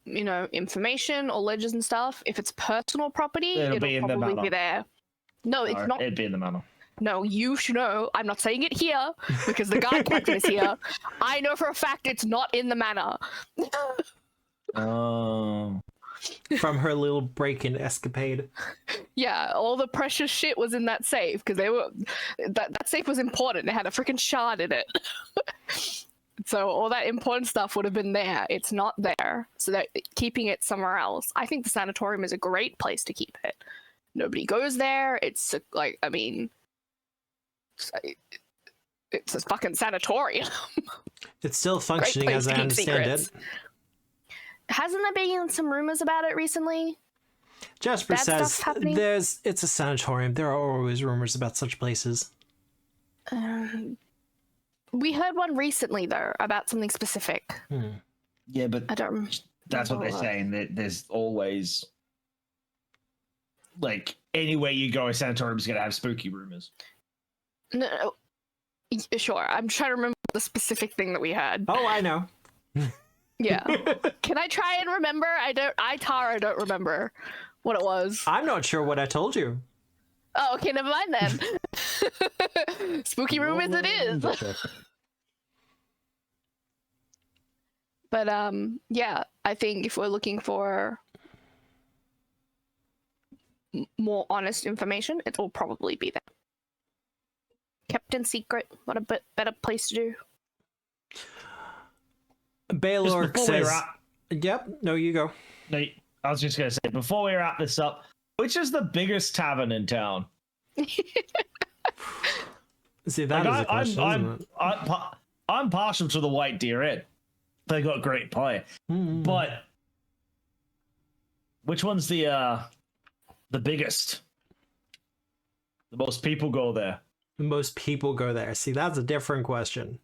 information or ledgers and stuff, if it's personal property, it'll probably be there. No, it's not. It'd be in the manor. No, you should know. I'm not saying it here because the guard captain is here. I know for a fact it's not in the manor. Oh. From her little break-in escapade. Yeah, all the precious shit was in that safe because that safe was important. It had a freaking shard in it. So all that important stuff would have been there. It's not there. So they're keeping it somewhere else. I think the sanatorium is a great place to keep it. Nobody goes there. It's it's a fucking sanatorium. It's still functioning as I understand it. Hasn't there been some rumors about it recently? Jasper says it's a sanatorium. There are always rumors about such places. We heard one recently though about something specific. Yeah, but I don't remember. That's what they're saying. That there's always, like, anywhere you go, a sanatorium's gonna have spooky rumors. No, sure. I'm trying to remember the specific thing that we had. Oh, I know. Yeah. Can I try and remember? I don't remember what it was. I'm not sure what I told you. Oh, okay, never mind then. Spooky rumors it is. But yeah, I think if we're looking for more honest information, it will probably be there. Kept in secret. What a better place to do. Baylor says, yep, no, you go. No, I was just going to say, before we wrap this up, which is the biggest tavern in town? See, that is a question, isn't it? I'm partial to the White Deer Inn. They got great pie. But which one's the biggest? The most people go there. The most people go there. See, that's a different question.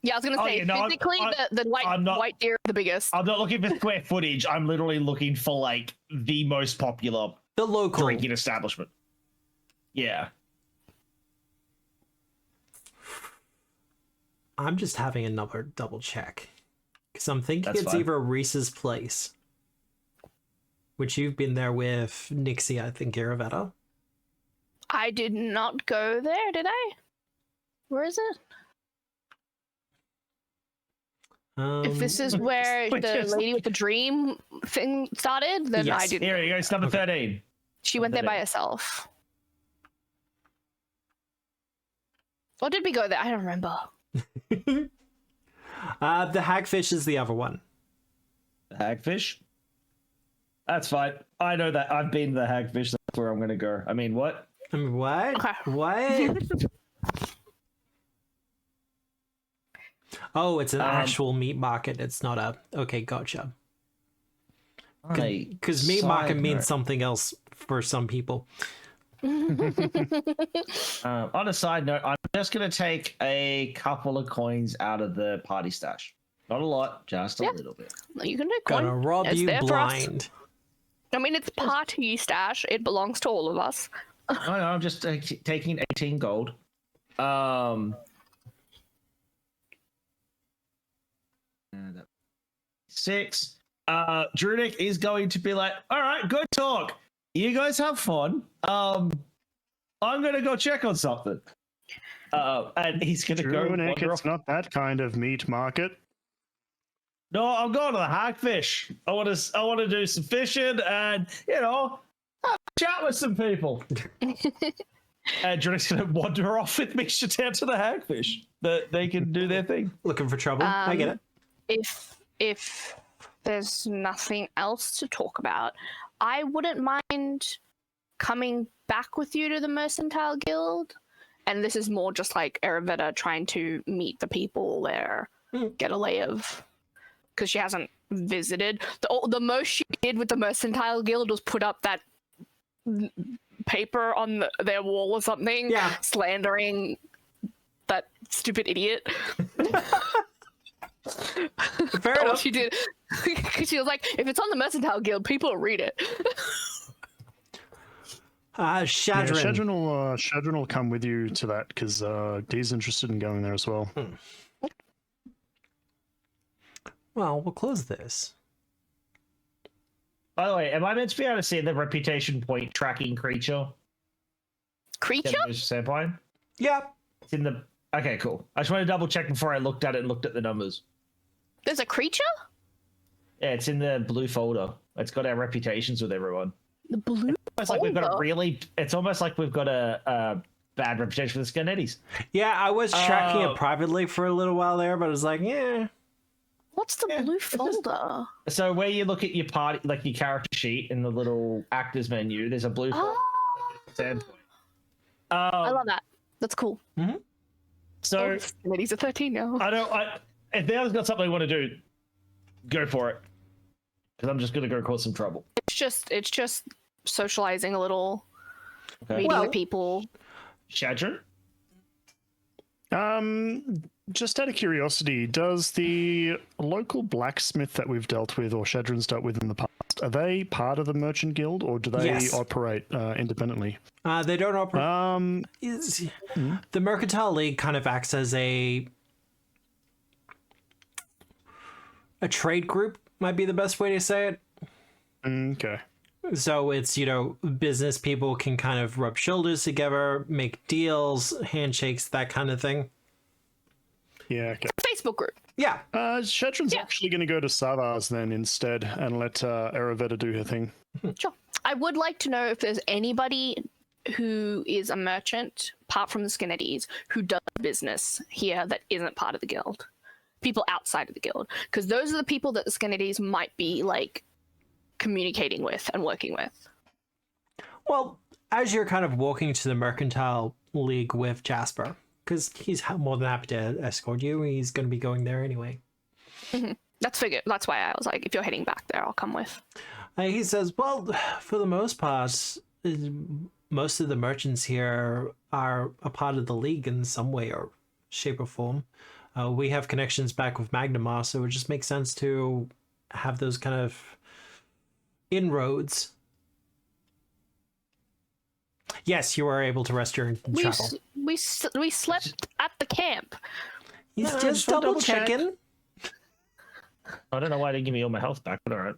Yeah, I was going to say, physically, the White Deer is the biggest. I'm not looking for square footage. I'm literally looking for, like, the most popular the local drinking establishment. Yeah. I'm just having another double check. Because I'm thinking That's it's fine. either Reese's Place, which you've been there with Nixie, I think, Iravetta. I did not go there, did I? Where is it? If this is where the lady with the dream thing started, then yes. I didn't. Here you go. It's number 13. She went there by herself. Or did we go there? I don't remember. The Hagfish is the other one. The Hagfish? That's fine. I know that. I've been to the Hagfish. That's where I'm going to go. I mean, what? What? Okay. What? Oh, it's an actual meat market. It's not a... Okay, gotcha. Because meat market means something else for some people. On a side note, I'm just going to take a couple of coins out of the party stash. Not a lot, just a little bit. You can do Gonna coin. rob It's you there for us. blind. I mean, it's party stash. It belongs to all of us. No, I'm just taking 18 gold. Six. Drudic is going to be like, all right, good talk. You guys have fun. I'm gonna go check on something. And he's gonna go. Drudic, it's not that kind of meat market. No, I'm going to the Hagfish. I want to do some fishing and have a chat with some people. And Drudic's gonna wander off with me down to the Hagfish. That they can do their thing. Looking for trouble. I get it. If there's nothing else to talk about, I wouldn't mind coming back with you to the Mercantile Guild. And this is more just like Ayurveda trying to meet the people there, get a lay of, because she hasn't visited. The most she did with the Mercantile Guild was put up that paper on their wall or something, slandering that stupid idiot. Fair enough. She did. She was like, if it's on the Mercantile Guild, people will read it. Shadrin. Shadrin will come with you to that because Dee's interested in going there as well. Well, we'll close this. By the way, am I meant to be able to see the reputation point tracking creature? Creature? Sandpoint? Yeah. It's in the. Okay, cool. I just want to double check before I looked at it and looked at the numbers. There's a creature? Yeah, it's in the blue folder. It's got our reputations with everyone. The blue It's like we've got a really. It's almost like we've got a bad reputation for the Scarnettis. Yeah, I was tracking it privately for a little while there, but I was like, yeah. What's the blue folder? So where you look at your party, like your character sheet in the little actors menu, there's a blue folder. Sandpoint. I love that. That's cool. Mm-hmm. So Scarnetti's a 13 now. If the other's got something they want to do, go for it. Because I'm just gonna go cause some trouble. It's just socializing a little, meeting the people. Shadron? Just out of curiosity, does the local blacksmith that we've dealt with or Shadron's dealt with in the past, are they part of the Merchant Guild or do they operate independently? They don't operate. The Mercantile League kind of acts as a trade group, might be the best way to say it. Okay. So it's, business people can kind of rub shoulders together, make deals, handshakes, that kind of thing. Yeah, okay. Facebook group. Yeah. Shadron's actually going to go to Savars then instead and let Ayurveda do her thing. Sure. I would like to know if there's anybody who is a merchant, apart from the Scarnettis, who does business here that isn't part of the guild. People outside of the guild. Because those are the people that the Scarnettis might be, communicating with and working with. Well, as you're kind of walking to the Mercantile League with Jasper, because he's more than happy to escort you, he's going to be going there anyway. Mm-hmm. That's why I was like, if you're heading back there, I'll come with. He says, well, for the most part, most of the merchants here are a part of the League in some way or shape or form. We have connections back with Magnamar, so it just makes sense to have those kind of inroads. Yes, you are able to rest your travel. We slept at the camp. He's just double checking. I don't know why they didn't give me all my health back, but alright.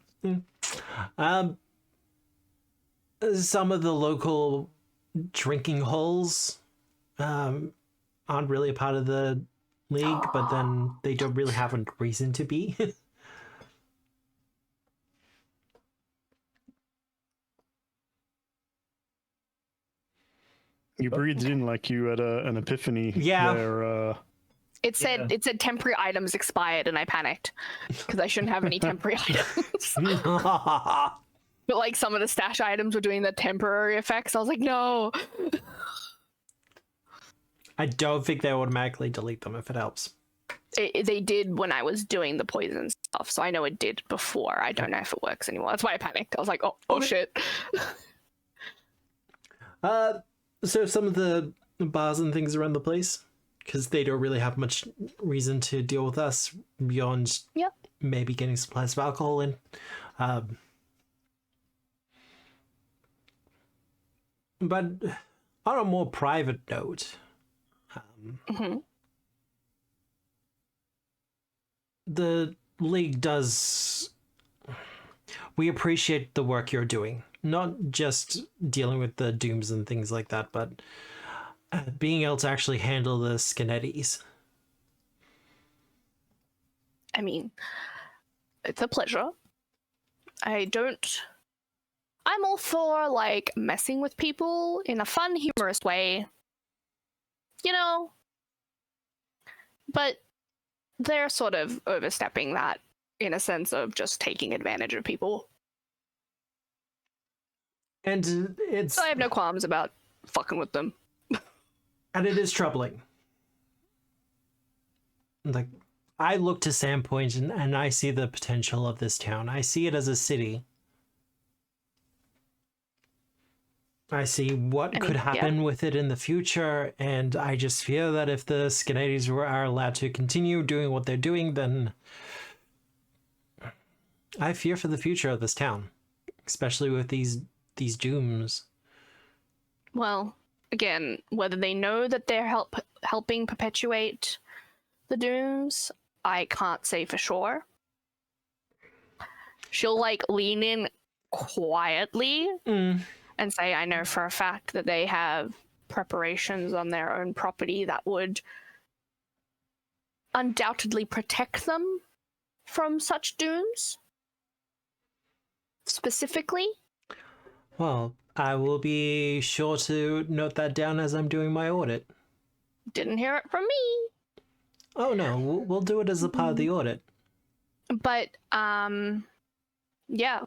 Some of the local drinking holes aren't really a part of the League, but then they don't really have a reason to be. You breathed in like you had an epiphany. Yeah. There, It said temporary items expired, and I panicked because I shouldn't have any temporary items. But some of the stash items were doing the temporary effects. I was like, no. I don't think they automatically delete them if it helps. They did when I was doing the poison stuff, so I know it did before. I don't know if it works anymore. That's why I panicked. I was like, oh shit. So some of the bars and things around the place, because they don't really have much reason to deal with us beyond maybe getting supplies of alcohol in. But on a more private note, the League does... We appreciate the work you're doing. Not just dealing with the dooms and things like that, but being able to actually handle the Scarnettis. I mean, it's a pleasure. I'm all for, like, messing with people in a fun, humorous way. You know? But they're sort of overstepping that in a sense of just taking advantage of people. And it's... So I have no qualms about fucking with them. And it is troubling. Like, I look to Sandpoint and I see the potential of this town. I see it as a city. I see what could happen with it in the future, and I just fear that if the Scarnettis are allowed to continue doing what they're doing, then I fear for the future of this town, especially with these dooms. Well, again, whether they know that they're helping perpetuate the dooms, I can't say for sure. She'll, like, lean in quietly and say, I know for a fact that they have preparations on their own property that would undoubtedly protect them from such dooms. Specifically. Well, I will be sure to note that down as I'm doing my audit. Didn't hear it from me. Oh no, we'll do it as a part of the audit. But, yeah.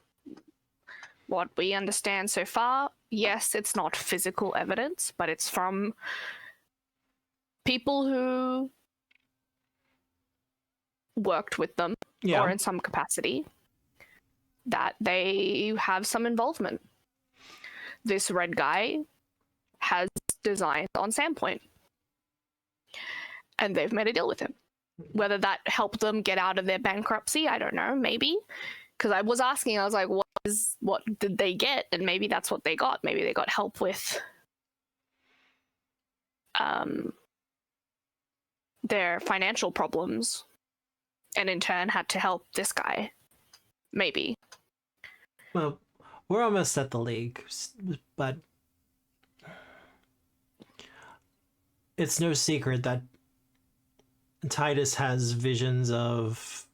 What we understand so far, yes, it's not physical evidence, but it's from people who worked with them or in some capacity that they have some involvement. This red guy has designs on Sandpoint, and they've made a deal with him. Whether that helped them get out of their bankruptcy, I don't know, maybe. Because I was asking, I was like, what did they get? And maybe that's what they got. Maybe they got help with their financial problems, and in turn had to help this guy. Maybe. Well, we're almost at the League, but it's no secret that Titus has visions of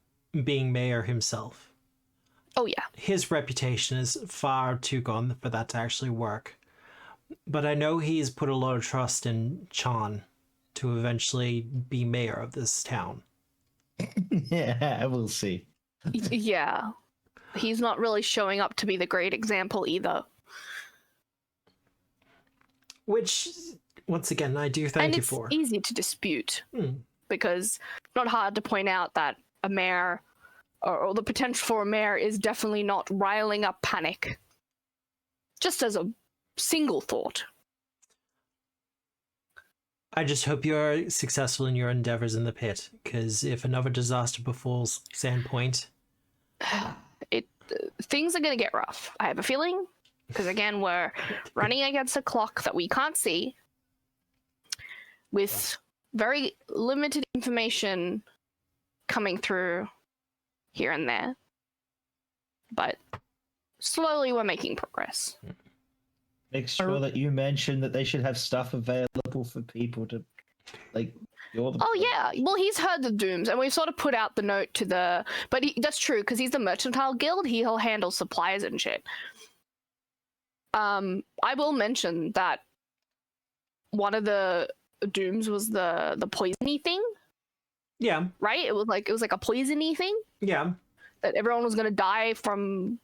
being mayor himself. Oh, yeah. His reputation is far too gone for that to actually work. But I know he's put a lot of trust in Chan to eventually be mayor of this town. Yeah, we'll see. Yeah. He's not really showing up to be the great example either. Which, once again, I do thank you for. And it's easy to dispute. Because it's not hard to point out that a mayor, or the potential for a mayor, is definitely not riling up panic. Just as a single thought. I just hope you're successful in your endeavors in the pit, because if another disaster befalls Sandpoint... Things are going to get rough, I have a feeling. Because again, we're running against a clock that we can't see, with very limited information coming through here and there. But slowly we're making progress. Make sure that you mention that they should have stuff available for people to, like... Oh yeah, well he's heard the dooms, and we've sort of put out the note to the... But that's true, because he's the Mercantile Guild, he'll handle supplies and shit. I will mention that one of the dooms was the poisony thing. Yeah. Right? It was like a poisony thing. Yeah. That everyone was gonna die from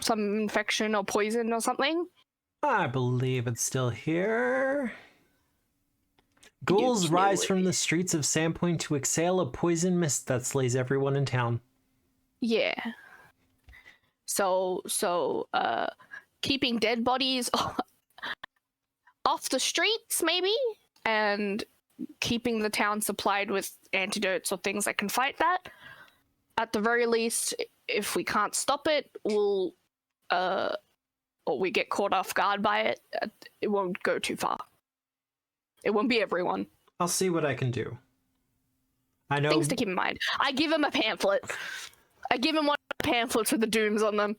some infection or poison or something. I believe it's still here. Ghouls rise from the streets of Sandpoint to exhale a poison mist that slays everyone in town. Yeah. So keeping dead bodies off the streets, maybe, and keeping the town supplied with antidotes or things that can fight that. At the very least, if we can't stop it, we'll, or we get caught off guard by it, it won't go too far. It won't be everyone. I'll see what I can do. I know Things to keep in mind. I give him a pamphlet. I give him one pamphlet with the dooms on them.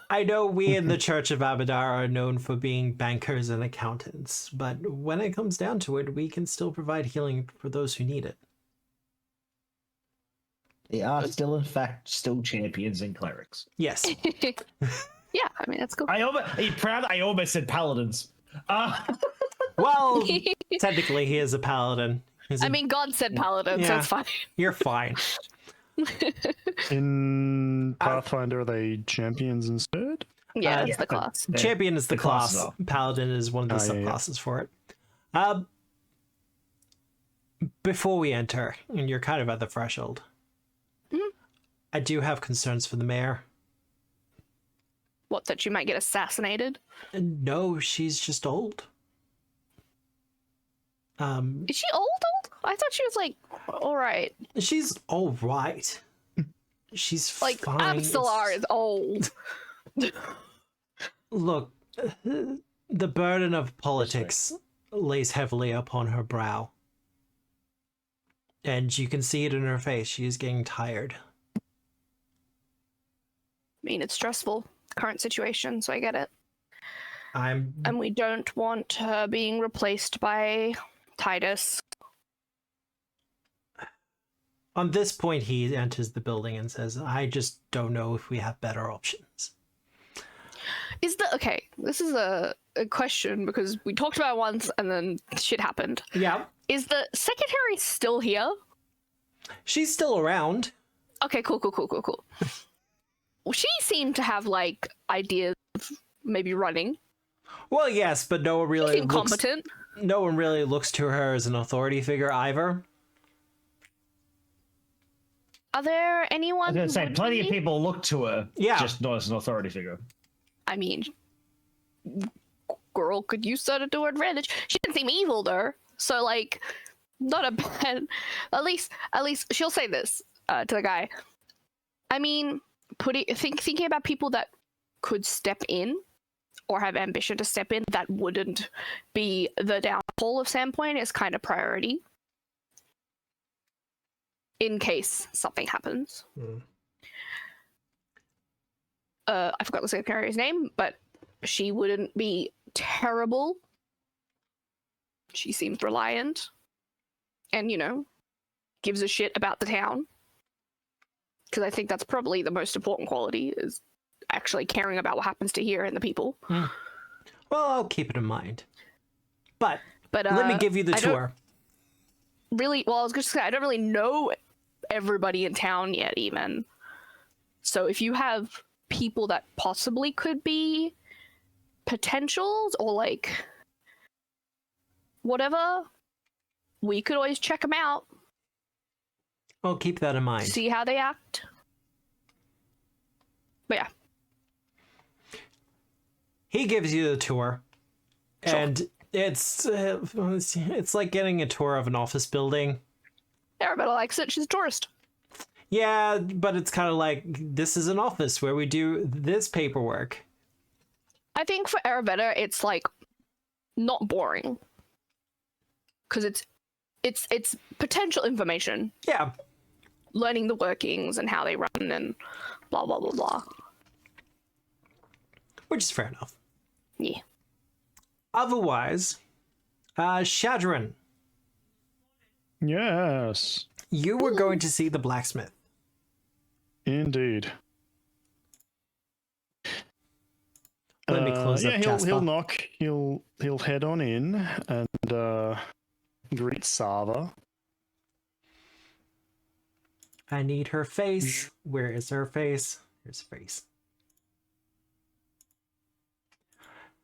I know we in the Church of Abadar are known for being bankers and accountants, but when it comes down to it, we can still provide healing for those who need it. They are still, in fact, still champions and clerics. Yes. Yeah, I mean, that's cool. Are you proud? I almost said paladins. Well, technically he is a paladin. I mean, God said paladin, so Yeah. it's fine. You're fine. In Pathfinder, are they champions instead? Yeah, it's yeah, the class. Champion is the class. class as well. Paladin is one of the Oh, yeah, subclasses for it. Before we enter, and you're kind of at the threshold, I do have concerns for the mayor. What, that you might get assassinated? And no, she's just old. Is she old? I thought she was like, all right. She's all right. She's Like, fine. Absalar is old. Look, the burden of politics lays heavily upon her brow. And you can see it in her face. She is getting tired. I mean, it's stressful, current situation, so I get it. And we don't want her being replaced by Titus. On this point, he enters the building and says, I just don't know if we have better options. Okay, this is a question because we talked about it once and then shit happened. Yeah. Is the secretary still here? She's still around. Okay, cool. Well, she seemed to have, like, ideas of maybe running. Well, yes, but no one really Incompetent. no one really looks to her as an authority figure either. Are there anyone? I was going to say, who plenty would of be? people look to her, Yeah. just not as an authority figure. I mean, girl could use that to her advantage. She didn't seem evil though, so like, not a bad. At least she'll say this to the guy. I mean, thinking about people that could step in or have ambition to step in that wouldn't be the downfall of Sandpoint is kind of priority in case something happens. I forgot the secretary's name, but she wouldn't be terrible. She seems reliant and, gives a shit about the town. Because I think that's probably the most important quality, is actually caring about what happens to here and the people. Well, I'll keep it in mind. But But let me give you the I don't tour. Really, well, I was just gonna say, I don't really know everybody in town yet, even. So if you have people that possibly could be potentials or like whatever, we could always check them out, I'll keep that in mind. see how they act. But yeah, He gives you the tour, Sure. and it's like getting a tour of an office building. Arabella likes it. She's a tourist. Yeah, but it's kind of like, this is an office where we do this paperwork. I think for Arabella, it's like not boring because it's potential information, Yeah. learning the workings and how they run and blah blah blah blah. Which is fair enough. Yeah. Otherwise, Shadron, Yes, you were going to see the blacksmith. indeed. Let me close yeah, up he'll Jasper. knock. He'll head on in and greet Sava. I need her face. Where is her face? Here's her face.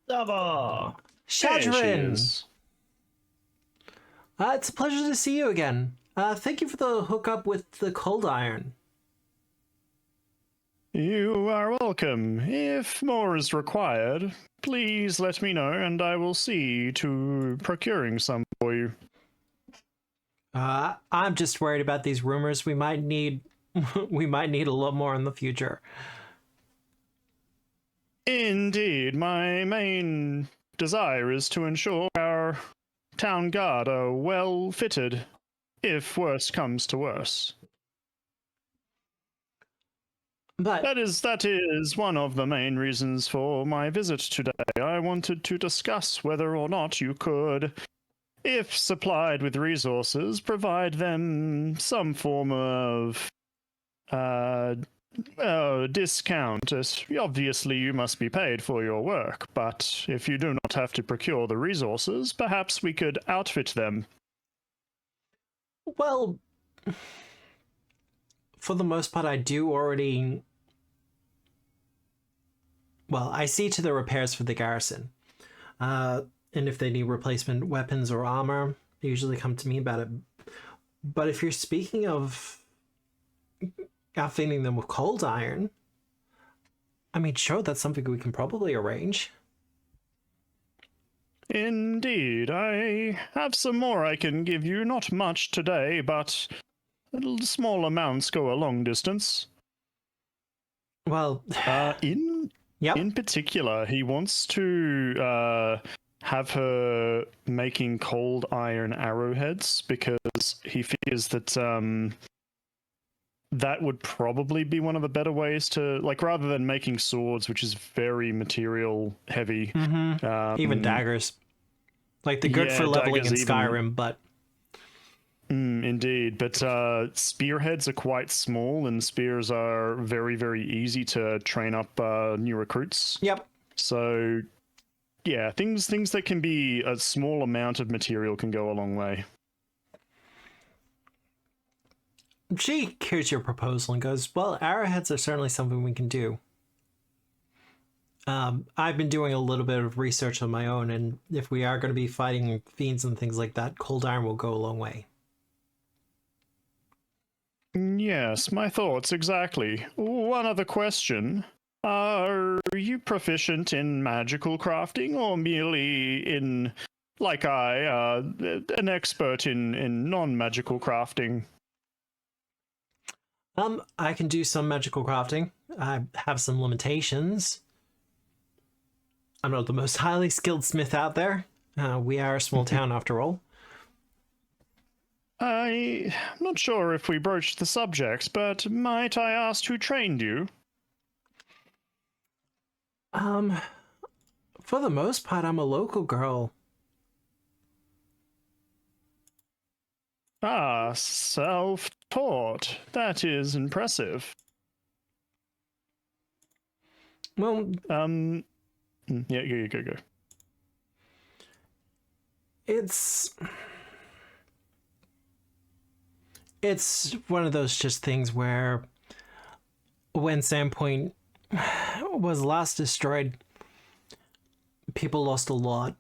Sava! There she Shadron! is. It's a pleasure to see you again. Thank you for the hookup with the cold iron. You are welcome. If more is required, please let me know, and I will see to procuring some for you. I'm just worried about these rumors. We might need we might need a lot more in the future. Indeed, my main desire is to ensure our town guard are well fitted, if worse comes to worse. But That is one of the main reasons for my visit today. I wanted to discuss whether or not you could, if supplied with resources, provide them some form of discount. As obviously you must be paid for your work, but if you do not have to procure the resources, perhaps we could outfit them. well, for the most part, I do already. Well, I see to the repairs for the garrison. And if they need replacement weapons or armor, they usually come to me about it. But if you're speaking of outfitting them with cold iron, I mean, sure, that's something we can probably arrange. Indeed, I have some more I can give you. Not much today, but little small amounts go a long distance. Well, In particular, he wants to have her making cold iron arrowheads because he fears that that would probably be one of the better ways to, like, rather than making swords, which is very material heavy. even daggers. Like, they're good for leveling in Skyrim, but... Indeed, but spearheads are quite small, and spears are very, very easy to train up new recruits. Yep. So, yeah, things that can be a small amount of material can go a long way. She hears your proposal and goes, well, arrowheads are certainly something we can do. I've been doing a little bit of research on my own, and if we are going to be fighting fiends and things like that, cold iron will go a long way. Yes, my thoughts exactly. One other question. Are you proficient in magical crafting, or merely in, like an expert in non-magical crafting? I can do some magical crafting. I have some limitations. I'm not the most highly skilled smith out there. We are a small town after all. I'm not sure if we broached the subject, but might I ask who trained you? For the most part, I'm a local girl. Ah, self-taught. That is impressive. Well, yeah, go. It's one of those just things where when Sandpoint was last destroyed, people lost a lot.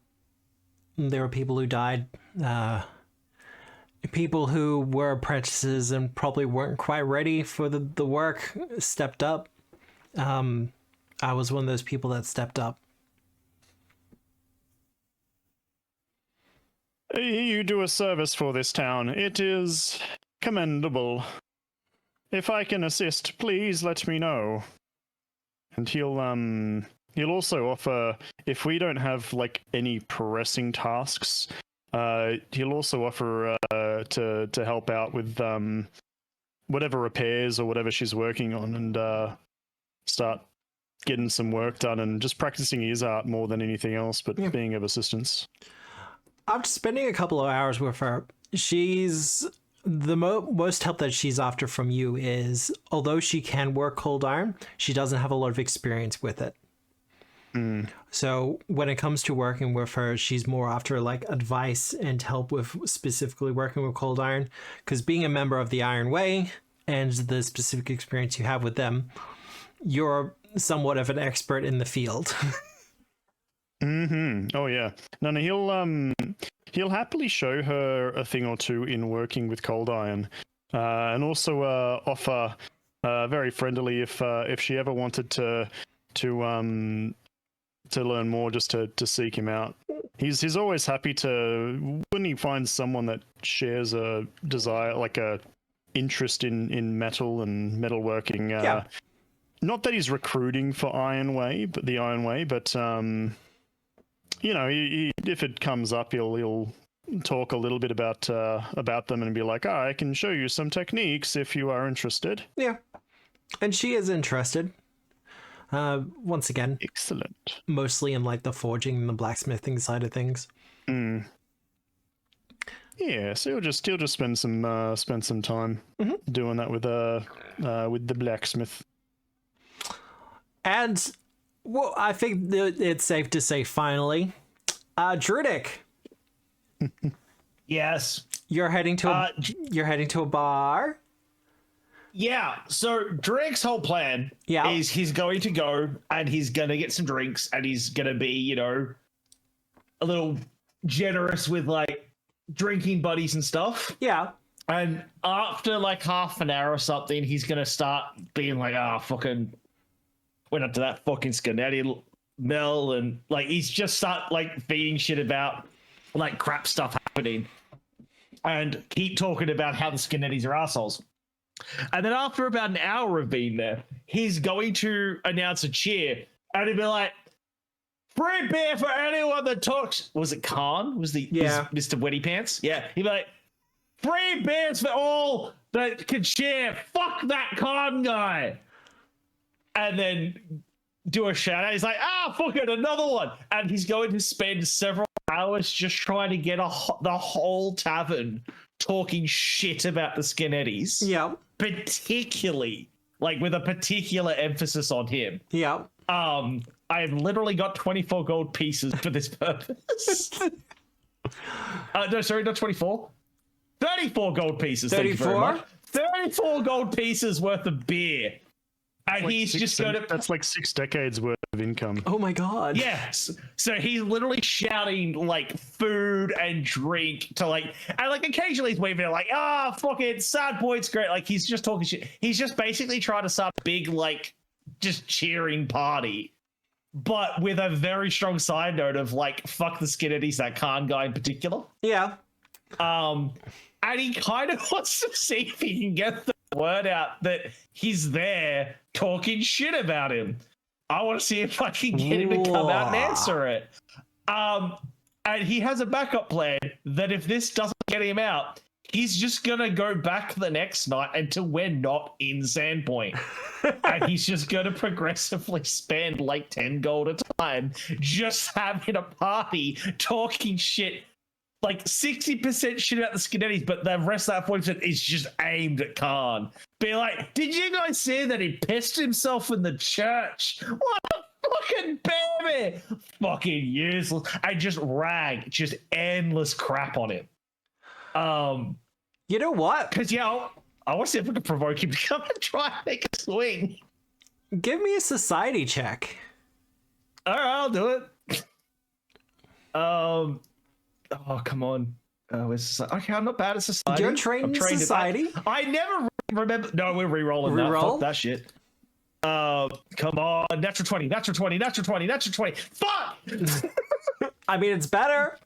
There were people who died, people who were apprentices and probably weren't quite ready for the work stepped up. I was one of those people that stepped up. You do a service for this town. It is commendable. If I can assist, please let me know. And he'll also offer, if we don't have like any pressing tasks, he'll also offer to help out with whatever repairs or whatever she's working on, and start getting some work done and just practicing his art more than anything else, but being of assistance. After spending a couple of hours with her, she's the most help that she's after from you is, although she can work cold iron, she doesn't have a lot of experience with it. So when it comes to working with her, she's more after like advice and help with specifically working with cold iron, because being a member of the Iron Way and the specific experience you have with them, you're somewhat of an expert in the field. Oh yeah. No, he'll happily show her a thing or two in working with cold iron, and also offer very friendly if she ever wanted to learn more, just to seek him out. He's always happy to, when he finds someone that shares a desire, like a interest in metal and metalworking. Not that he's recruiting for Iron Way, but the Iron Way, but you know, he, if it comes up, he'll talk a little bit about them and be like, I can show you some techniques if you are interested. Yeah, and she is interested. Once again, excellent. Mostly in like the forging and the blacksmithing side of things. Yeah, so he'll just spend some time doing that with the blacksmith. And well, I think that it's safe to say finally, Druidic. Yes. You're heading to a bar. Yeah, so Drake's whole plan is he's going to go and he's going to get some drinks and he's going to be, you know, a little generous with like drinking buddies and stuff. Yeah. And after like half an hour or something, he's going to start being like, fucking went up to that fucking Scarnetti mill, and like he's just start like feeding shit about like crap stuff happening and keep talking about how the Scarnettis are assholes. And then after about an hour of being there, he's going to announce a cheer, and he'll be like, free beer for anyone that talks. Was it Khan? Was Mr. Wetty Pants? Yeah. He'd be like, free beers for all that can cheer. Fuck that Khan guy. And then do a shout out. He's like, fuck it, another one. And he's going to spend several hours just trying to get the whole tavern talking shit about the Scarnettis. Yeah. Particularly, like with a particular emphasis on him. Yeah. I have literally got 24 gold pieces for this purpose. No, sorry, not 24. 34 gold pieces. 34? 34 gold pieces worth of beer. And like he's just going to... That's like 6 decades worth of income. Oh my god. Yes. So he's literally shouting like food and drink to like... And like occasionally he's waving it like, fucking Sandpoint's great. Like he's just talking shit. He's just basically trying to start a big like just cheering party. But with a very strong side note of like, fuck the Scarnettis, that Khan guy in particular. Yeah. And he kind of wants to see if he can get the word out that he's there talking shit about him. I want to see if I can get him to come out and answer it. And he has a backup plan that if this doesn't get him out, he's just going to go back the next night until we're not in Sandpoint. And he's just going to progressively spend like 10 gold a time just having a party talking shit. Like 60% shit about the Scarnettis, but the rest of that 40% is just aimed at Khan. Be like, did you guys see that he pissed himself in the church? What a fucking baby! Fucking useless. I just rag, just endless crap on him. You know what? Because, I want to see if I can provoke him to come and try and make a swing. Give me a society check. All right, I'll do it. Oh, come on. Okay, I'm not bad at society. You're trained in society? I never remember. No, we're re-rolling that. Fuck that shit. Come on. Natural 20, natural 20, natural 20, natural 20. Fuck! I mean, it's better.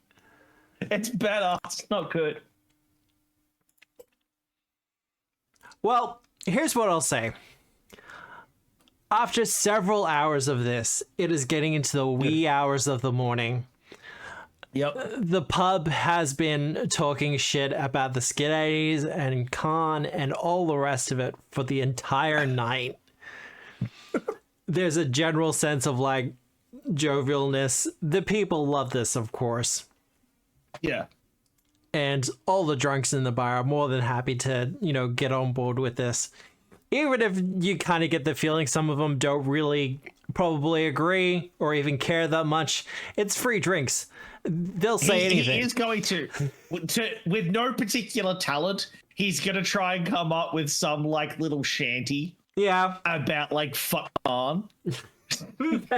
It's better. It's not good. Well, here's what I'll say. After several hours of this, it is getting into the wee hours of the morning. Yep. The pub has been talking shit about the Scarnettis and Khan and all the rest of it for the entire night. There's a general sense of like jovialness. The people love this, of course. Yeah. And all the drunks in the bar are more than happy to, get on board with this. Even if you kind of get the feeling some of them don't really probably agree or even care that much. It's free drinks. They'll say anything. He is going to, with no particular talent, he's going to try and come up with some like little shanty. Yeah. About like fuck on.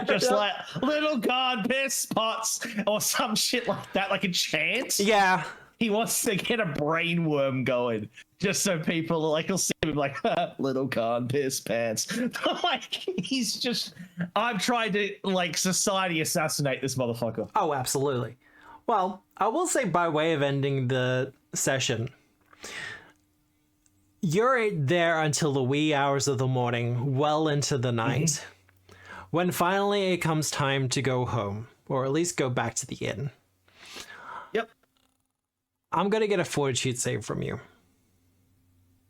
Just like little god piss spots or some shit like that, like a chant. Yeah. He wants to get a brain worm going, just so people will see him like, little Khan piss pants. He's just. I'm trying to society assassinate this motherfucker. Oh, absolutely. Well, I will say, by way of ending the session, you're there until the wee hours of the morning, well into the night, when finally it comes time to go home, or at least go back to the inn. Yep. I'm going to get a fortitude save from you.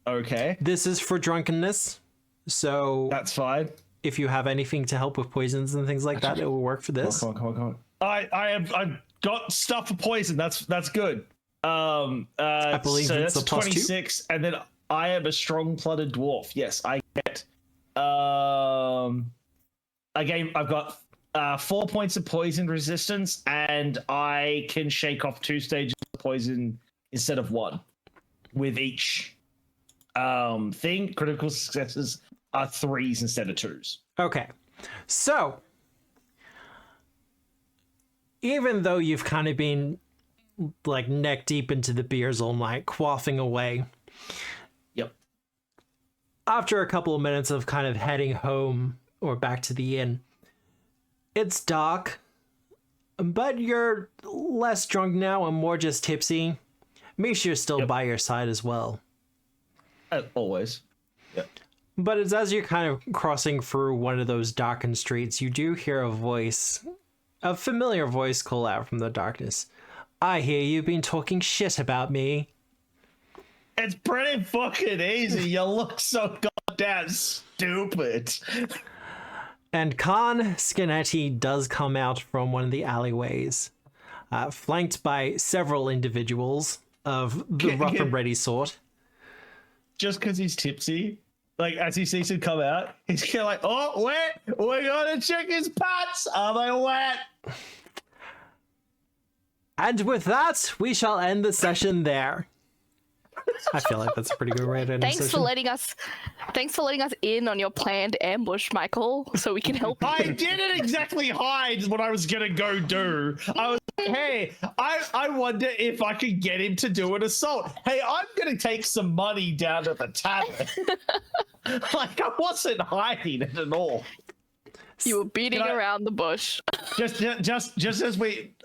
Okay. This is for drunkenness, so... That's fine. If you have anything to help with poisons and things like that, it will work for this. Come on. I've got stuff for poison. That's good. I believe so it's that's a plus 26, and then I am a strong-blooded dwarf. Yes, I get. I've got 4 points of poison resistance, and I can shake off 2 stages of poison instead of 1 with each thing. Critical successes are 3s instead of 2s. Okay, so even though you've kind of been neck deep into the beers all night, quaffing away, Yep. after a couple of minutes of kind of heading home or back to the inn, it's dark, but you're less drunk now and more just tipsy. Misha's still by your side as well. Always. Yep. But it's as you're kind of crossing through one of those darkened streets, you do hear a familiar voice call out from the darkness. I hear you've been talking shit about me. It's pretty fucking easy. You look so goddamn stupid. And Khan Scarnetti does come out from one of the alleyways, flanked by several individuals of the rough and ready sort. Just because he's tipsy, as he sees him come out, he's kind of like, oh, wet. We're going to check his pants. Are they wet? And with that, we shall end the session there. I feel like that's a pretty good way to end the Thanks session. Thanks for letting us in on your planned ambush, Michael, so we can help you. I didn't exactly hide what I was going to go do. I was like, hey, I wonder if I could get him to do an assault. Hey, I'm going to take some money down to the tavern. I wasn't hiding it at all. You were beating around the bush. Just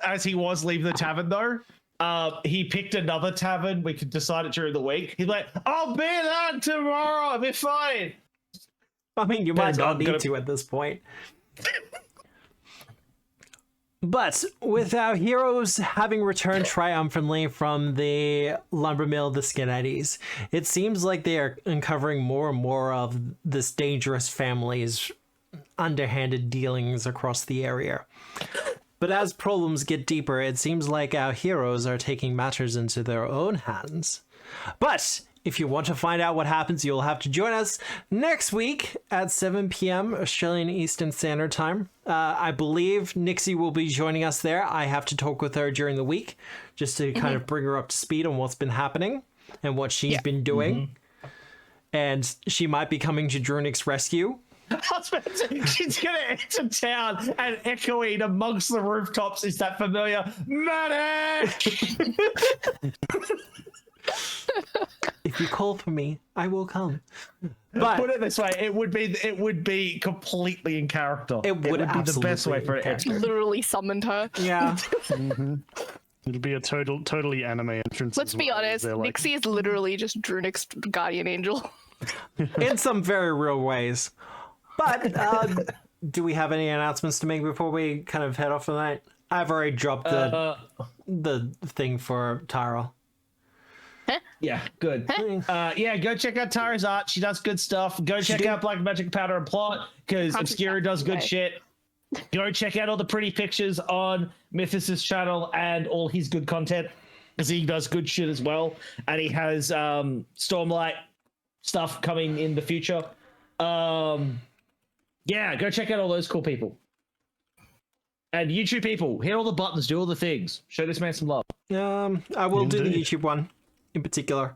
as he was leaving the tavern though, he picked another tavern. We could decide it during the week. He's like, I'll be there tomorrow. I'll be fine. I mean, you might not need to at this point. But with our heroes having returned triumphantly from the lumber mill, the Scannettis, it seems like they are uncovering more and more of this dangerous family's underhanded dealings across the area. But as problems get deeper, it seems like our heroes are taking matters into their own hands. But if you want to find out what happens, you'll have to join us next week at 7 p.m. Australian Eastern Standard Time. I believe Nixie will be joining us there. I have to talk with her during the week just to kind of bring her up to speed on what's been happening and what she's been doing. And she might be coming to Drunick's rescue. I was about to say, she's going to enter town and echoing amongst the rooftops is that familiar medic. If you call for me, I will come. But put it this way, it would be completely in character. It would be the best way for it. Literally summoned her. Yeah. It'll be a totally anime entrance. Let's be honest, Nixie is literally just Drunick's guardian angel. In some very real ways. But do we have any announcements to make before we kind of head off tonight? I've already dropped the thing for Tara. Yeah, good. Yeah, go check out Tara's art. She does good stuff. Go check out Black Magic Powder and Plot because Obscura does good shit. Go check out all the pretty pictures on Mythos' channel and all his good content because he does good shit as well. And he has Stormlight stuff coming in the future. Yeah, go check out all those cool people. And YouTube people, hit all the buttons, do all the things. Show this man some love. I will do the YouTube one in particular.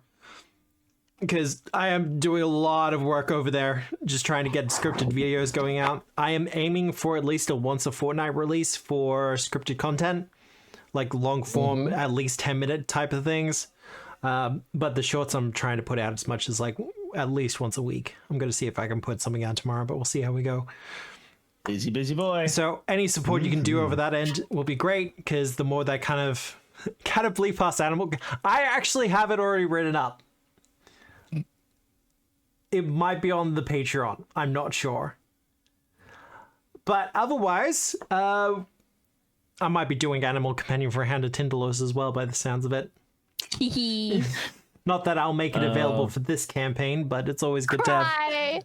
Because I am doing a lot of work over there, just trying to get scripted videos going out. I am aiming for at least a once a fortnight release for scripted content. like long form, at least 10-minute type of things. But the shorts I'm trying to put out as much as like at least once a week. I'm going to see if I can put something out tomorrow, but we'll see how we go. Busy boy. So any support you can do over that end will be great, because the more that kind of bleed past animal, I actually have it already written up. It might be on the Patreon. I'm not sure. But otherwise, I might be doing Animal Companion for Hand of Tindalos as well, by the sounds of it. Not that I'll make it available for this campaign, but it's always good to have.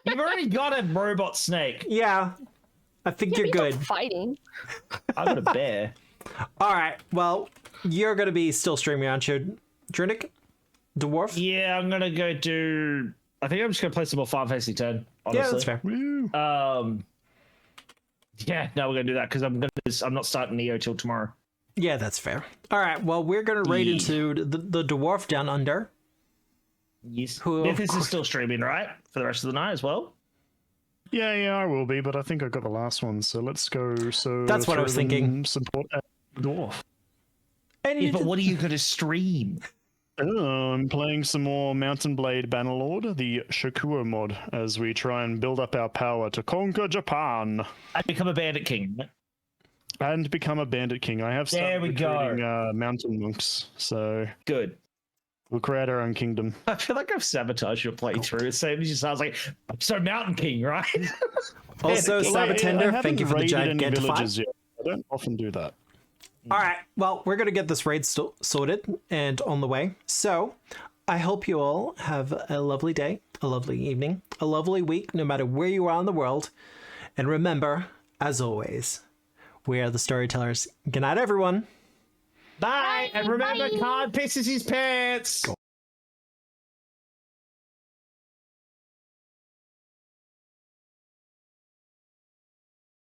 You've already got a robot snake. Yeah, I think you're good. Fighting. I've got a bear. All right, well, you're going to be still streaming, aren't you, Drunic? Dwarf? Yeah, I'm gonna go do. I think I'm just gonna play some more Final Fantasy 10. Honestly. Yeah, that's fair. Woo. Yeah, no, we're gonna do that because I'm not starting Neo till tomorrow. Yeah, that's fair. All right, well, we're going to raid into the Dwarf Down Under. Yes. Who, Mythos is still streaming, right? For the rest of the night as well? Yeah, I will be, but I think I got the last one, so let's go. So That's what I was thinking. Support Dwarf. And Yeah, but what are you gonna stream? I'm playing some more Mountain Blade Bannerlord, the Shakuo mod, as we try and build up our power to conquer Japan. I become a bandit king. And become a bandit king. I have started recruiting mountain monks, so Good. we'll create our own kingdom. I feel like I've sabotaged your playthrough. It just sounds like so Mountain King, right? Also, Sabatender, thank you for the gigantic villages yet. I don't often do that. All right, well, we're going to get this raid sorted and on the way. So I hope you all have a lovely day, a lovely evening, a lovely week, no matter where you are in the world. And remember, as always, we are the storytellers. Good night, everyone. Bye. And remember, Card pisses his pants.